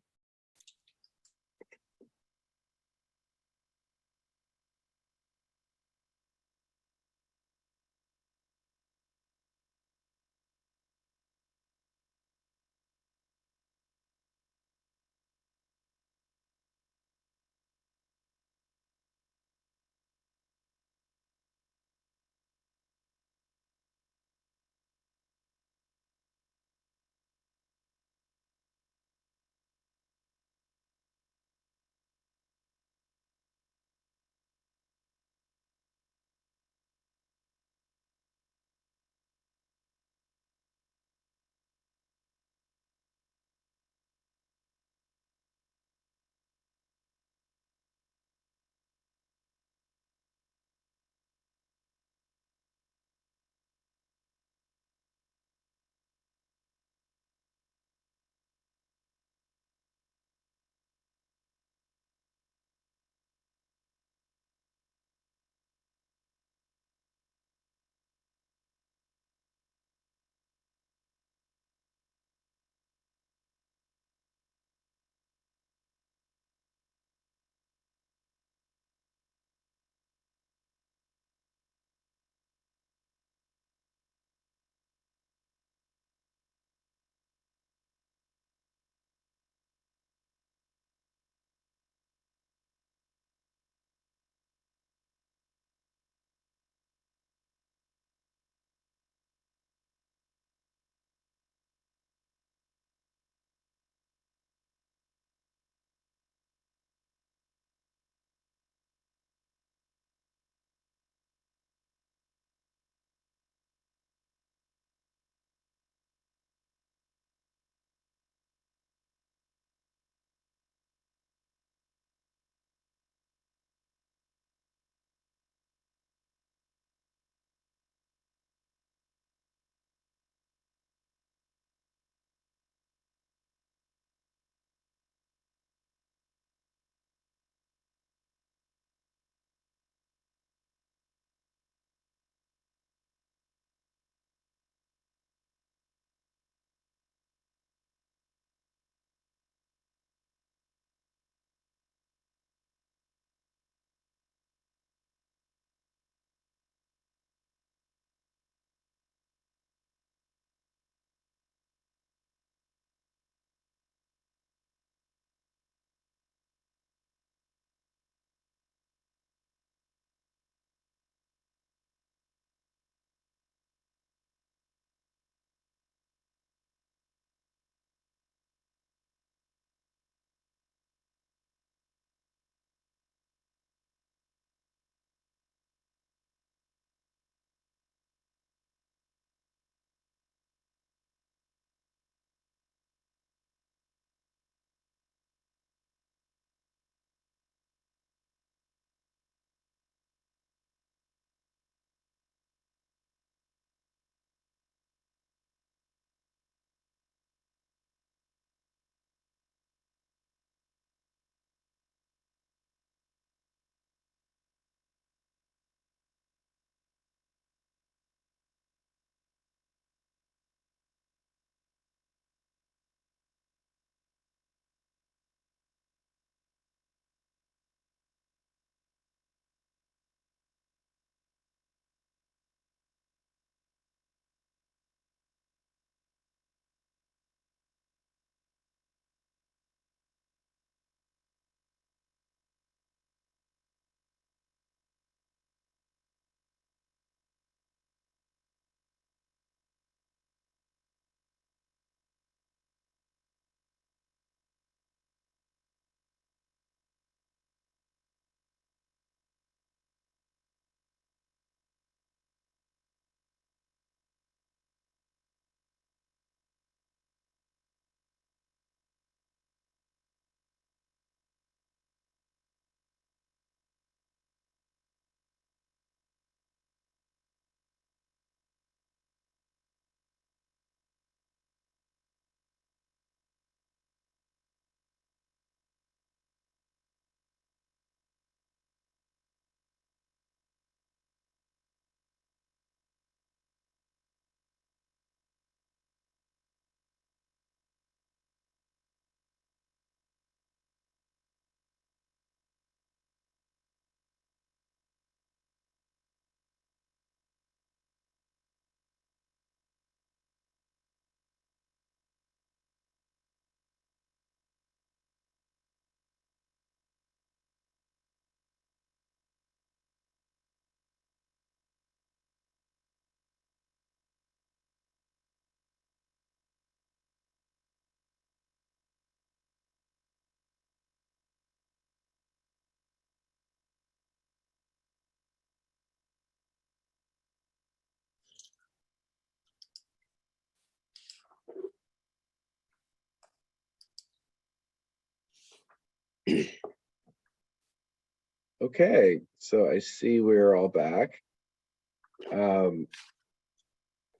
Okay, so I see we're all back.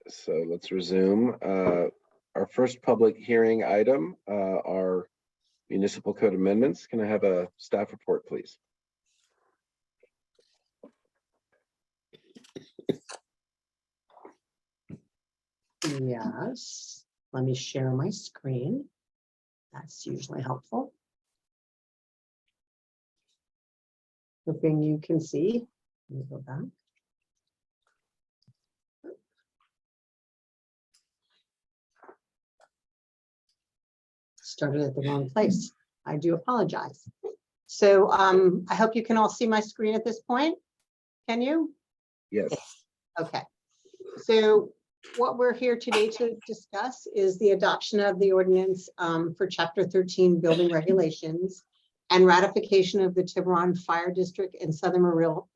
So let's resume. Our first public hearing item are municipal code amendments. Can I have a staff report, please? Yes, let me share my screen. That's usually helpful. Hoping you can see. Let me go back. Started at the wrong place. I do apologize. So I hope you can all see my screen at this point. Can you? Yes. Okay. So what we're here today to discuss is the adoption of the ordinance for Chapter 13 building regulations and ratification of the Tiburon Fire District and Southern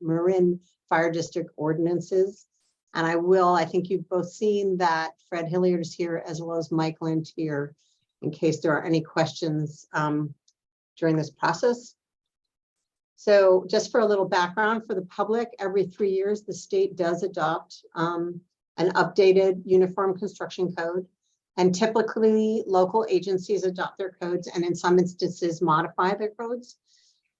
Marin Fire District ordinances. And I think you've both seen that Fred Hilliard is here as well as Mike Lantier in case there are any questions during this process. So just for a little background for the public, every 3 years, the state does adopt an updated uniform construction code. And typically local agencies adopt their codes and in some instances modify their codes.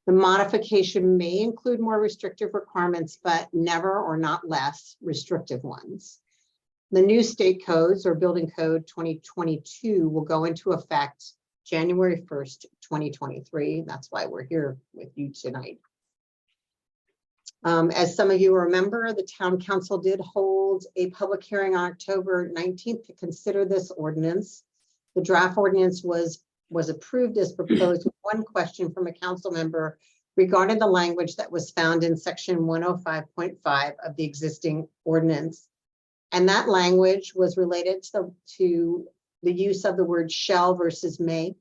The modification may include more restrictive requirements, but never or not less restrictive ones. The new state codes or building code 2022 will go into effect January 1st, 2023. That's why we're here with you tonight. As some of you remember, the town council did hold a public hearing on October 19th to consider this ordinance. The draft ordinance was approved as proposed with one question from a council member regarding the language that was found in section 105.5 of the existing ordinance. And that language was related to the use of the word shall versus may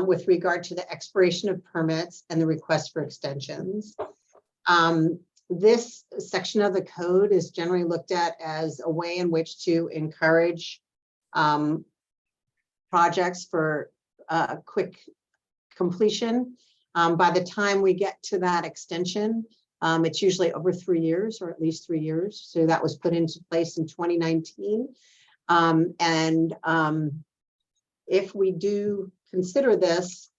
with regard to the expiration of permits and the request for extensions. This section of the code is generally looked at as a way in which to encourage projects for quick completion. By the time we get to that extension, it's usually over 3 years or at least 3 years. So that was put into place in 2019. If we do consider this,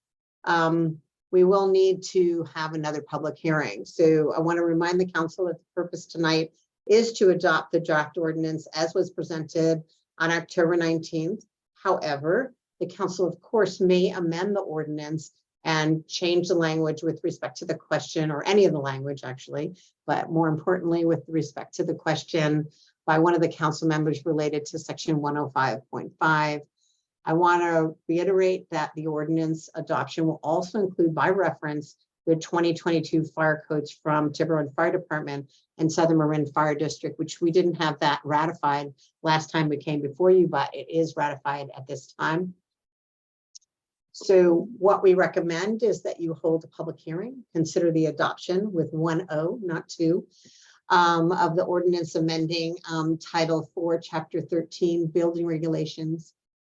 we will need to have another public hearing. So I want to remind the council that the purpose tonight is to adopt the draft ordinance as was presented on October 19th. However, the council, of course, may amend the ordinance and change the language with respect to the question, or any of the language actually, but more importantly, with respect to the question by one of the council members related to section 105.5. I want to reiterate that the ordinance adoption will also include by reference the 2022 fire codes from Tiburon Fire Department and Southern Marin Fire District, which we didn't have that ratified last time we came before you, but it is ratified at this time. So what we recommend is that you hold a public hearing, consider the adoption with 1-0, not 2, of the ordinance amending Title 4, Chapter 13, Building Regulations,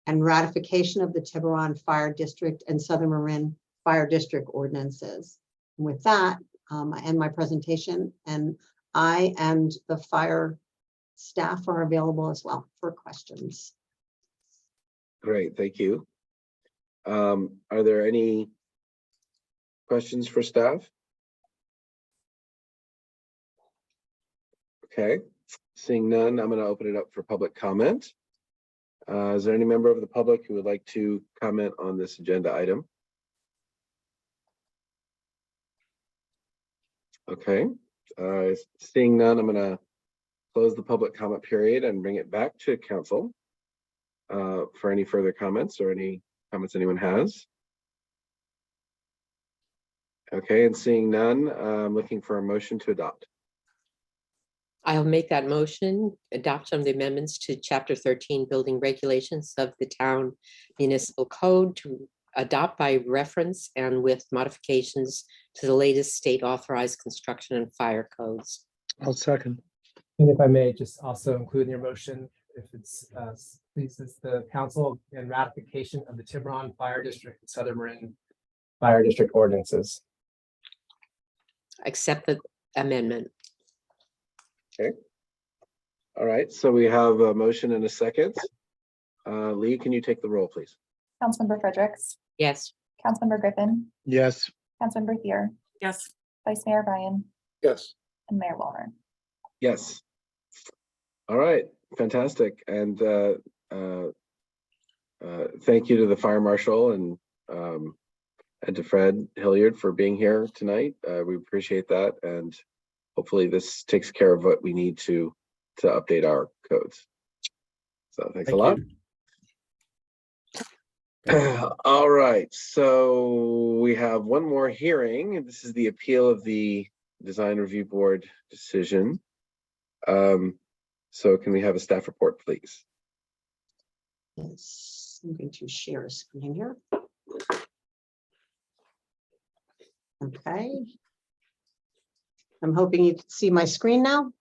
and ratification of the Tiburon Fire District and Southern Marin Fire District ordinances. And with that, I end my presentation, and I and the fire staff are available as well for questions. Great, thank you. Are there any questions for staff? Okay, seeing none, I'm going to open it up for public comment. Is there any member of the public who would like to comment on this agenda item? Okay, seeing none, I'm going to close the public comment period and bring it back to council for any further comments or any comments anyone has. Okay, and seeing none, I'm looking for a motion to adopt. I'll make that motion, adoption of the amendments to Chapter 13 Building Regulations of the Town Municipal Code to adopt by reference and with modifications to the latest state authorized construction and fire codes. I'll second. And if I may just also include in your motion, if it's pleases the council and ratification of the Tiburon Fire District and Southern Marin fire district ordinances. Accept the amendment. All right, so we have a motion and a second. Lee, can you take the roll, please? Councilmember Fredericks, Yes. Councilmember Griffin, Yes. Councilmember Thier, Yes. Vice Mayor Ryan, Yes. and Mayor Walner. Yes. All right, fantastic. And thank you to the fire marshal and to Fred Hilliard for being here tonight. We appreciate that, and hopefully this takes care of what we need to update our codes. So thanks a lot. All right, so we have one more hearing, and this is the appeal of the Design Review Board decision. So can we have a staff report, please? Yes, I'm going to share a screen here. Okay. I'm hoping you can see my screen now.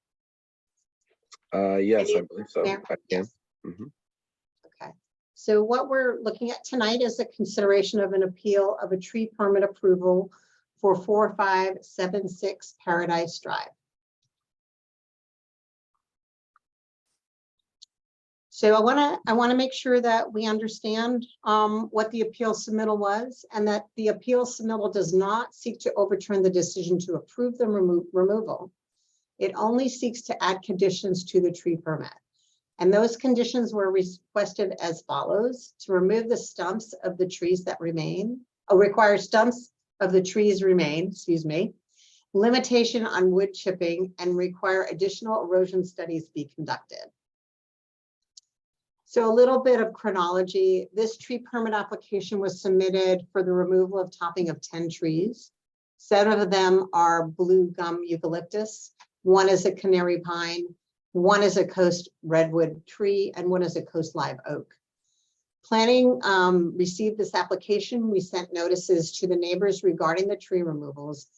Yes, I believe so. Mayor? I can. Mhm. Okay, so what we're looking at tonight is a consideration of an appeal of a tree permit approval for 4576 Paradise Drive. So I want to make sure that we understand what the appeal submittal was, and that the appeal submittal does not seek to overturn the decision to approve the removal. It only seeks to add conditions to the tree permit. And those conditions were requested as follows: to remove the stumps of the trees that remain, require stumps of the trees remain, limitation on wood chipping, and require additional erosion studies be conducted. So a little bit of chronology. This tree permit application was submitted for the removal of topping of 10 trees. 7 of them are blue gum eucalyptus. 1 is a canary pine. 1 is a coast redwood tree, and 1 is a coast live oak. Planning received this application. We sent notices to the neighbors regarding the tree removals.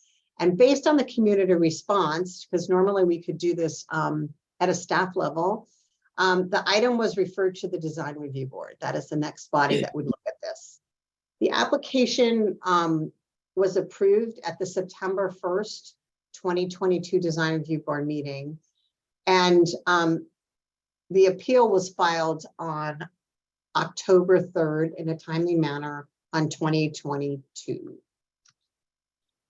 And based on the community response, because normally we could do this at a staff level, the item was referred to the Design Review Board. That is the next body that would look at this. The application was approved at the September 1st, 2022 Design Review Board meeting. And the appeal was filed on October 3rd in a timely manner on 2022.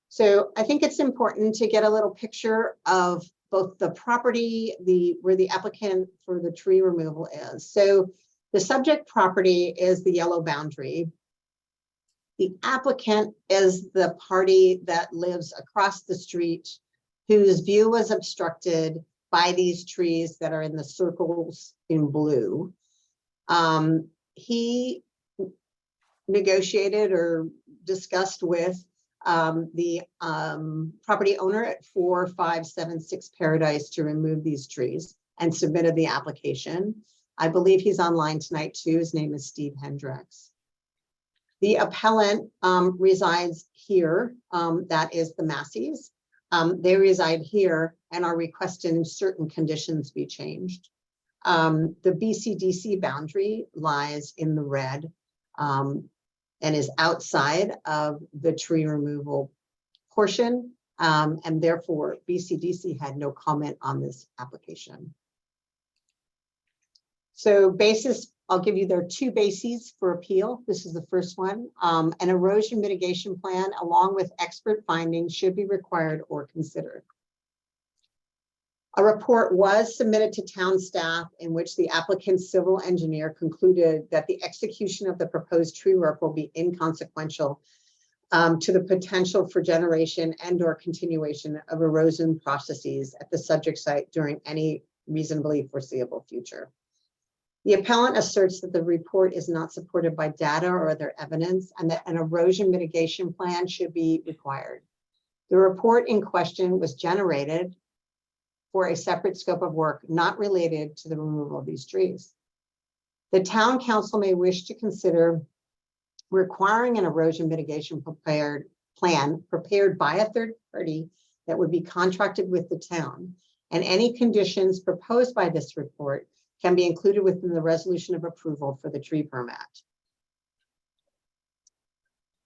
So I think it's important to get a little picture of both the property, where the applicant for the tree removal is. So the subject property is the yellow boundary. The applicant is the party that lives across the street, whose view was obstructed by these trees that are in the circles in blue. He negotiated or discussed with the property owner at 4576 Paradise to remove these trees and submitted the application. I believe he's online tonight too. His name is Steve Hendricks. The appellant resides here. That is the Masseys. They reside here and are requesting certain conditions be changed. The BCDC boundary lies in the red and is outside of the tree removal portion. And therefore, BCDC had no comment on this application. So I'll give you their 2 bases for appeal. This is the first one. An erosion mitigation plan along with expert findings should be required or considered. A report was submitted to town staff in which the applicant's civil engineer concluded that the execution of the proposed tree work will be inconsequential to the potential for generation and/or continuation of erosion processes at the subject site during any reasonably foreseeable future. The appellant asserts that the report is not supported by data or other evidence and that an erosion mitigation plan should be required. The report in question was generated for a separate scope of work not related to the removal of these trees. The town council may wish to consider requiring an erosion mitigation plan prepared by a third party that would be contracted with the town, and any conditions proposed by this report can be included within the resolution of approval for the tree permit.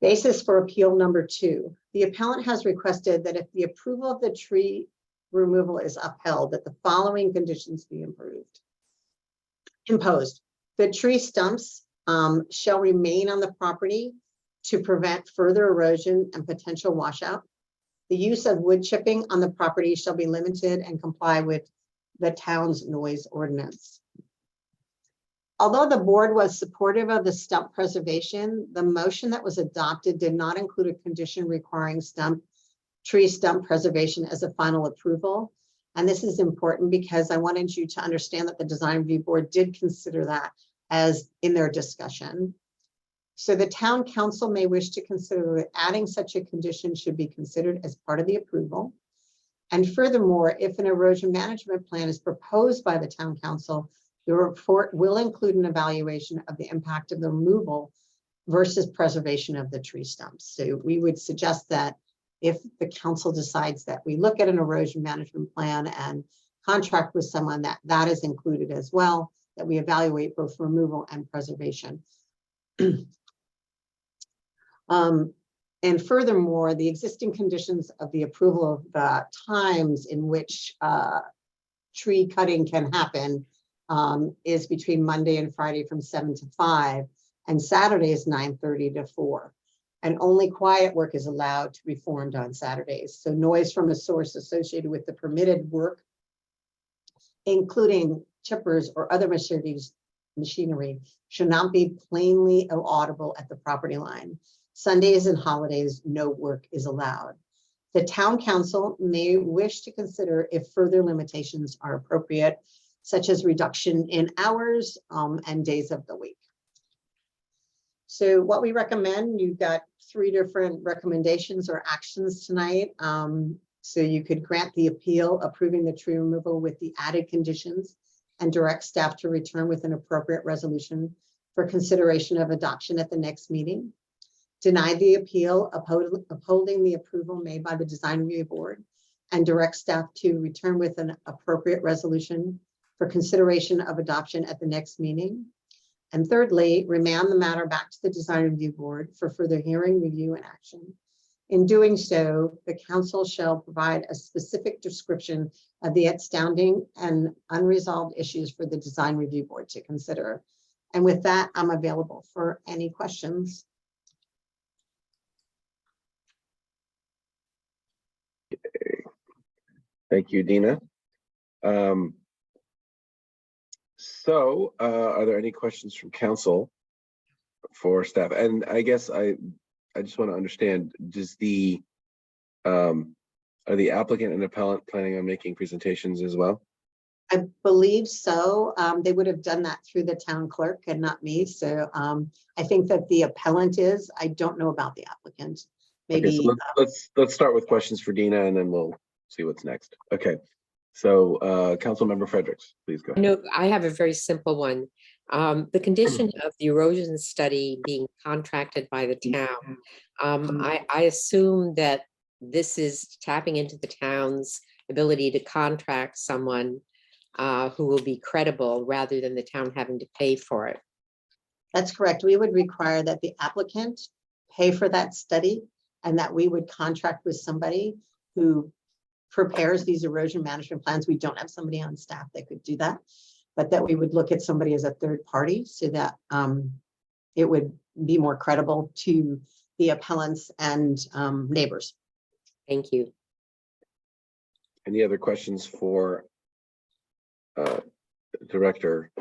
Basis for appeal number 2. The appellant has requested that if the approval of the tree removal is upheld, that the following conditions be imposed. The tree stumps shall remain on the property to prevent further erosion and potential washout. The use of wood chipping on the property shall be limited and comply with the town's noise ordinance. Although the board was supportive of the stump preservation, the motion that was adopted did not include a condition requiring tree stump preservation as a final approval. And this is important because I wanted you to understand that the design review board did consider that as in their discussion. So the town council may wish to consider that adding such a condition should be considered as part of the approval. And furthermore, if an erosion management plan is proposed by the town council, the report will include an evaluation of the impact of the removal versus preservation of the tree stumps. So we would suggest that if the council decides that we look at an erosion management plan and contract with someone, that is included as well, that we evaluate both removal and preservation. And furthermore, the existing conditions of the approval of the times in which tree cutting can happen is between Monday and Friday from 7 to 5, and Saturdays 9:30 to 4. And only quiet work is allowed to be performed on Saturdays. So noise from a source associated with the permitted work, including chippers or other machinery, should not be plainly audible at the property line. Sundays and holidays, no work is allowed. The town council may wish to consider if further limitations are appropriate, such as reduction in hours and days of the week. So what we recommend, you've got 3 different recommendations or actions tonight. So you could grant the appeal approving the tree removal with the added conditions and direct staff to return with an appropriate resolution for consideration of adoption at the next meeting. Deny the appeal upholding the approval made by the design review board and direct staff to return with an appropriate resolution for consideration of adoption at the next meeting. And thirdly, remand the matter back to the design review board for further hearing, review, and action. In doing so, the council shall provide a specific description of the outstanding and unresolved issues for the design review board to consider. And with that, I'm available for any questions. Thank you, Dina. Are there any questions from council for staff? And I guess I just want to understand, does are the applicant and appellant planning on making presentations as well? I believe so. They would have done that through the town clerk and not me. So I think that the appellant is. I don't know about the applicant. Maybe. Okay, so let's start with questions for Dina, and then we'll see what's next. Okay. So Councilmember Fredericks, please go ahead. No, I have a very simple one. The condition of the erosion study being contracted by the town. I assume that this is tapping into the town's ability to contract someone who will be credible rather than the town having to pay for it. That's correct. We would require that the applicant pay for that study and that we would contract with somebody who prepares these erosion management plans. We don't have somebody on staff that could do that, but that we would look at somebody as a third party so that it would be more credible to the appellants and neighbors. Thank you. Any other questions for Director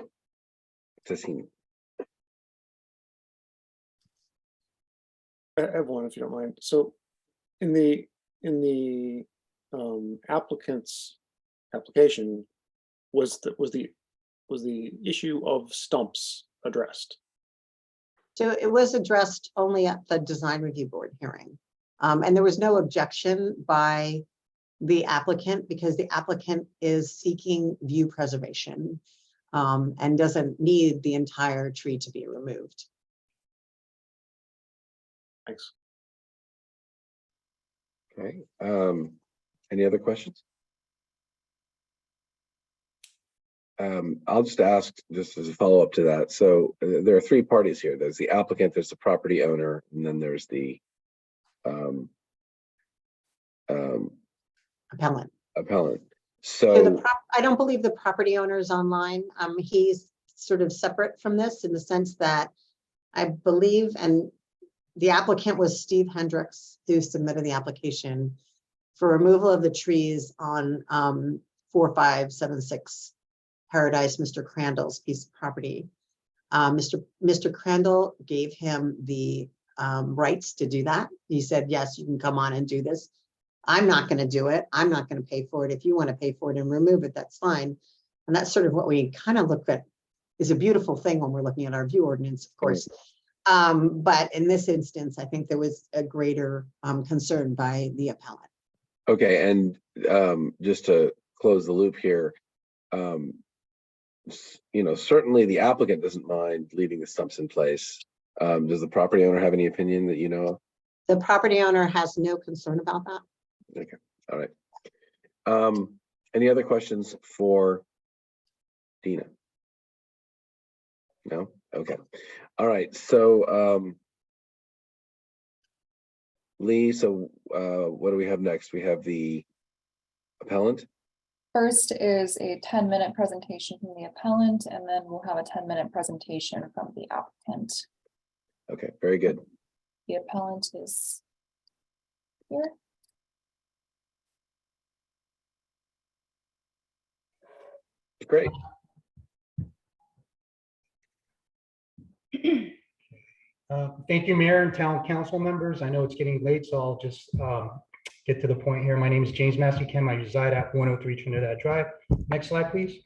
Tassini? I have one, if you don't mind. So in the applicant's application, was the issue of stumps addressed? So it was addressed only at the design review board hearing. And there was no objection by the applicant because the applicant is seeking view preservation and doesn't need the entire tree to be removed. Thanks. Okay. Any other questions? I'll just ask, just as a follow-up to that. So there are three parties here. There's the applicant, there's the property owner, and then there's the Appellant. appellant. So So, I don't believe the property owner is online. He's sort of separate from this in the sense that I believe, and the applicant was Steve Hendricks, who submitted the application for removal of the trees on 4576 Paradise, Mr. Crandall's piece of property. Mr. Crandall gave him the rights to do that. He said, yes, you can come on and do this. I'm not going to do it. I'm not going to pay for it. If you want to pay for it and remove it, that's fine. And that's sort of what we kind of look at is a beautiful thing when we're looking at our view ordinance, of course. But in this instance, I think there was a greater concern by the appellant. okay, and just to close the loop here, certainly the applicant doesn't mind leaving the stumps in place. Does the property owner have any opinion that you know of? The property owner has no concern about that. Okay, all right. Any other questions for Dina? No? Okay. All right, so Lee, so what do we have next? We have the appellant. First is a 10-minute presentation from the appellant, and then we'll have a 10-minute presentation from the applicant. Okay, very good. The appellant is here. Great. Thank you, Mayor and Town Council members. I know it's getting late, so I'll just get to the point here. My name is James Massey-Kim. I reside at 103 Trinidad Drive. Next slide, please.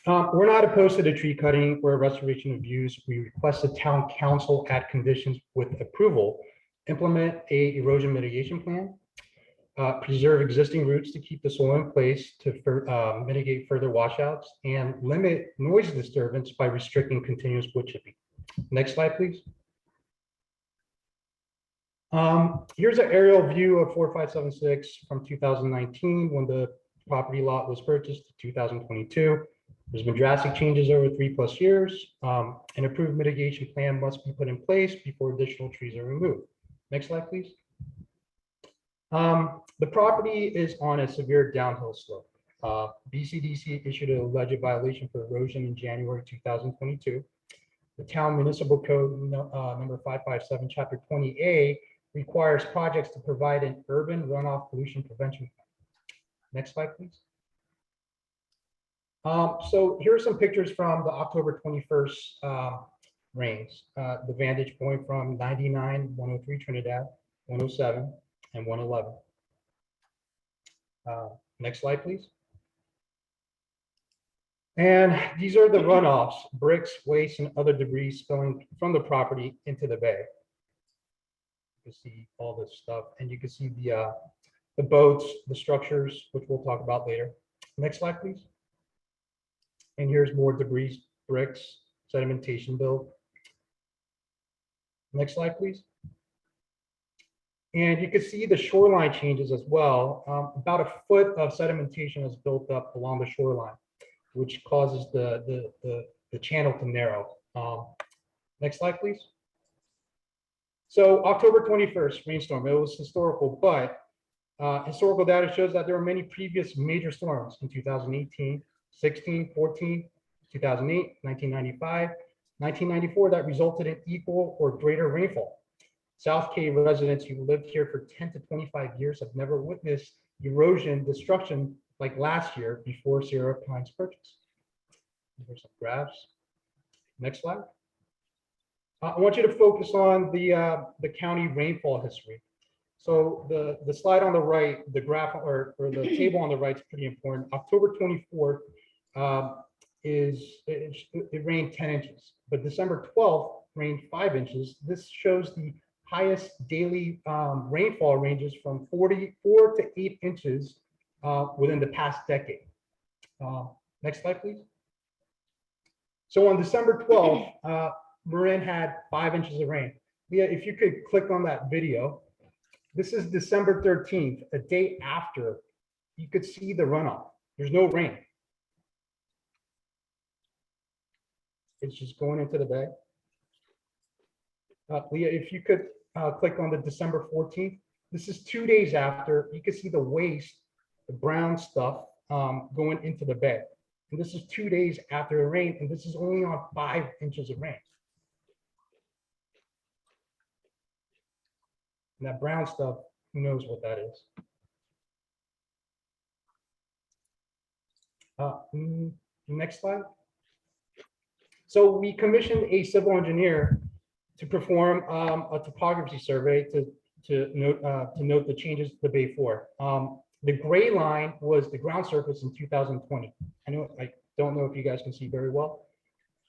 We're not opposed to the tree cutting or restoration of views. We request the Town Council add conditions with approval, implement a erosion mitigation plan, preserve existing roots to keep the soil in place to mitigate further washouts, and limit noise disturbance by restricting continuous wood chipping. Next slide, please. Here's an aerial view of 4576 from 2019 when the property lot was purchased to 2022. There's been drastic changes over 3+ years. An approved mitigation plan must be put in place before additional trees are removed. Next slide, please. The property is on a severe downhill slope. BCDC issued an alleged violation for erosion in January 2022. The town municipal code number 557, chapter 20A requires projects to provide an urban runoff pollution prevention plan. Next slide, please. So here are some pictures from the October 21st rains. The vantage point from 99, 103 Trinidad, 107, and 111. Next slide, please. And these are the runoffs, bricks, waste, and other debris spilling from the property into the bay. You can see all this stuff, and you can see the boats, the structures, which we'll talk about later. Next slide, please. And here's more debris, bricks, sedimentation build. Next slide, please. And you can see the shoreline changes as well. About a foot of sedimentation has built up along the shoreline, which causes the channel to narrow. Next slide, please. So October 21st, rainstorm, it was historical, but historical data shows that there were many previous major storms in 2018, 16, 14, 2008, 1995, 1994 that resulted in equal or greater rainfall. South Cay residents who lived here for 10 to 25 years have never witnessed erosion, destruction like last year before Sierra Pines purchase. Here's some graphs. Next slide. I want you to focus on the county rainfall history. So the slide on the right, the graph or the table on the right is pretty important. October 24th it rained 10 inches, but December 12th rained 5 inches. This shows the highest daily rainfall ranges from 44 to 8 inches within the past decade. Next slide, please. So on December 12th, Marin had 5 inches of rain. Leah, if you could click on that video. This is December 13th, a day after you could see the runoff. There's no rain. It's just going into the bay. Leah, if you could click on the December 14th, this is 2 days after. You can see the waste, the brown stuff going into the bay. And this is 2 days after the rain, and this is only on 5 inches of rain. And that brown stuff, who knows what that is? Next slide. So we commissioned a civil engineer to perform a topography survey to note the changes to the Bay 4. The gray line was the ground surface in 2020. I don't know if you guys can see very well,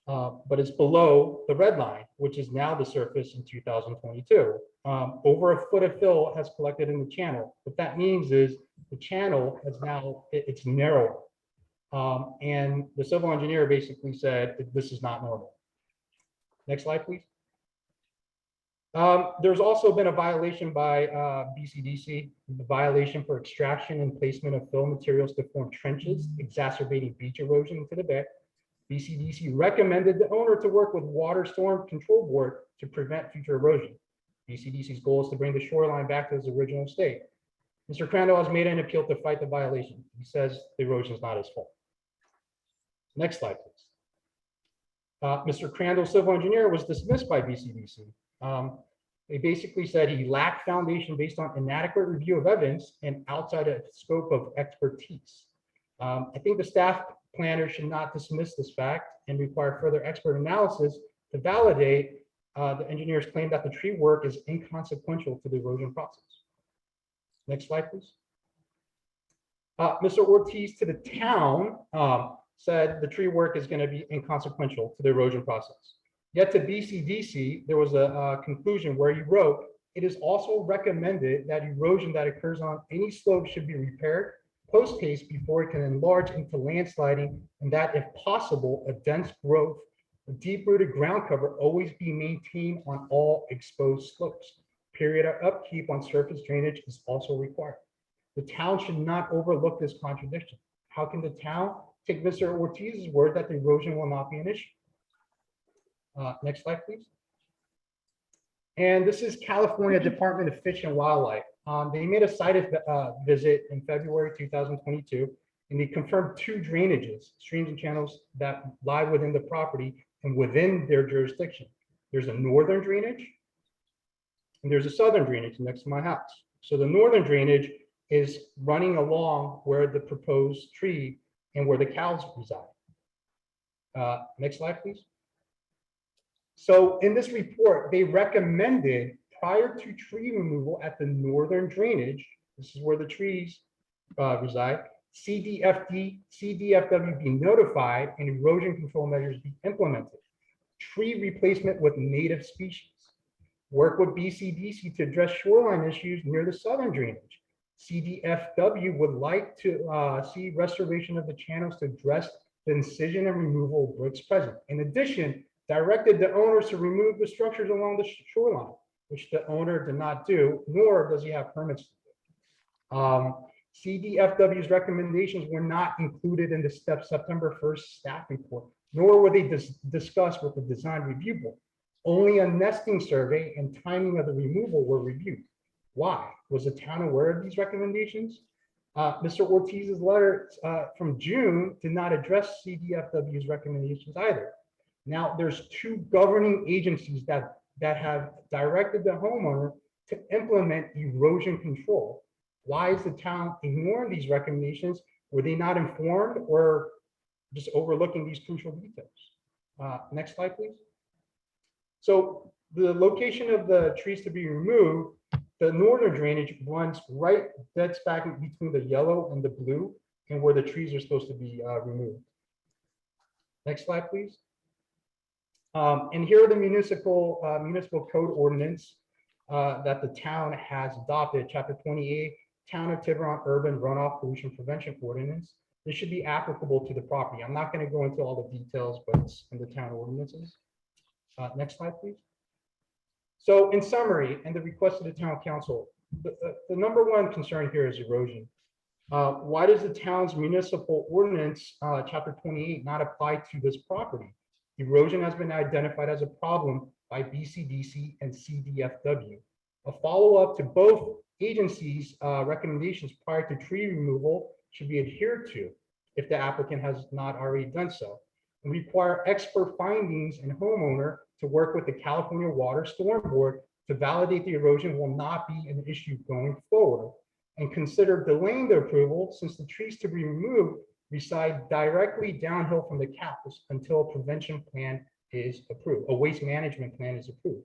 but it's below the red line, which is now the surface in 2022. Over a foot of fill has collected in the channel. What that means is the channel is now, it's narrower. And the civil engineer basically said that this is not normal. Next slide, please. There's also been a violation by BCDC, the violation for extraction and placement of fill materials to form trenches, exacerbating beach erosion into the bay. BCDC recommended the owner to work with Water Storm Control Board to prevent future erosion. BCDC's goal is to bring the shoreline back to its original state. Mr. Crandall has made an appeal to fight the violation. He says the erosion is not his fault. Next slide, please. Mr. Crandall's civil engineer was dismissed by BCDC. They basically said he lacked foundation based on inadequate review of evidence and outside of scope of expertise. I think the staff planner should not dismiss this fact and require further expert analysis to validate the engineer's claim that the tree work is inconsequential to the erosion process. Next slide, please. Mr. Ortiz to the town said the tree work is going to be inconsequential to the erosion process. Yet to BCDC, there was a conclusion where he wrote, it is also recommended that erosion that occurs on any slope should be repaired post-haste before it can enlarge into landsliding, and that if possible, a dense growth, a deep-rooted ground cover always be maintained on all exposed slopes. Period of upkeep on surface drainage is also required. The town should not overlook this contradiction. How can the town take Mr. Ortiz's word that the erosion will not be an issue? Next slide, please. And this is California Department of Fish and Wildlife. They made a site visit in February 2022, and they confirmed 2 drainages, streams and channels that lie within the property and within their jurisdiction. There's a northern drainage, and there's a southern drainage next to my house. So the northern drainage is running along where the proposed tree and where the cows reside. Next slide, please. So in this report, they recommended prior to tree removal at the northern drainage, this is where the trees reside, CDFW be notified and erosion control measures be implemented. Tree replacement with native species. Work with BCDC to address shoreline issues near the southern drainage. CDFW would like to see restoration of the channels to address the incision and removal of bricks present. In addition, directed the owners to remove the structures along the shoreline, which the owner did not do, nor does he have permits to do. CDFW's recommendations were not included in the September 1st staff report, nor were they discussed with the design review board. Only a nesting survey and timing of the removal were reviewed. Why? Was the town aware of these recommendations? Mr. Ortiz's letter from June did not address CDFW's recommendations either. Now, there's 2 governing agencies that have directed the homeowner to implement erosion control. Why is the town ignoring these recommendations? Were they not informed or just overlooking these crucial details? Next slide, please. So the location of the trees to be removed, the northern drainage runs right dead smack between the yellow and the blue and where the trees are supposed to be removed. Next slide, please. And here are the municipal code ordinance that the town has adopted, Chapter 28, Town of Tiburon Urban Runoff Pollution Prevention Ordinance. This should be applicable to the property. I'm not going to go into all the details, but it's in the town ordinances. Next slide, please. So in summary, and the request of the town council, the number 1 concern here is erosion. Why does the town's municipal ordinance, chapter 28, not apply to this property? Erosion has been identified as a problem by BCDC and CDFW. A follow-up to both agencies' recommendations prior to tree removal should be adhered to if the applicant has not already done so. And require expert findings and homeowner to work with the California Water Storm Board to validate the erosion will not be an issue going forward. And consider delaying the approval since the trees to be removed reside directly downhill from the campus until a prevention plan is approved, a waste management plan is approved.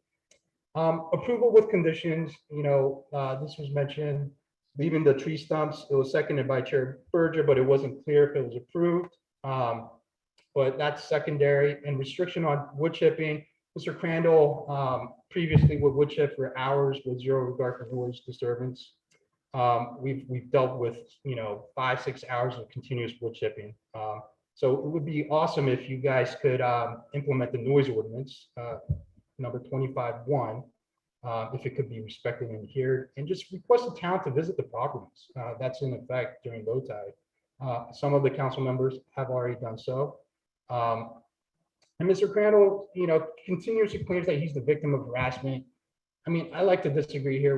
Approval with conditions, this was mentioned, leaving the tree stumps. It was seconded by Chair Berger, but it wasn't clear if it was approved. But that's secondary. And restriction on wood chipping. Mr. Crandall previously would wood chip for hours with zero regard for noise disturbance. We've dealt with 5-6 hours of continuous wood chipping. So it would be awesome if you guys could implement the noise ordinance number 25-1, if it could be respected and adhered, and just request the town to visit the properties that's in effect during low tide. Some of the council members have already done so. And Mr. Crandall, continuously claims that he's the victim of harassment. I mean, I like to disagree here.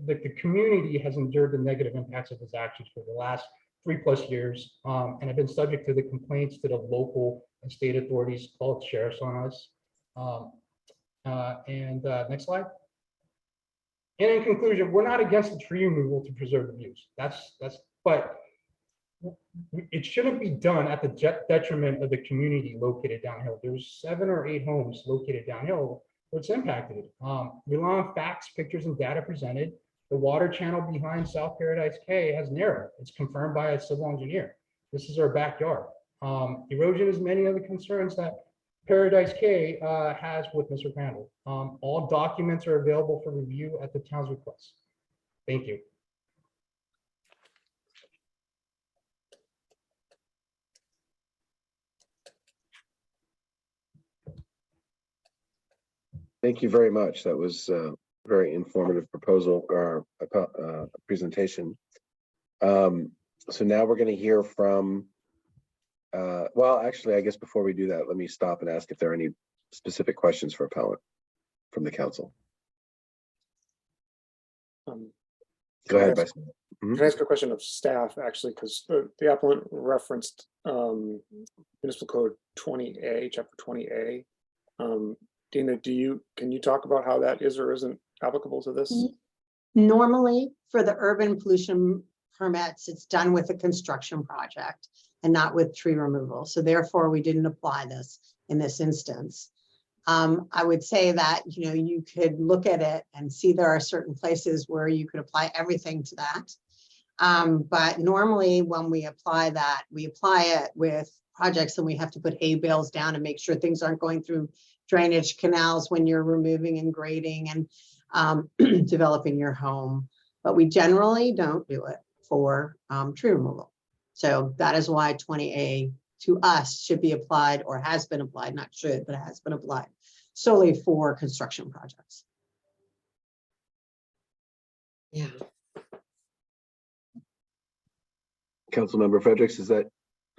The community has endured the negative impacts of his actions for the last 3+ years, and have been subject to the complaints to the local and state authorities called sheriffs on us. Next slide. And in conclusion, we're not against the tree removal to preserve the views. But it shouldn't be done at the detriment of the community located downhill. There's 7 or 8 homes located downhill where it's impacted. Rely on facts, pictures, and data presented. The water channel behind South Paradise K has narrowed. It's confirmed by a civil engineer. This is our backyard. Erosion is many of the concerns that Paradise K has with Mr. Crandall. All documents are available for review at the town's request. Thank you. Thank you very much. That was a very informative proposal or presentation. So now we're going to hear from, well, actually, I guess before we do that, let me stop and ask if there are any specific questions for appellant from the council. Go ahead, Vice Mayor. Can I ask a question of staff, actually, because the appellant referenced Municipal Code 20A, Chapter 20A. Dina, can you talk about how that is or isn't applicable to this? Normally, for the urban pollution permits, it's done with a construction project and not with tree removal. So therefore, we didn't apply this in this instance. I would say that, you could look at it and see there are certain places where you could apply everything to that. But normally when we apply that, we apply it with projects and we have to put hay bales down and make sure things aren't going through drainage canals when you're removing and grading and developing your home. But we generally don't do it for tree removal. So that is why 20A to us should be applied, or has been applied, not should, but it has been applied solely for construction projects. Yeah. Councilmember Fredericks, is that?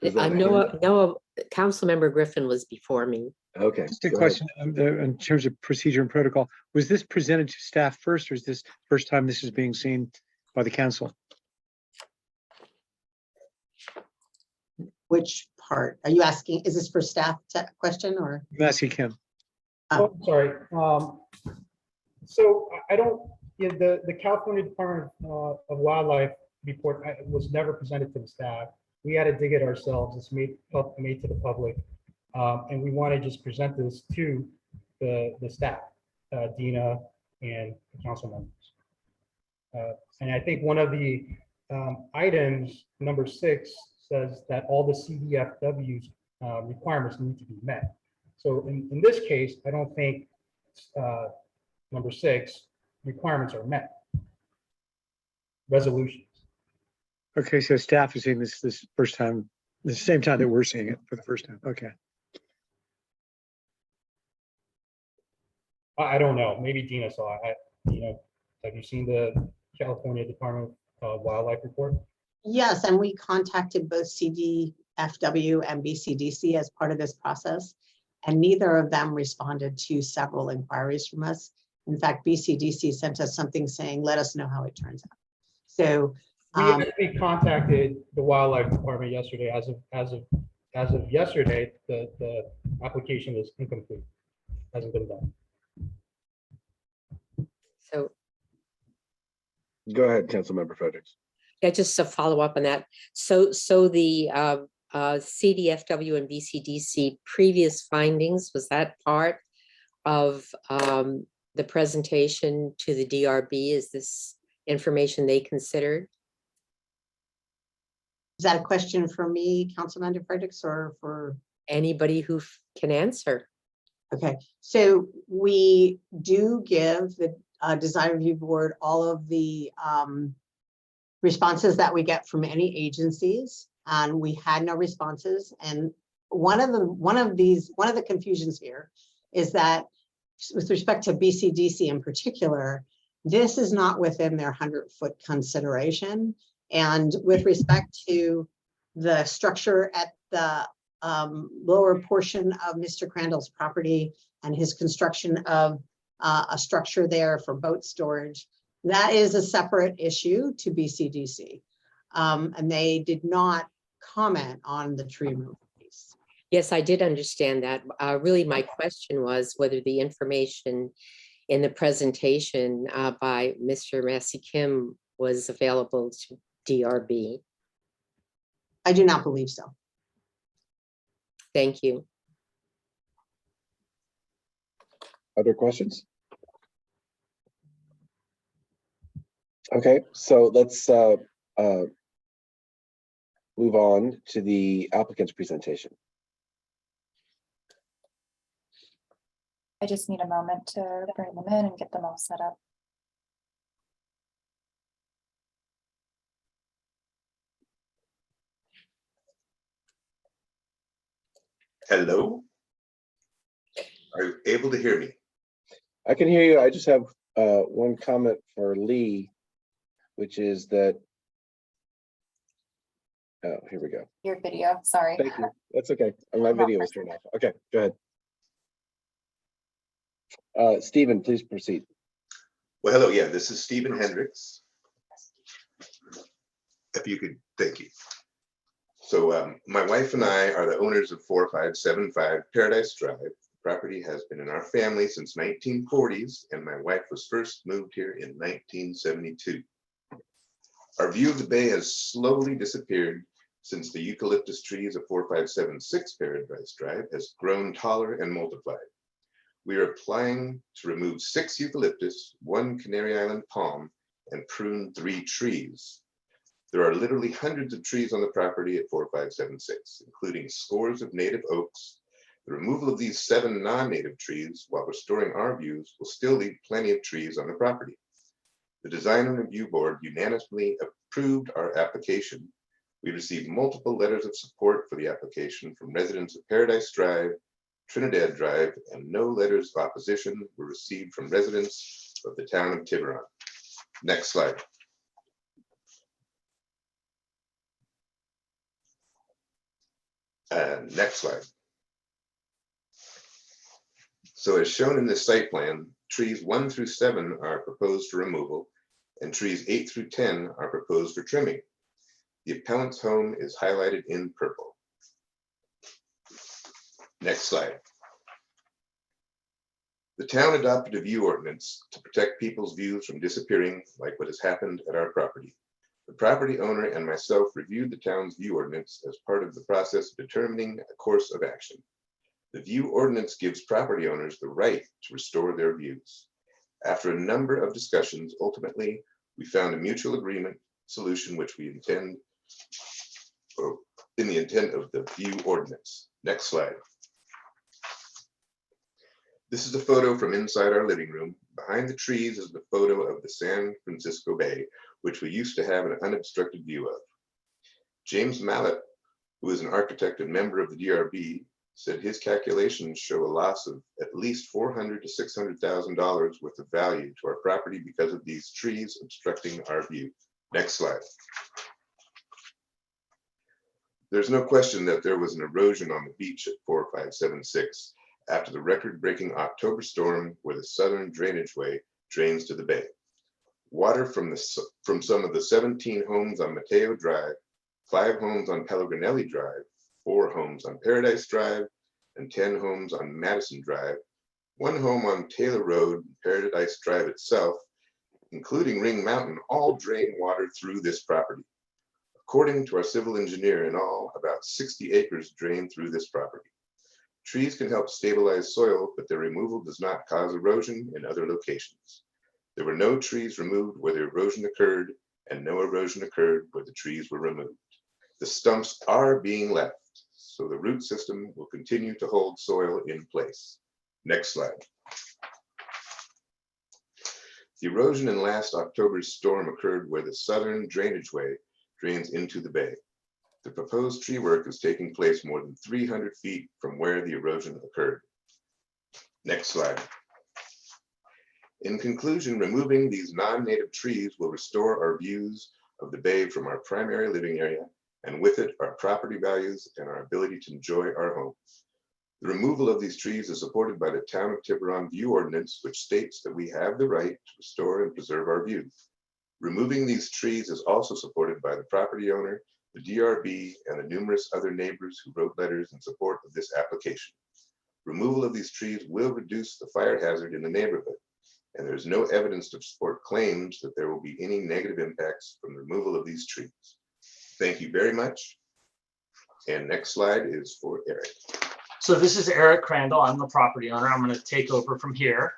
No, Councilmember Griffin was before me. Okay. Just a question in terms of procedure and protocol. Was this presented to staff first, or is this first time this is being seen by the council? Which part are you asking? Is this for staff question or? I'm asking Kim. Oh, sorry. So I don't, the California Department of Wildlife report was never presented to the staff. We had to dig it ourselves. It's made to the public. And we want to just present this to the staff, Dina and the council members. And I think one of the items, number 6, says that all the CDFW's requirements need to be met. So in this case, I don't think number 6 requirements are met. Resolutions. Okay, so staff is seeing this first time, the same time that we're seeing it for the first time. Okay. I don't know. Maybe Dina saw it. Have you seen the California Department of Wildlife report? Yes, and we contacted both CDFW and BCDC as part of this process, and neither of them responded to several inquiries from us. In fact, BCDC sent us something saying, let us know how it turns out. So We actually contacted the wildlife department yesterday. As of yesterday, the application is incomplete. Hasn't been done. So Go ahead, Councilmember Fredericks. yeah, just to follow up on that. So the CDFW and BCDC previous findings, was that part of the presentation to the DRB? Is this information they considered? is that a question for me, Councilmember Fredericks, or for? Anybody who can answer. Okay, so we do give the Design Review Board all of the responses that we get from any agencies, and we had no responses. And one of the confusions here is that with respect to BCDC in particular, this is not within their 100-foot consideration. And with respect to the structure at the lower portion of Mr. Crandall's property and his construction of a structure there for boat storage, that is a separate issue to BCDC. And they did not comment on the tree removal piece. Yes, I did understand that. Really, my question was whether the information in the presentation by Mr. Massey Kim was available to DRB. I do not believe so. Thank you. Other questions? Okay, so let's move on to the applicant's presentation. I just need a moment to bring them in and get them all set up. Hello? Are you able to hear me? I can hear you. I just have one comment for Lee, which is that, oh, here we go. Your video, sorry. Thank you. That's okay. My video was turned off. Okay, go ahead. Stephen, please proceed. Well, hello. Yeah, this is Stephen Hendricks. If you could, thank you. So my wife and I are the owners of 4575 Paradise Drive. The property has been in our family since 1940s, and my wife was first moved here in 1972. Our view of the bay has slowly disappeared since the eucalyptus trees of 4576 Paradise Drive has grown taller and multiplied. We are applying to remove 6 eucalyptus, 1 Canary Island palm, and prune 3 trees. There are literally hundreds of trees on the property at 4576, including scores of native oaks. The removal of these 7 non-native trees while restoring our views will still leave plenty of trees on the property. The Design and Review Board unanimously approved our application. We received multiple letters of support for the application from residents of Paradise Drive, Trinidad Drive, and no letters of opposition were received from residents of the town of Tiburon. Next slide. Next slide. So as shown in this site plan, trees 1 through 7 are proposed for removal, and trees 8 through 10 are proposed for trimming. The appellant's home is highlighted in purple. Next slide. The town adopted a view ordinance to protect people's views from disappearing, like what has happened at our property. The property owner and myself reviewed the town's view ordinance as part of the process of determining a course of action. The view ordinance gives property owners the right to restore their views. After a number of discussions, ultimately, we found a mutual agreement solution which we intend, or in the intent of the view ordinance. Next slide. This is a photo from inside our living room. Behind the trees is the photo of the San Francisco Bay, which we used to have an unobstructed view of. James Mallet, who is an architect and member of the DRB, said his calculations show a loss of at least $400,000 to $600,000 worth of value to our property because of these trees obstructing our view. Next slide. There's no question that there was an erosion on the beach at 4576 after the record-breaking October storm where the southern drainage way drains to the bay. Water from some of the 17 homes on Mateo Drive, 5 homes on Pellegrinelli Drive, 4 homes on Paradise Drive, and 10 homes on Madison Drive, 1 home on Taylor Road, Paradise Drive itself, including Ring Mountain, all drain water through this property. According to our civil engineer, in all, about 60 acres drain through this property. Trees can help stabilize soil, but their removal does not cause erosion in other locations. There were no trees removed where the erosion occurred, and no erosion occurred where the trees were removed. The stumps are being left, so the root system will continue to hold soil in place. Next slide. The erosion in last October's storm occurred where the southern drainage way drains into the bay. The proposed tree work is taking place more than 300 feet from where the erosion occurred. Next slide. In conclusion, removing these non-native trees will restore our views of the bay from our primary living area, and with it, our property values and our ability to enjoy our homes. The removal of these trees is supported by the Town of Tiburon View Ordinance, which states that we have the right to restore and preserve our views. Removing these trees is also supported by the property owner, the DRB, and the numerous other neighbors who wrote letters in support of this application. Removal of these trees will reduce the fire hazard in the neighborhood, and there is no evidence to support claims that there will be any negative impacts from the removal of these trees. Thank you very much. And next slide is for Eric. So this is Eric Crandall. I'm the property owner. I'm going to take over from here.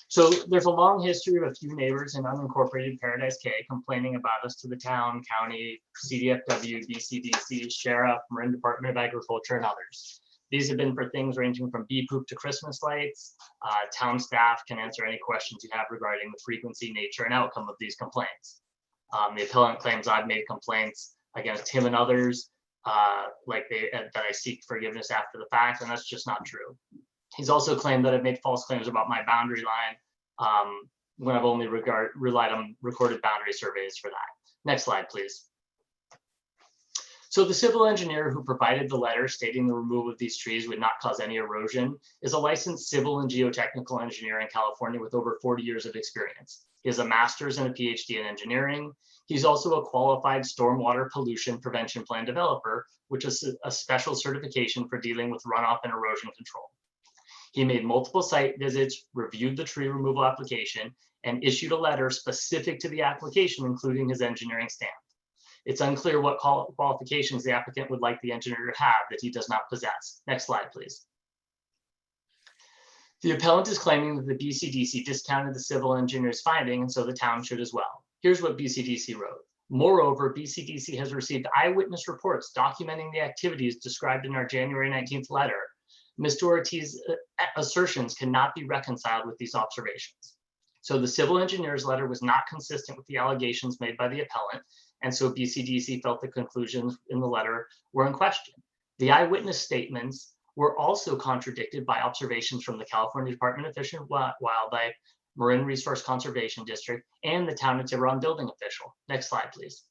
So there's a long history of a few neighbors in unincorporated Paradise K complaining about us to the town, county, CDFW, BCDC, Sheriff, Marin Department of Agriculture, and others. These have been for things ranging from bee poop to Christmas lights. Town staff can answer any questions you have regarding the frequency, nature, and outcome of these complaints. The appellant claims I've made complaints against him and others, that I seek forgiveness after the fact, and that's just not true. He's also claimed that I've made false claims about my boundary line when I've only relied on recorded boundary surveys for that. Next slide, please. So the civil engineer who provided the letter stating the removal of these trees would not cause any erosion is a licensed civil and geotechnical engineer in California with over 40 years of experience. He has a master's and a PhD in engineering. He's also a qualified stormwater pollution prevention plan developer, which is a special certification for dealing with runoff and erosion control. He made multiple site visits, reviewed the tree removal application, and issued a letter specific to the application, including his engineering stamp. It's unclear what qualifications the applicant would like the engineer to have that he does not possess. Next slide, please. The appellant is claiming that the BCDC discounted the civil engineer's finding, and so the town should as well. Here's what BCDC wrote. Moreover, BCDC has received eyewitness reports documenting the activities described in our January 19th letter. Mr. Ortiz's assertions cannot be reconciled with these observations. So the civil engineer's letter was not consistent with the allegations made by the appellant, and so BCDC felt the conclusions in the letter were in question. The eyewitness statements were also contradicted by observations from the California Department of Fish and Wildlife, Marine Resource Conservation District, and the Town of Tiburon building official. Next slide, please.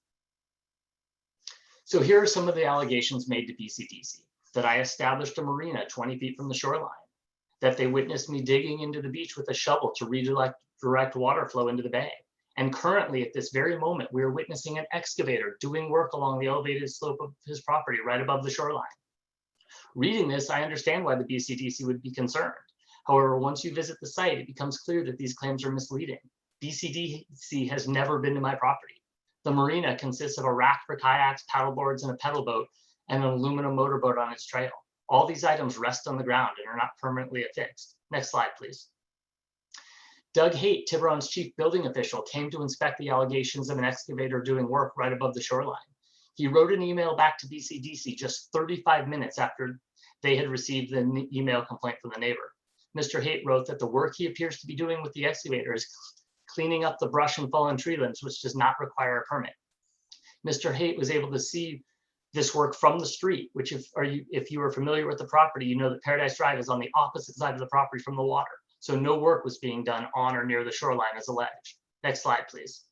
So here are some of the allegations made to BCDC. That I established a marina 20 feet from the shoreline, that they witnessed me digging into the beach with a shovel to redirect water flow into the bay. And currently at this very moment, we are witnessing an excavator doing work along the elevated slope of his property right above the shoreline. Reading this, I understand why the BCDC would be concerned. However, once you visit the site, it becomes clear that these claims are misleading. BCDC has never been to my property. The marina consists of a rack for kayaks, paddleboards, and a pedal boat, and an aluminum motorboat on its trail. All these items rest on the ground and are not permanently affixed. Next slide, please. Doug Haight, Tiburon's chief building official, came to inspect the allegations of an excavator doing work right above the shoreline. He wrote an email back to BCDC just 35 minutes after they had received the email complaint from the neighbor. Mr. Haight wrote that the work he appears to be doing with the excavator is cleaning up the brush and fallen tree limbs, which does not require a permit. Mr. Haight was able to see this work from the street, which if you are familiar with the property, you know that Paradise Drive is on the opposite side of the property from the water. So no work was being done on or near the shoreline as alleged. Next slide, please.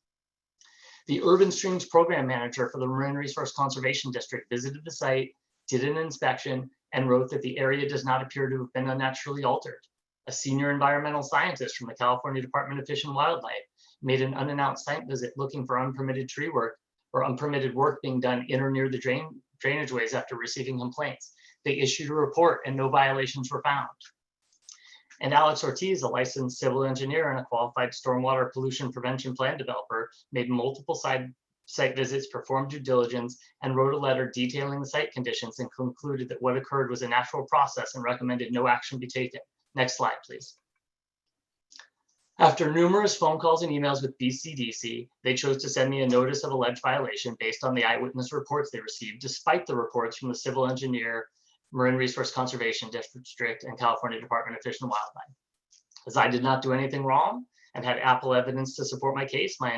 The Urban Streams Program Manager for the Marine Resource Conservation District visited the site, did an inspection, and wrote that the area does not appear to have been unnaturally altered. A senior environmental scientist from the California Department of Fish and Wildlife made an unannounced site visit looking for unpermitted tree work or unpermitted work being done in or near the drainage ways after receiving complaints. They issued a report and no violations were found. And Alex Ortiz, a licensed civil engineer and a qualified stormwater pollution prevention plan developer, made multiple site visits, performed due diligence, and wrote a letter detailing the site conditions and concluded that what occurred was a natural process and recommended no action be taken. Next slide, please. After numerous phone calls and emails with BCDC, they chose to send me a notice of alleged violation based on the eyewitness reports they received, despite the reports from the civil engineer, Marine Resource Conservation District, and California Department of Fish and Wildlife. As I did not do anything wrong and had ample evidence to support my case, my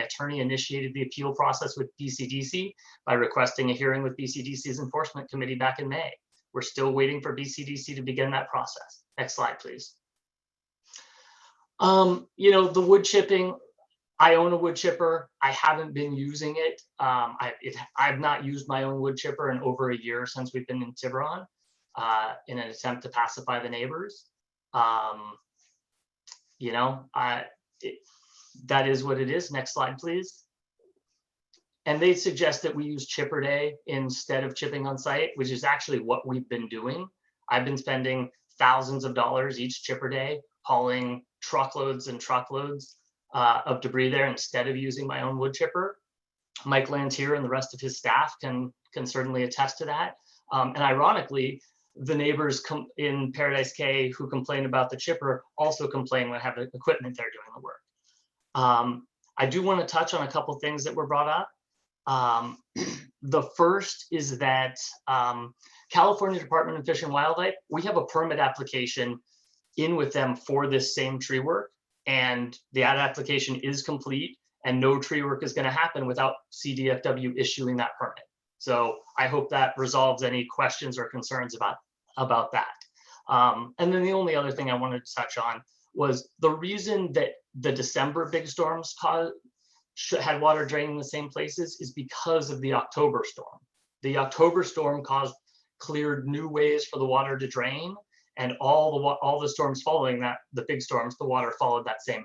attorney initiated the appeal process with BCDC by requesting a hearing with BCDC's enforcement committee back in May. We're still waiting for BCDC to begin that process. Next slide, please. You know, the wood chipping, I own a wood chipper. I haven't been using it. I've not used my own wood chipper in over a year since we've been in Tiburon in an attempt to pacify the neighbors. You know, that is what it is. Next slide, please. And they suggest that we use chipper day instead of chipping on site, which is actually what we've been doing. I've been spending thousands of dollars each chipper day hauling truckloads and truckloads of debris there instead of using my own wood chipper. Mike Lantier and the rest of his staff can certainly attest to that. And ironically, the neighbors in Paradise Cay who complain about the chipper also complain when have the equipment there doing the work. I do want to touch on a couple things that were brought up. The first is that California Department of Fish and Wildlife, we have a permit application in with them for this same tree work, and the ad application is complete and no tree work is going to happen without CDFW issuing that permit. So I hope that resolves any questions or concerns about that. And then the only other thing I wanted to touch on was the reason that the December big storms had water draining the same places is because of the October storm. The October storm cleared new ways for the water to drain, and all the storms following that, the big storms, the water followed that same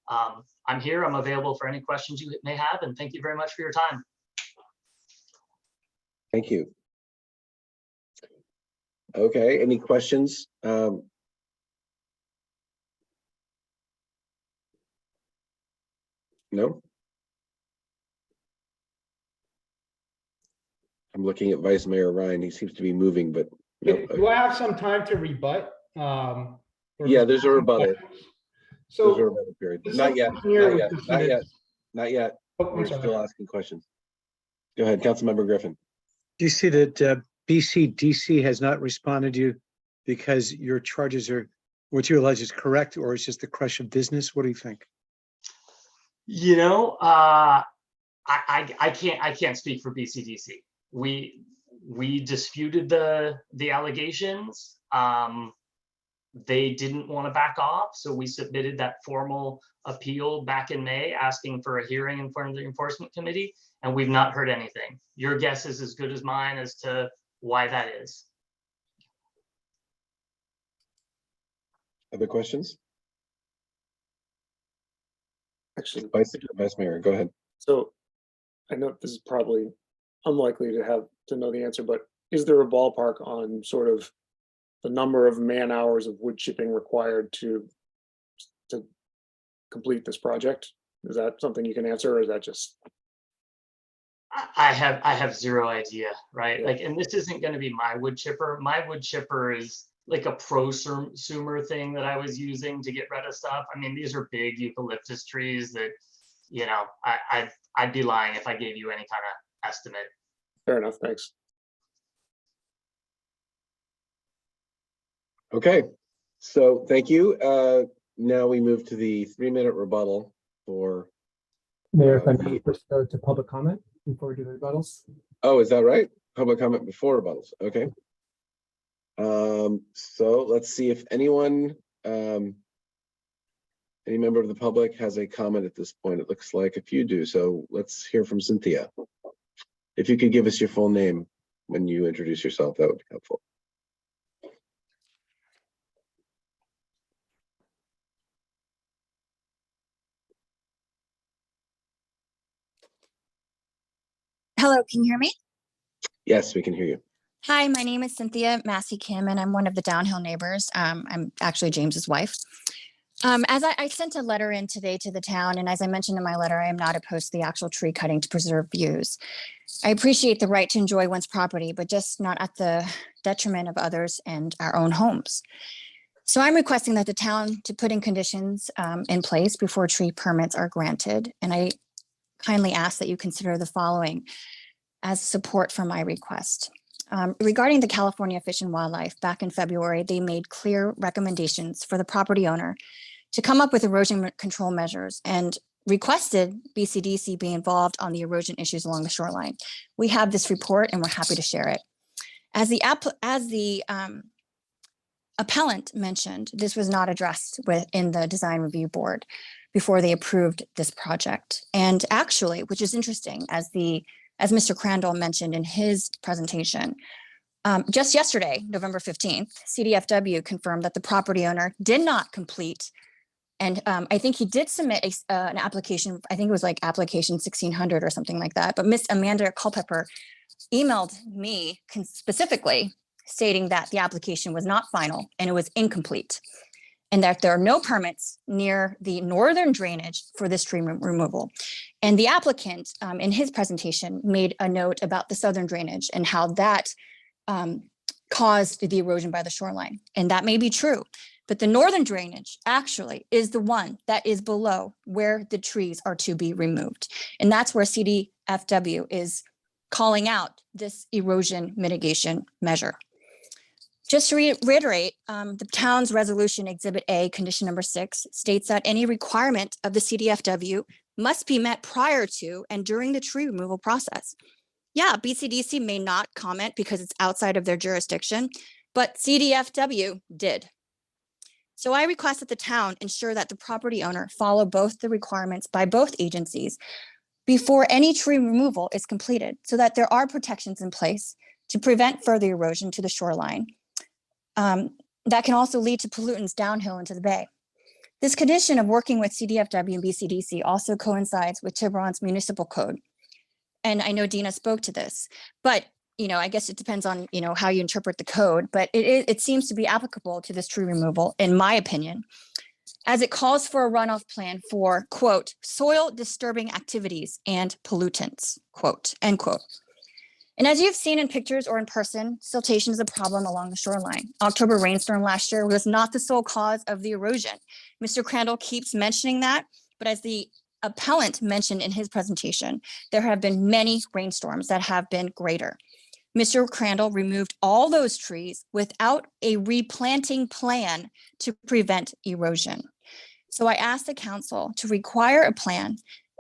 path. I'm here, I'm available for any questions you may have, and thank you very much for your time. Thank you. Okay, any questions? No? I'm looking at Vice Mayor Ryan. He seems to be moving, but no. Do I have some time to rebut? Yeah, there's a rebuttal. So there's a rebuttal period. Not yet. Not yet. Not yet. Not yet. Oh, We're still asking questions. Go ahead, Councilmember Griffin. Do you see that BCDC has not responded to you because your charges are, what you allege is correct, or it's just a crush of business? What do you think? You know, I can't speak for BCDC. We disputed the allegations. They didn't want to back off, so we submitted that formal appeal back in May asking for a hearing in front of the enforcement committee, and we've not heard anything. Your guess is as good as mine as to why that is. Other questions? Actually, Vice Mayor, go ahead. so I know this is probably unlikely to know the answer, but is there a ballpark on sort of the number of man hours of wood chipping required to complete this project? Is that something you can answer, or is that just? I have zero idea, right? Like, and this isn't going to be my wood chipper. My wood chipper is like a prosumer thing that I was using to get rid of stuff. I mean, these are big eucalyptus trees that, you know, I'd be lying if I gave you any kind of estimate. Fair enough, thanks. Okay, so thank you. Now we move to the 3-minute rebuttal for. Mayor, if I may first go to public comment before we do the rebuttals. Oh, is that right? Public comment before rebuttals. Okay. So let's see if anyone Any member of the public has a comment at this point? It looks like a few do, so let's hear from Cynthia. If you could give us your full name when you introduce yourself, that would be helpful. Hello, can you hear me? Yes, we can hear you. Hi, my name is Cynthia Massey Kim, and I'm one of the downhill neighbors. I'm actually James's wife. As I sent a letter in today to the town, and as I mentioned in my letter, I am not opposed to the actual tree cutting to preserve views. I appreciate the right to enjoy one's property, but just not at the detriment of others and our own homes. So I'm requesting that the town to put in conditions in place before tree permits are granted. And I kindly ask that you consider the following as support for my request. Regarding the California Fish and Wildlife, back in February, they made clear recommendations for the property owner to come up with erosion control measures and requested BCDC be involved on the erosion issues along the shoreline. We have this report and we're happy to share it. As the appellant mentioned, this was not addressed in the design review board before they approved this project. And actually, which is interesting, as Mr. Crandall mentioned in his presentation, just yesterday, November 15th, CDFW confirmed that the property owner did not complete. And I think he did submit an application. I think it was like application 1600 or something like that. But Miss Amanda Culpepper emailed me specifically stating that the application was not final and it was incomplete, and that there are no permits near the northern drainage for this tree removal. And the applicant in his presentation made a note about the southern drainage and how that caused the erosion by the shoreline. And that may be true, but the northern drainage actually is the one that is below where the trees are to be removed. And that's where CDFW is calling out this erosion mitigation measure. Just to reiterate, the town's resolution exhibit A, condition number 6, states that any requirement of the CDFW must be met prior to and during the tree removal process. Yeah, BCDC may not comment because it's outside of their jurisdiction, but CDFW did. So I request that the town ensure that the property owner follow both the requirements by both agencies before any tree removal is completed, so that there are protections in place to prevent further erosion to the shoreline. That can also lead to pollutants downhill into the bay. This condition of working with CDFW and BCDC also coincides with Tiburon's municipal code. And I know Dina spoke to this, but I guess it depends on how you interpret the code, but it seems to be applicable to this tree removal, in my opinion, as it calls for a runoff plan for, quote, soil disturbing activities and pollutants, quote, end quote. And as you've seen in pictures or in person, siltation is a problem along the shoreline. October rainstorm last year was not the sole cause of the erosion. Mr. Crandall keeps mentioning that, but as the appellant mentioned in his presentation, there have been many rainstorms that have been greater. Mr. Crandall removed all those trees without a replanting plan to prevent erosion. So I asked the council to require a plan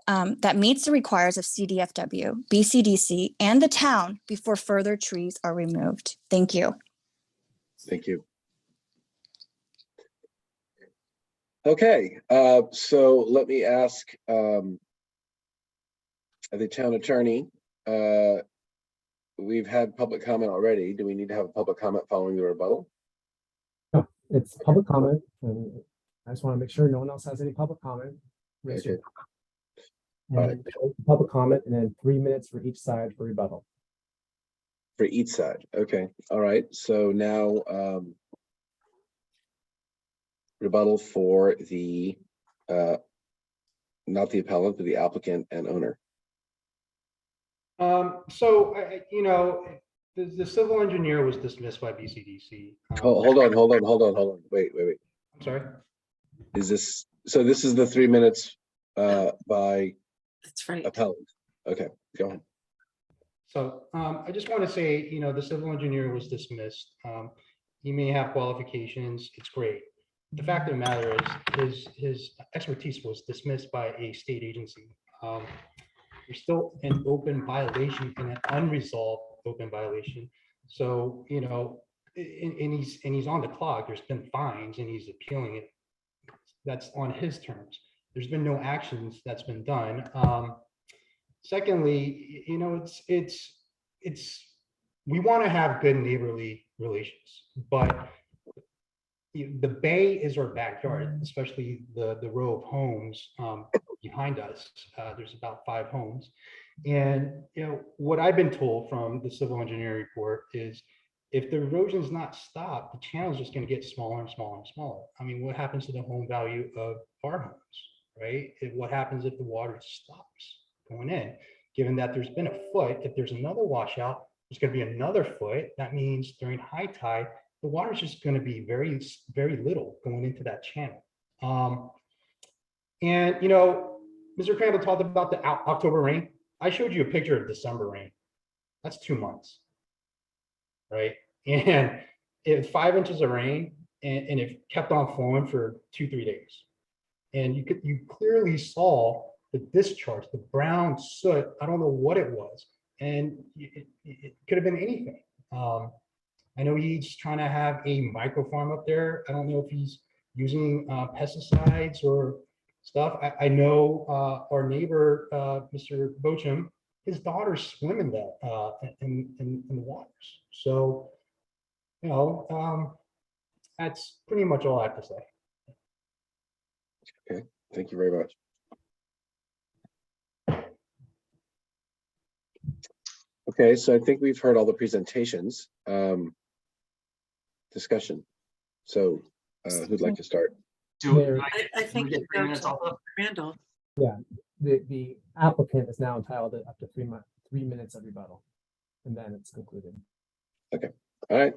that meets the requirements of CDFW, BCDC, and the town before further trees are removed. Thank you. Thank you. Okay, so let me ask the town attorney. We've had public comment already. Do we need to have a public comment following the rebuttal? No, it's public comment, and I just want to make sure no one else has any public comment. Okay. And public comment, and then 3 minutes for each side for rebuttal. For each side. Okay. All right. So now rebuttal for the not the appellant, but the applicant and owner. So the civil engineer was dismissed by BCDC. Hold on. Wait. I'm sorry. Is this so? This is the 3 minutes by That's right. appellant. Okay, go ahead. So I just want to say, the civil engineer was dismissed. He may have qualifications. It's great. The fact of the matter is his expertise was dismissed by a state agency. There's still an open violation and an unresolved open violation. So, and he's on the clock. There's been fines and he's appealing it. that's on his terms. There's been no actions that's been done. Secondly, you know, we want to have good neighborly relations, but the bay is our backyard, especially the row of homes behind us. There's about 5 homes. And, you know, what I've been told from the civil engineering report is if the erosion is not stopped, the channel is just going to get smaller and smaller and smaller. I mean, what happens to the home value of our homes, right? What happens if the water stops going in? Given that there's been a foot, if there's another washout, there's going to be another foot. That means during high tide, the water is just going to be very, very little going into that channel. And, you know, Mr. Crandall talked about the October rain. I showed you a picture of December rain. That's 2 months, right? And it 5 inches of rain, and it kept on flowing for 2-3 days. And you clearly saw the discharge, the brown soot. I don't know what it was, and it could have been anything. I know he's trying to have a micro farm up there. I don't know if he's using pesticides or stuff. I know our neighbor, Mr. Bochum, his daughters swim in that in the waters. So, you know, that's pretty much all I have to say. Okay, thank you very much. Okay, so I think we've heard all the presentations. Discussion. So who'd like to start? I think get 3 minutes also? Randall. Yeah, the applicant is now entitled to up to 3 minutes of rebuttal, and then it's concluded. Okay, all right.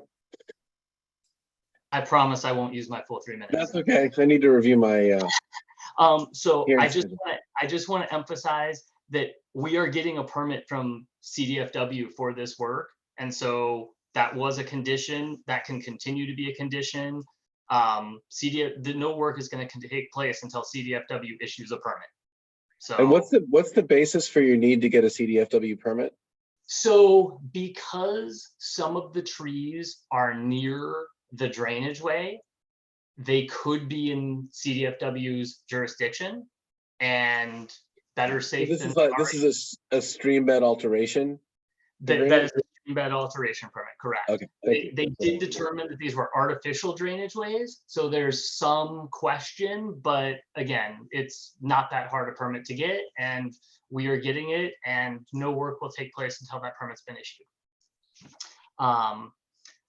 I promise I won't use my full 3 minutes. That's okay. I need to review my. So Hearing I just want to emphasize that we are getting a permit from CDFW for this work, and so that was a condition that can continue to be a condition. No work is going to take place until CDFW issues a permit. So, And what's the basis for your need to get a CDFW permit? So because some of the trees are near the drainage way, they could be in CDFW's jurisdiction, and better safe This than is like sorry. this is a stream bed alteration. That is a stream bed alteration permit, correct. Okay. They did determine that these were artificial drainage ways, so there's some question, but again, it's not that hard a permit to get, and we are getting it, and no work will take place until that permit's been issued.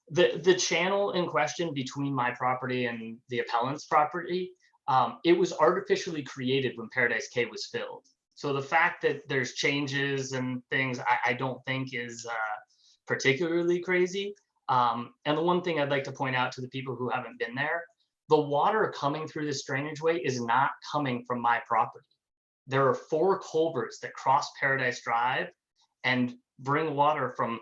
The channel in question between my property and the appellant's property, it was artificially created when Paradise Cay was filled. So the fact that there's changes and things, I don't think is particularly crazy. And the one thing I'd like to point out to the people who haven't been there, the water coming through this drainage way is not coming from my property. There are 4 culverts that cross Paradise Drive and bring water from,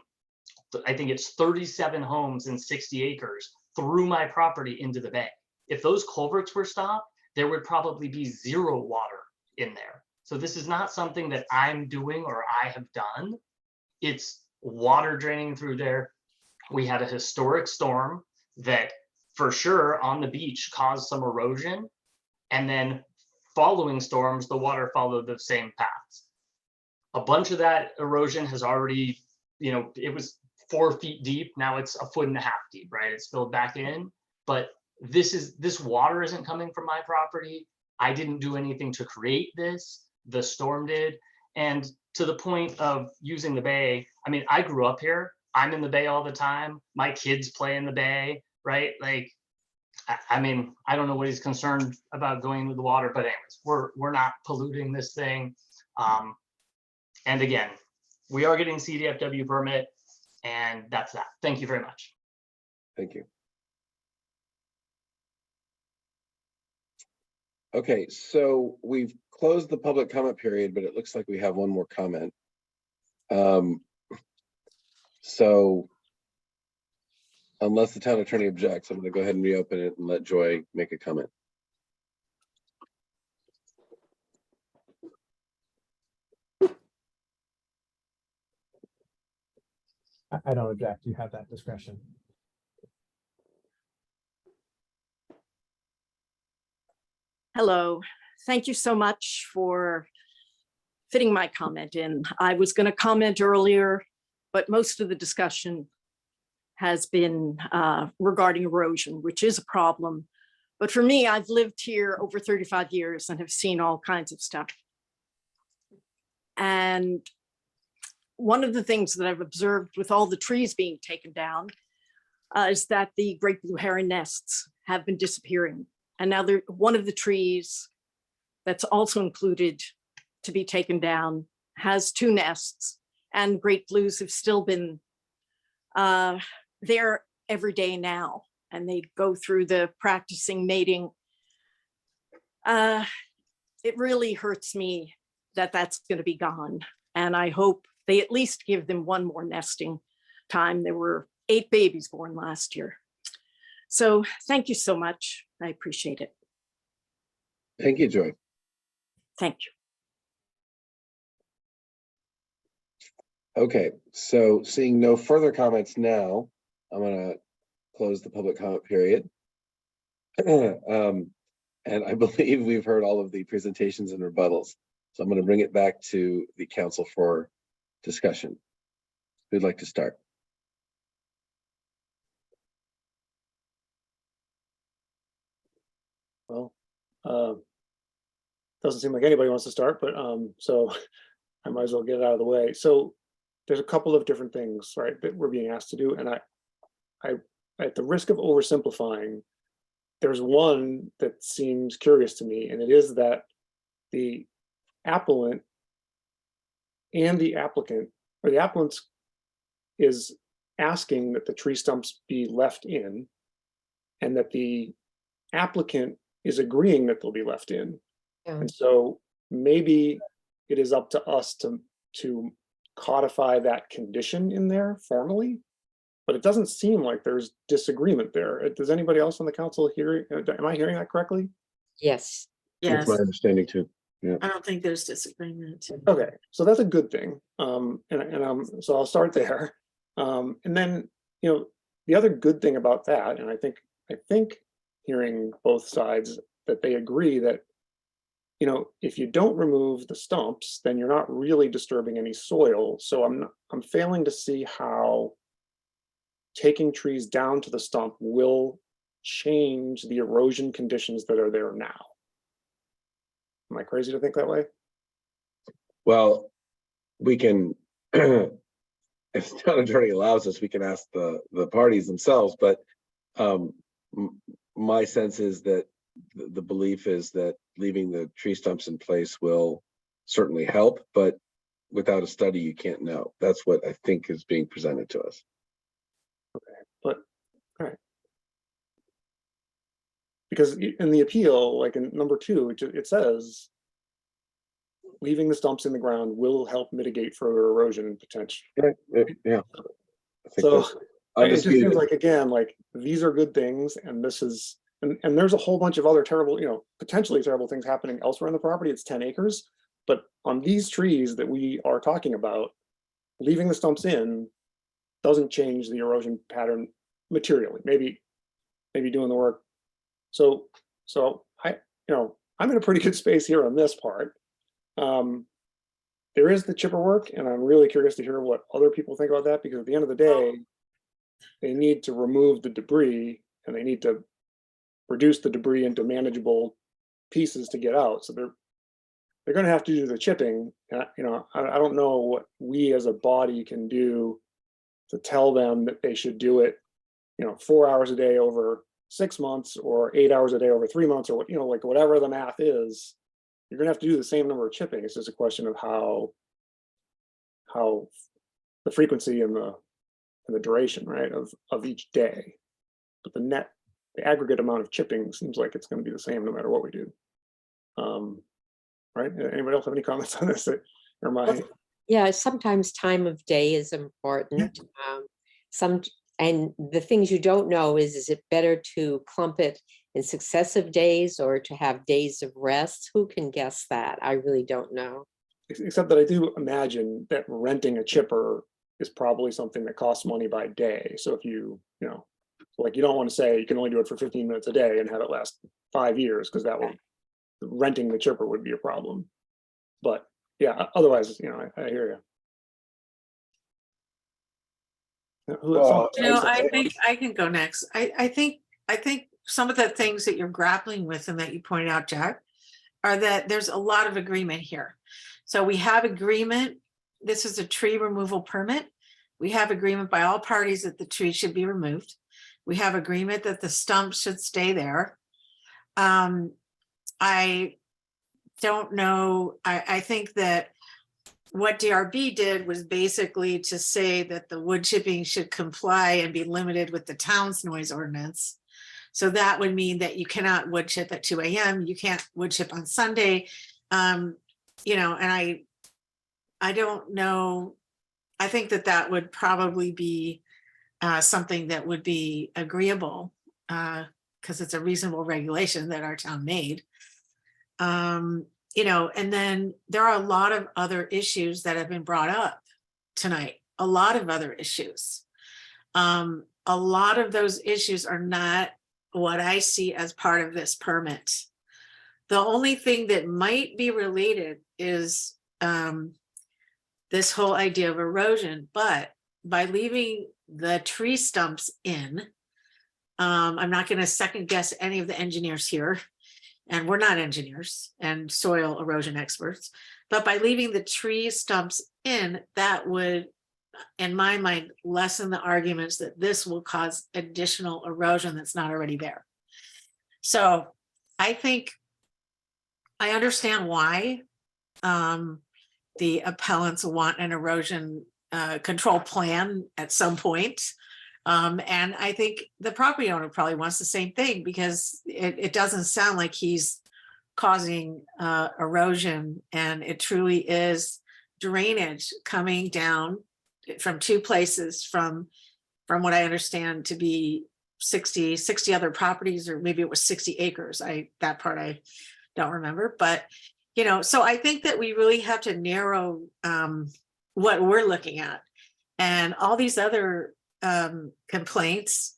I think it's 37 homes and 60 acres through my property into the bay. If those culverts were stopped, there would probably be 0 water in there. So this is not something that I'm doing or I have done. It's water draining through there. We had a historic storm that for sure on the beach caused some erosion. And then following storms, the water followed the same paths. A bunch of that erosion has already, you know, it was 4 feet deep. Now it's 1.5 feet deep, right? It's filled back in. But this water isn't coming from my property. I didn't do anything to create this. The storm did. And to the point of using the bay, I mean, I grew up here. I'm in the bay all the time. My kids play in the bay, right? Like, I mean, I don't know what he's concerned about going into the water, but anyways, we're not polluting this thing. And again, we are getting CDFW permit, and that's that. Thank you very much. Thank you. Okay, so we've closed the public comment period, but it looks like we have one more comment. So unless the town attorney objects, I'm going to go ahead and reopen it and let Joy make a comment. I don't object. You have that discretion. Hello, thank you so much for fitting my comment in. I was going to comment earlier, but most of the discussion has been regarding erosion, which is a problem. But for me, I've lived here over 35 years and have seen all kinds of stuff. And one of the things that I've observed with all the trees being taken down is that the great blue heron nests have been disappearing. And now one of the trees that's also included to be taken down has 2 nests, and great blues have still been there every day now, and they go through the practicing mating. It really hurts me that that's going to be gone, and I hope they at least give them 1 more nesting time. There were 8 babies born last year. So thank you so much. I appreciate it. Thank you, Joy. Thank you. Okay, so seeing no further comments now, I'm gonna close the public comment period. And I believe we've heard all of the presentations and rebuttals. So I'm gonna bring it back to the council for discussion. Who'd like to start? Well, doesn't seem like anybody wants to start, but so I might as well get it out of the way. So there's a couple of different things, right, that we're being asked to do, and I at the risk of oversimplifying, there's one that seems curious to me, and it is that the appellant and the applicant, or the appellant is asking that the tree stumps be left in, and that the applicant is agreeing that they'll be left in. Yeah. And so maybe it is up to us to codify that condition in there formally, but it doesn't seem like there's disagreement there. Does anybody else on the council hear, am I hearing that correctly? Yes. That's my understanding too. Yeah. I don't think there's disagreement. Okay, so that's a good thing. So I'll start there. And then, the other good thing about that, and I think hearing both sides that they agree that, if you don't remove the stumps, then you're not really disturbing any soil. So I'm failing to see how taking trees down to the stump will change the erosion conditions that are there now. Am I crazy to think that way? Well, we can, if the town attorney allows us, we can ask the parties themselves, but my sense is that the belief is that leaving the tree stumps in place will certainly help, but without a study, you can't know. That's what I think is being presented to us. Okay, but all right. Because in the appeal, like in number 2, it says leaving the stumps in the ground will help mitigate further erosion potential. Yeah. So it just seems like, again, like these are good things, and this is, and there's a whole bunch of other terrible, potentially terrible things happening elsewhere on the property. It's 10 acres, but on these trees that we are talking about, leaving the stumps in doesn't change the erosion pattern materially. Maybe doing the work. So I'm in a pretty good space here on this part. There is the chipper work, and I'm really curious to hear what other people think about that, because at the end of the day, they need to remove the debris, and they need to reduce the debris into manageable pieces to get out. So they're going to have to do the chipping. And I don't know what we as a body can do to tell them that they should do it, 4 hours a day over 6 months, or 8 hours a day over 3 months, or like whatever the math is. You're going to have to do the same number of chipping. It's just a question of how the frequency and the duration, right, of each day. But the aggregate amount of chipping seems like it's going to be the same no matter what we do. Right? Anybody else have any comments on this? Or my... Yeah, sometimes time of day is important. And the things you don't know is it better to clump it in successive days or to have days of rest? Who can guess that? I really don't know. Except that I do imagine that renting a chipper is probably something that costs money by day. So if you don't want to say you can only do it for 15 minutes a day and have it last 5 years, because that will renting the chipper would be a problem. But yeah, otherwise, I hear you. Well, I think I can go next. I think some of the things that you're grappling with and that you pointed out, Jack, are that there's a lot of agreement here. So we have agreement. This is a tree removal permit. We have agreement by all parties that the tree should be removed. We have agreement that the stumps should stay there. I don't know. I think that what DRB did was basically to say that the wood chipping should comply and be limited with the town's noise ordinance. So that would mean that you cannot wood chip at 2 a.m. You can't wood chip on Sunday. And I don't know. I think that would probably be something that would be agreeable because it's a reasonable regulation that our town made. And then there are a lot of other issues that have been brought up tonight, a lot of other issues. A lot of those issues are not what I see as part of this permit. The only thing that might be related is this whole idea of erosion, but by leaving the tree stumps in, I'm not going to second guess any of the engineers here, and we're not engineers and soil erosion experts, but by leaving the tree stumps in, that would, in my mind, lessen the arguments that this will cause additional erosion that's not already there. So I think I understand why the appellants want an erosion control plan at some point. And I think the property owner probably wants the same thing because it doesn't sound like he's causing erosion, and it truly is drainage coming down from two places from what I understand to be 60 other properties, or maybe it was 60 acres. That part I don't remember, but so I think that we really have to narrow what we're looking at, and all these other complaints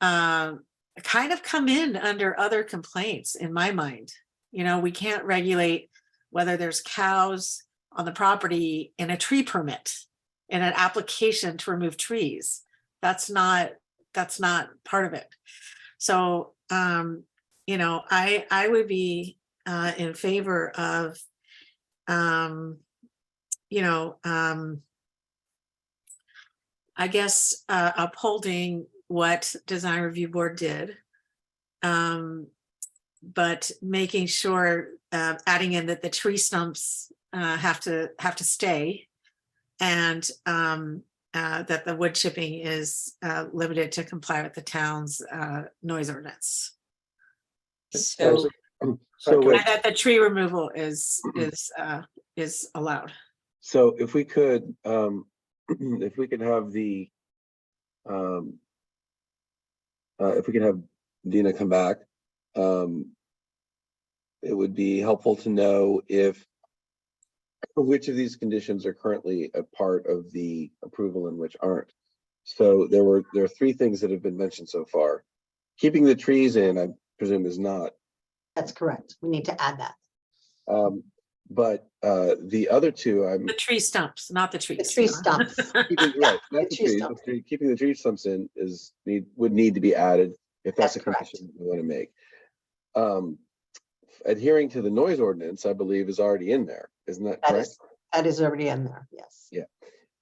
kind of come in under other complaints in my mind. We can't regulate whether there's cows on the property in a tree permit, in an application to remove trees. That's not part of it. So I would be in favor of I guess upholding what Design Review Board did, but making sure adding in that the tree stumps have to stay, and that the wood chipping is limited to comply with the town's noise ordinance. So, And that the tree removal is allowed. So if we could have the if we could have Dina come back, it would be helpful to know which of these conditions are currently a part of the approval and which aren't. So there are three things that have been mentioned so far. Keeping the trees in, I presume, is not. That's correct. We need to add that. But the other two, The tree stumps, not the trees. The tree stumps. keeping the tree stumps in would need to be added if that's a condition we want to make. Adhering to the noise ordinance, I believe, is already in there. Isn't that correct? That is already in there. Yes. Yeah.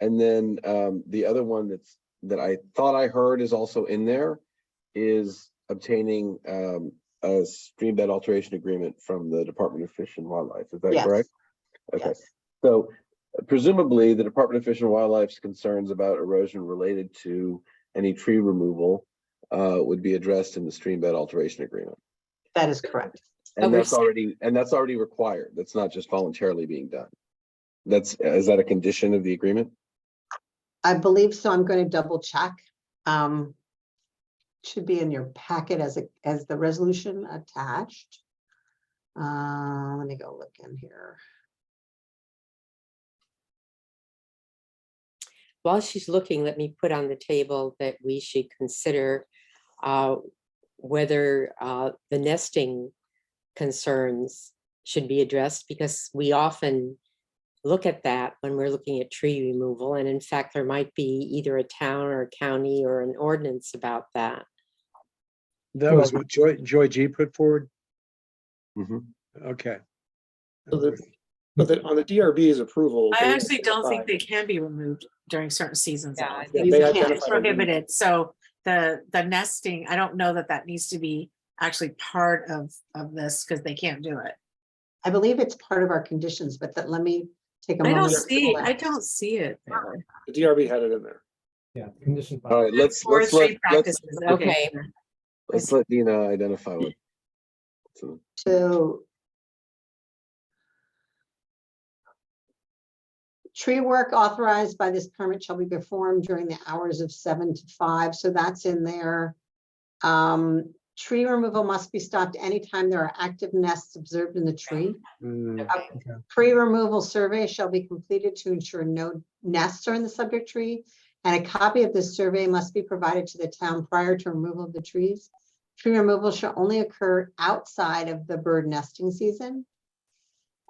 And then the other one that I thought I heard is also in there is obtaining a stream bed alteration agreement from the Department of Fish and Wildlife. Is that correct? Okay. Yes. So presumably the Department of Fish and Wildlife's concerns about erosion related to any tree removal would be addressed in the stream bed alteration agreement. That is correct. And that's already required. That's not just voluntarily being done. Is that a condition of the agreement? I believe so. I'm going to double check. Should be in your packet as the resolution attached. Let me go look in here. while she's looking, let me put on the table that we should consider whether the nesting concerns should be addressed, because we often look at that when we're looking at tree removal. And in fact, there might be either a town or a county or an ordinance about that. That was what Joy G put forward. Mhm. Okay. But on the DRB's approval. I they actually don't think identified- they can be removed during certain seasons. Yeah, I though. think Yeah, they It's identified- prohibited. So the nesting, I don't know that that needs to be actually part of this because they can't do it. I believe it's part of our conditions, but that, let me take a I moment. don't see, I don't see it there. The DRB had it in there. Yeah, condition. All right, let's Forestry practices, okay. let's let Dina identify what. So tree work authorized by this permit shall be performed during the hours of 7 to 5. So that's in there. Tree removal must be stopped anytime there are active nests observed in the tree. Pre-removal survey shall be completed to ensure no nests are in the subject tree, and a copy of this survey must be provided to the town prior to removal of the trees. Tree removal shall only occur outside of the bird nesting season.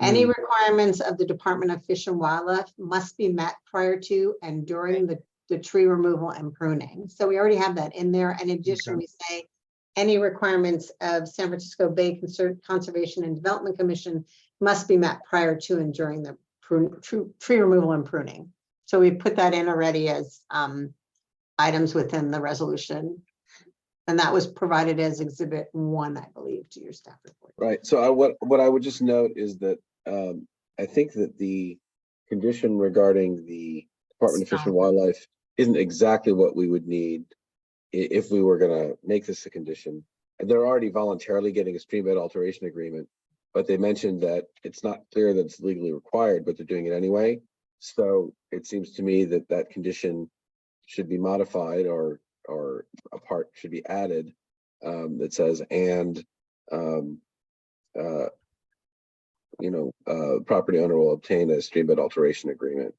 Any requirements of the Department of Fish and Wildlife must be met prior to and during the tree removal and pruning. So we already have that in there. In addition, we say any requirements of San Francisco Bay Conservation and Development Commission must be met prior to and during the tree removal and pruning. So we put that in already as items within the resolution. And that was provided as Exhibit 1, I believe, to your staff report. Right, so what I would just note is that I think that the condition regarding the Department of Fish and Wildlife isn't exactly what we would need if we were gonna make this a condition. And they're already voluntarily getting a streambed alteration agreement, but they mentioned that it's not clear that it's legally required, but they're doing it anyway. So it seems to me that that condition should be modified, or a part should be added that says, and property owner will obtain a streambed alteration agreement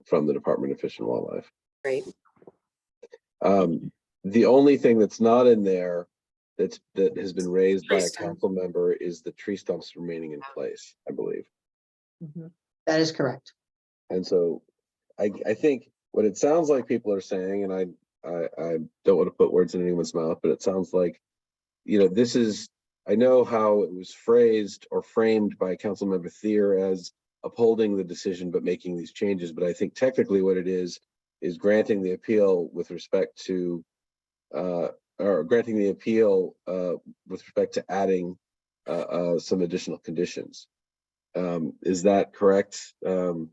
from the Department of Fish and Wildlife. Right. The only thing that's not in there that has been raised by Tree a stump. council member is the tree stumps remaining in place, I believe. That is correct. And so I think what it sounds like people are saying, and I don't want to put words in anyone's mouth, but it sounds like, this is, I know how it was phrased or framed by Councilmember Thier as upholding the decision but making these changes, but I think technically what it is granting the appeal with respect to or granting the appeal with respect to adding some additional conditions. Is that correct? I'm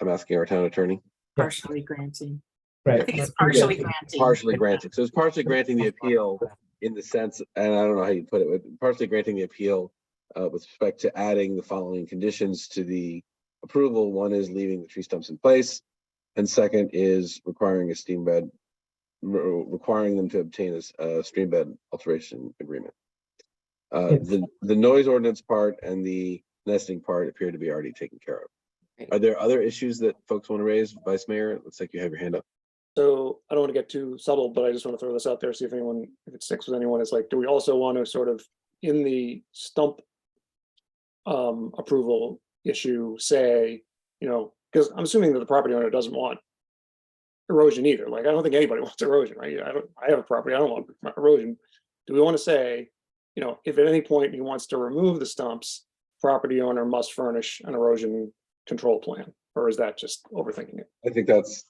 asking our town attorney. Partially granting. Right. I think it's partially granting. Partially granting. So it's partially granting the appeal in the sense, and I don't know how you put it, but partially granting the appeal with respect to adding the following conditions to the approval. One is leaving the tree stumps in place, and second is requiring a requiring them to obtain a stream bed alteration agreement. The noise ordinance part and the nesting part appear to be already taken care of. Are there other issues that folks want to raise, Vice Mayor? It looks like you have your hand up. So I don't want to get too subtle, but I just want to throw this out there, see if it sticks with anyone. It's like, do we also want to sort of, in the stump approval issue, say, because I'm assuming that the property owner doesn't want erosion either. Like, I don't think anybody wants erosion, right? I have a property, I don't want erosion. Do we want to say, if at any point he wants to remove the stumps, property owner must furnish an erosion control plan? Or is that just overthinking it? I think that's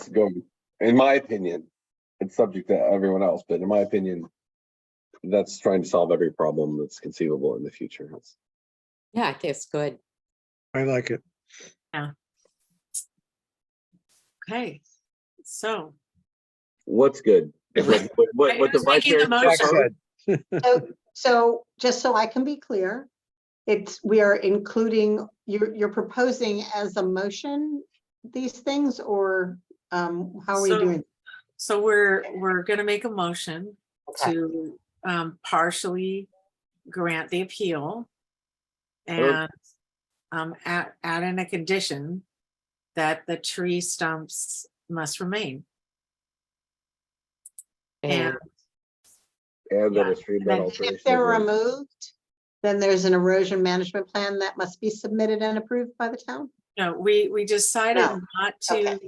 going, in my opinion, it's subject to everyone else, but in my opinion, that's trying to solve every problem that's conceivable in the future. Yeah, I think it's good. I like it. Yeah. Okay, so. What's good? What the Vice Mayor said. So just so I can be clear, we are including, you're proposing as a motion these things, or how are we doing? So we're gonna make a motion to partially grant the appeal and add in a condition that the tree stumps must remain. And that a stream bed And alteration if they're agreement. removed, Then there's an erosion management plan that must be submitted and approved by the town? No, we decided No.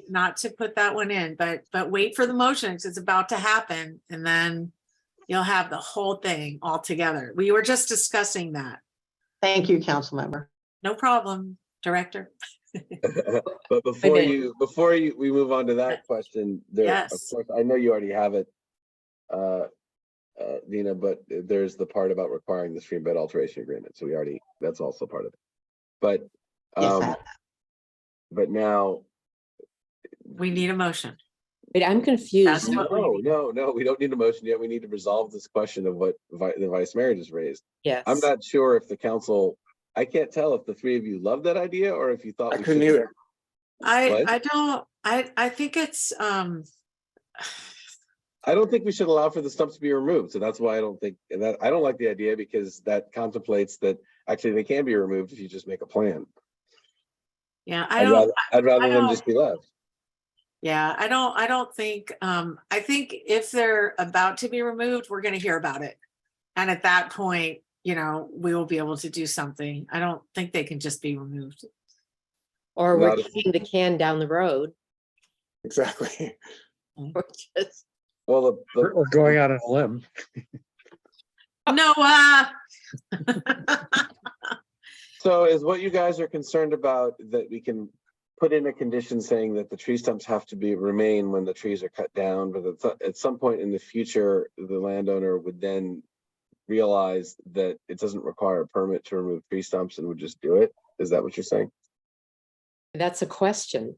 not to put that one in, but wait for the motion, 'cause it's about to happen, and then you'll have the whole thing all together. We were just discussing that. Thank you, council member. No problem, Director. But before we move on to that question, there, of Yes. course, I know you already have it, Dina, but there's the part about requiring the stream bed alteration agreement. So that's also part of it. But, Yes, but now, We need a motion. Wait, I'm confused. That's what we no, we don't need a motion yet. We need to resolve this question of what the vice mayor just raised. Yes. I'm not sure if the council, I can't tell if the three of you love that idea or if you thought I we couldn't should. either. I think it's, I don't think we should allow for the stumps to be removed. So that's why I don't think, and that I don't like the idea, because that contemplates that actually they can be removed if you just make a plan. yeah, I'd rather them just be left. Yeah, I don't think, I think if they're about to be removed, we're gonna hear about it. And at that point, we will be able to do something. I don't think they can just be removed. Or we're Not if- kicking the can down the road. Exactly. Or just- Well, Or going out on a limb. No, so is what you guys are concerned about that we can put in a condition saying that the tree stumps have to remain when the trees are cut down, but at some point in the future, the landowner would then realize that it doesn't require a permit to remove tree stumps and would just do it? Is that what you're saying? That's a question.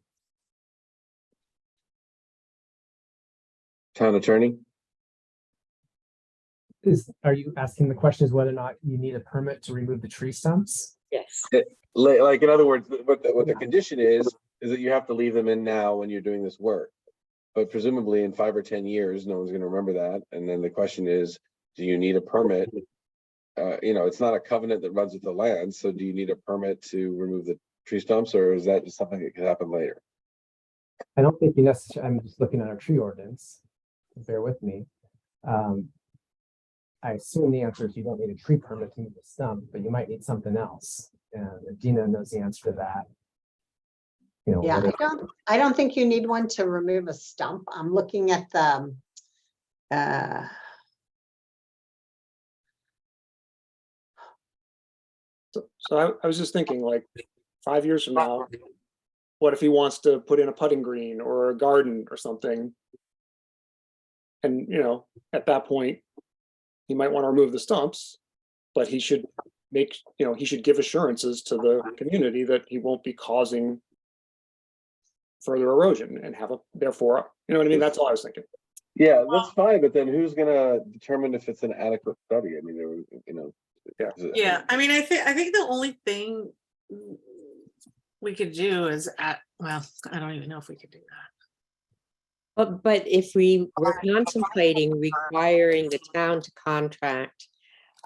Town attorney? Are you asking the question is whether or not you need a permit to remove the tree stumps? Yes. Like, in other words, what the condition is that you have to leave them in now when you're doing this work. But presumably in 5 or 10 years, no one's gonna remember that. And then the question is, do you need a permit? It's not a covenant that runs with the land. So do you need a permit to remove the tree stumps, or is that just something that can happen later? I don't think you necessarily, I'm just looking at our tree ordinance. Bear with me. I assume the answer is you don't need a tree permit to move the stump, but you might need something else. And Dina knows the answer to that. Yeah, I don't think you need one to remove a stump. I'm looking at the So I was just thinking, like, 5 years from now, what if he wants to put in a putting green or a garden or something? And, at that point, he might want to remove the stumps, but he should he should give assurances to the community that he won't be causing further erosion and therefore, you know what I mean? That's all I was thinking. Yeah, that's fine, but then who's gonna determine if it's an adequate study? I mean, yeah, I mean, I think the only thing we could do is I don't even know if we could do that. But if we were contemplating requiring the town to contract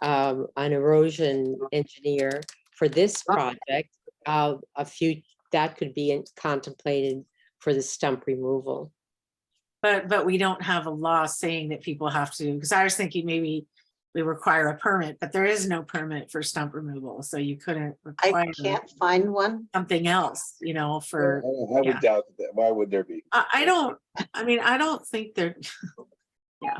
an erosion engineer for this project, that could be contemplated for the stump removal. But we don't have a law saying that people have to, because I was thinking maybe we require a permit, but there is no permit for stump removal, so you couldn't require. I can't find one. Something else, for. I would doubt that. Why would there be? I don't think there, yeah.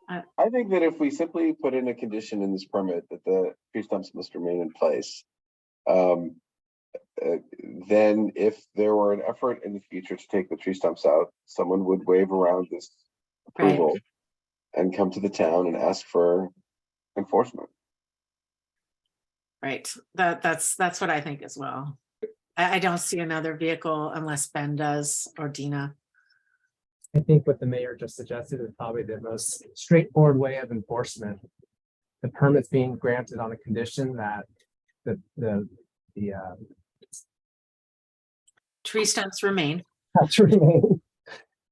I think that if we simply put in a condition in this permit that the tree stumps must remain in place, then if there were an effort in the future to take the tree stumps out, someone would wave around this approval and come to the town and ask for enforcement. Right, that's what I think as well. I don't see another vehicle unless Ben does or Dina. I think what the mayor just suggested is probably the most straightforward way of enforcement. The permit's being granted on a condition that the tree stumps remain. have to remain,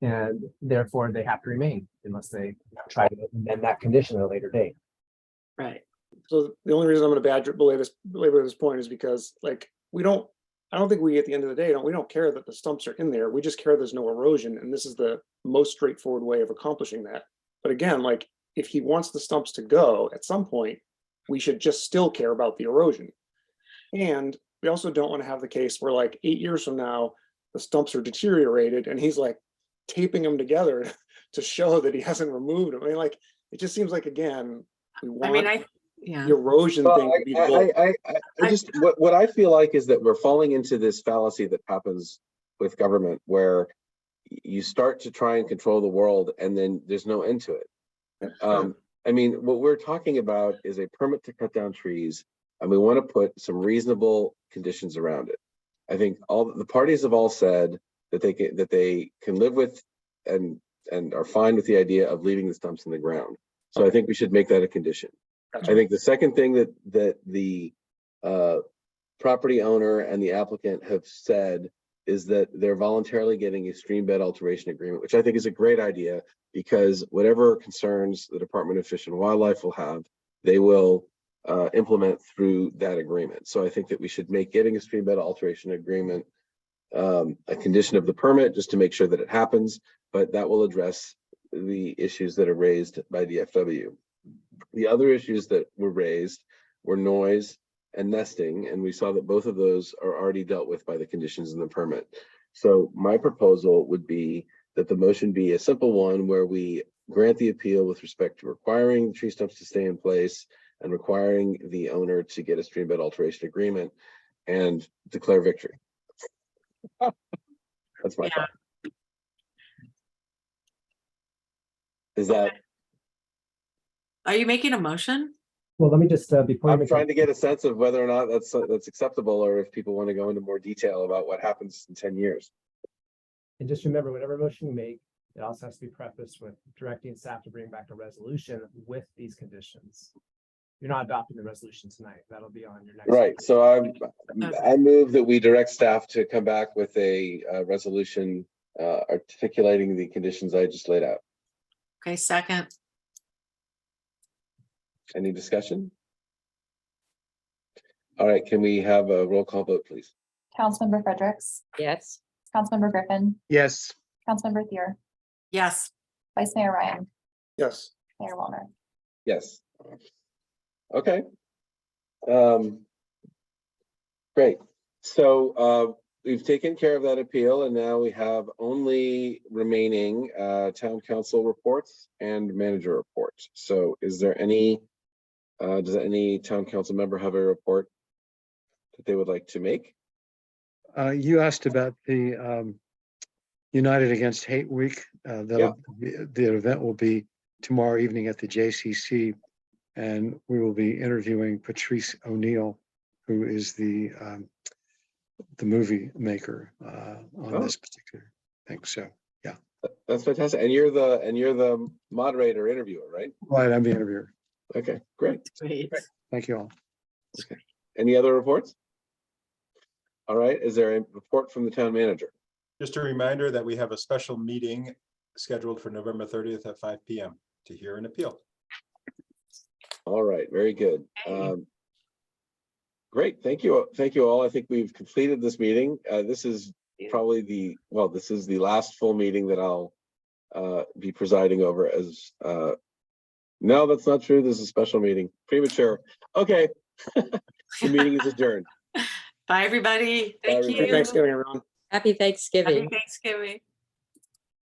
and therefore they have to remain unless they try to amend that condition at a later date. Right. So the only reason I'm going to belabor this point is because, like, I don't think we, at the end of the day, we don't care that the stumps are in there. We just care there's no erosion, and this is the most straightforward way of accomplishing that. But again, like, if he wants the stumps to go at some point, we should just still care about the erosion. And we also don't want to have the case where like 8 years from now, the stumps are deteriorated and he's like taping them together to show that he hasn't removed them. I mean, like, it just seems like, again, we I mean, want yeah. the erosion Well, thing to be low. I just, what I feel like is that we're falling into this fallacy that happens with government where you start to try and control the world and then there's no end to it. I mean, what we're talking about is a permit to cut down trees, and we want to put some reasonable conditions around it. I think all the parties have all said that they can live with and are fine with the idea of leaving the stumps in the ground. So I think we should make that a condition. Gotcha. I think the second thing that the property owner and the applicant have said is that they're voluntarily getting a stream bed alteration agreement, which I think is a great idea, because whatever concerns the Department of Fish and Wildlife will have, they will implement through that agreement. So I think that we should make getting a stream bed alteration agreement a condition of the permit, just to make sure that it happens, but that will address the issues that are raised by DFW. The other issues that were raised were noise and nesting, and we saw that both of those are already dealt with by the conditions in the permit. So my proposal would be that the motion be a simple one where we grant the appeal with respect to requiring the tree stumps to stay in place and requiring the owner to get a stream bed alteration agreement and declare victory. That's my thought. Is that? Are you making a motion? Well, let me just, before. I'm trying to get a sense of whether or not that's acceptable, or if people want to go into more detail about what happens in 10 years. And just remember, whatever motion you make, it also has to be prefaced with directing staff to bring back a resolution with these conditions. You're not adopting the resolution tonight. That'll be on your next. Right. So I move that we direct staff to come back with a resolution articulating the conditions I just laid out. Okay, second. Any discussion? All right, can we have a roll call vote, please? Councilmember Fredericks, Yes. Councilmember Griffin, Yes. Councilmember Thier, Yes. Vice Mayor Ryan, Yes. Mayor Wallner. Yes. Okay. Great. So we've taken care of that appeal, and now we have only remaining town council reports and manager reports. So is there any, does any town council member have a report that they would like to make? You asked about the United Against Hate Week. The event will be tomorrow evening at the JCC, and we will be interviewing Patrice O'Neill, who is the movie maker on this particular thing. So yeah, that's fantastic. And you're the moderator interviewer, right? Right, I'm the interviewer. Okay, great. Great. Thank you all. Okay. Any other reports? All right. Is there a report from the town manager? Just a reminder that we have a special meeting scheduled for November 30th at 5 p.m. to hear an appeal. All right, very good. Great, thank you all. I think we've completed this meeting. This is probably this is the last full meeting that I'll be presiding over as. No, that's not true. This is a special meeting. Premature. Okay, the meeting is adjourned. Bye, everybody. Thank Bye, you. everybody. Happy Thanksgiving, everyone. Happy Thanksgiving. Happy Thanksgiving.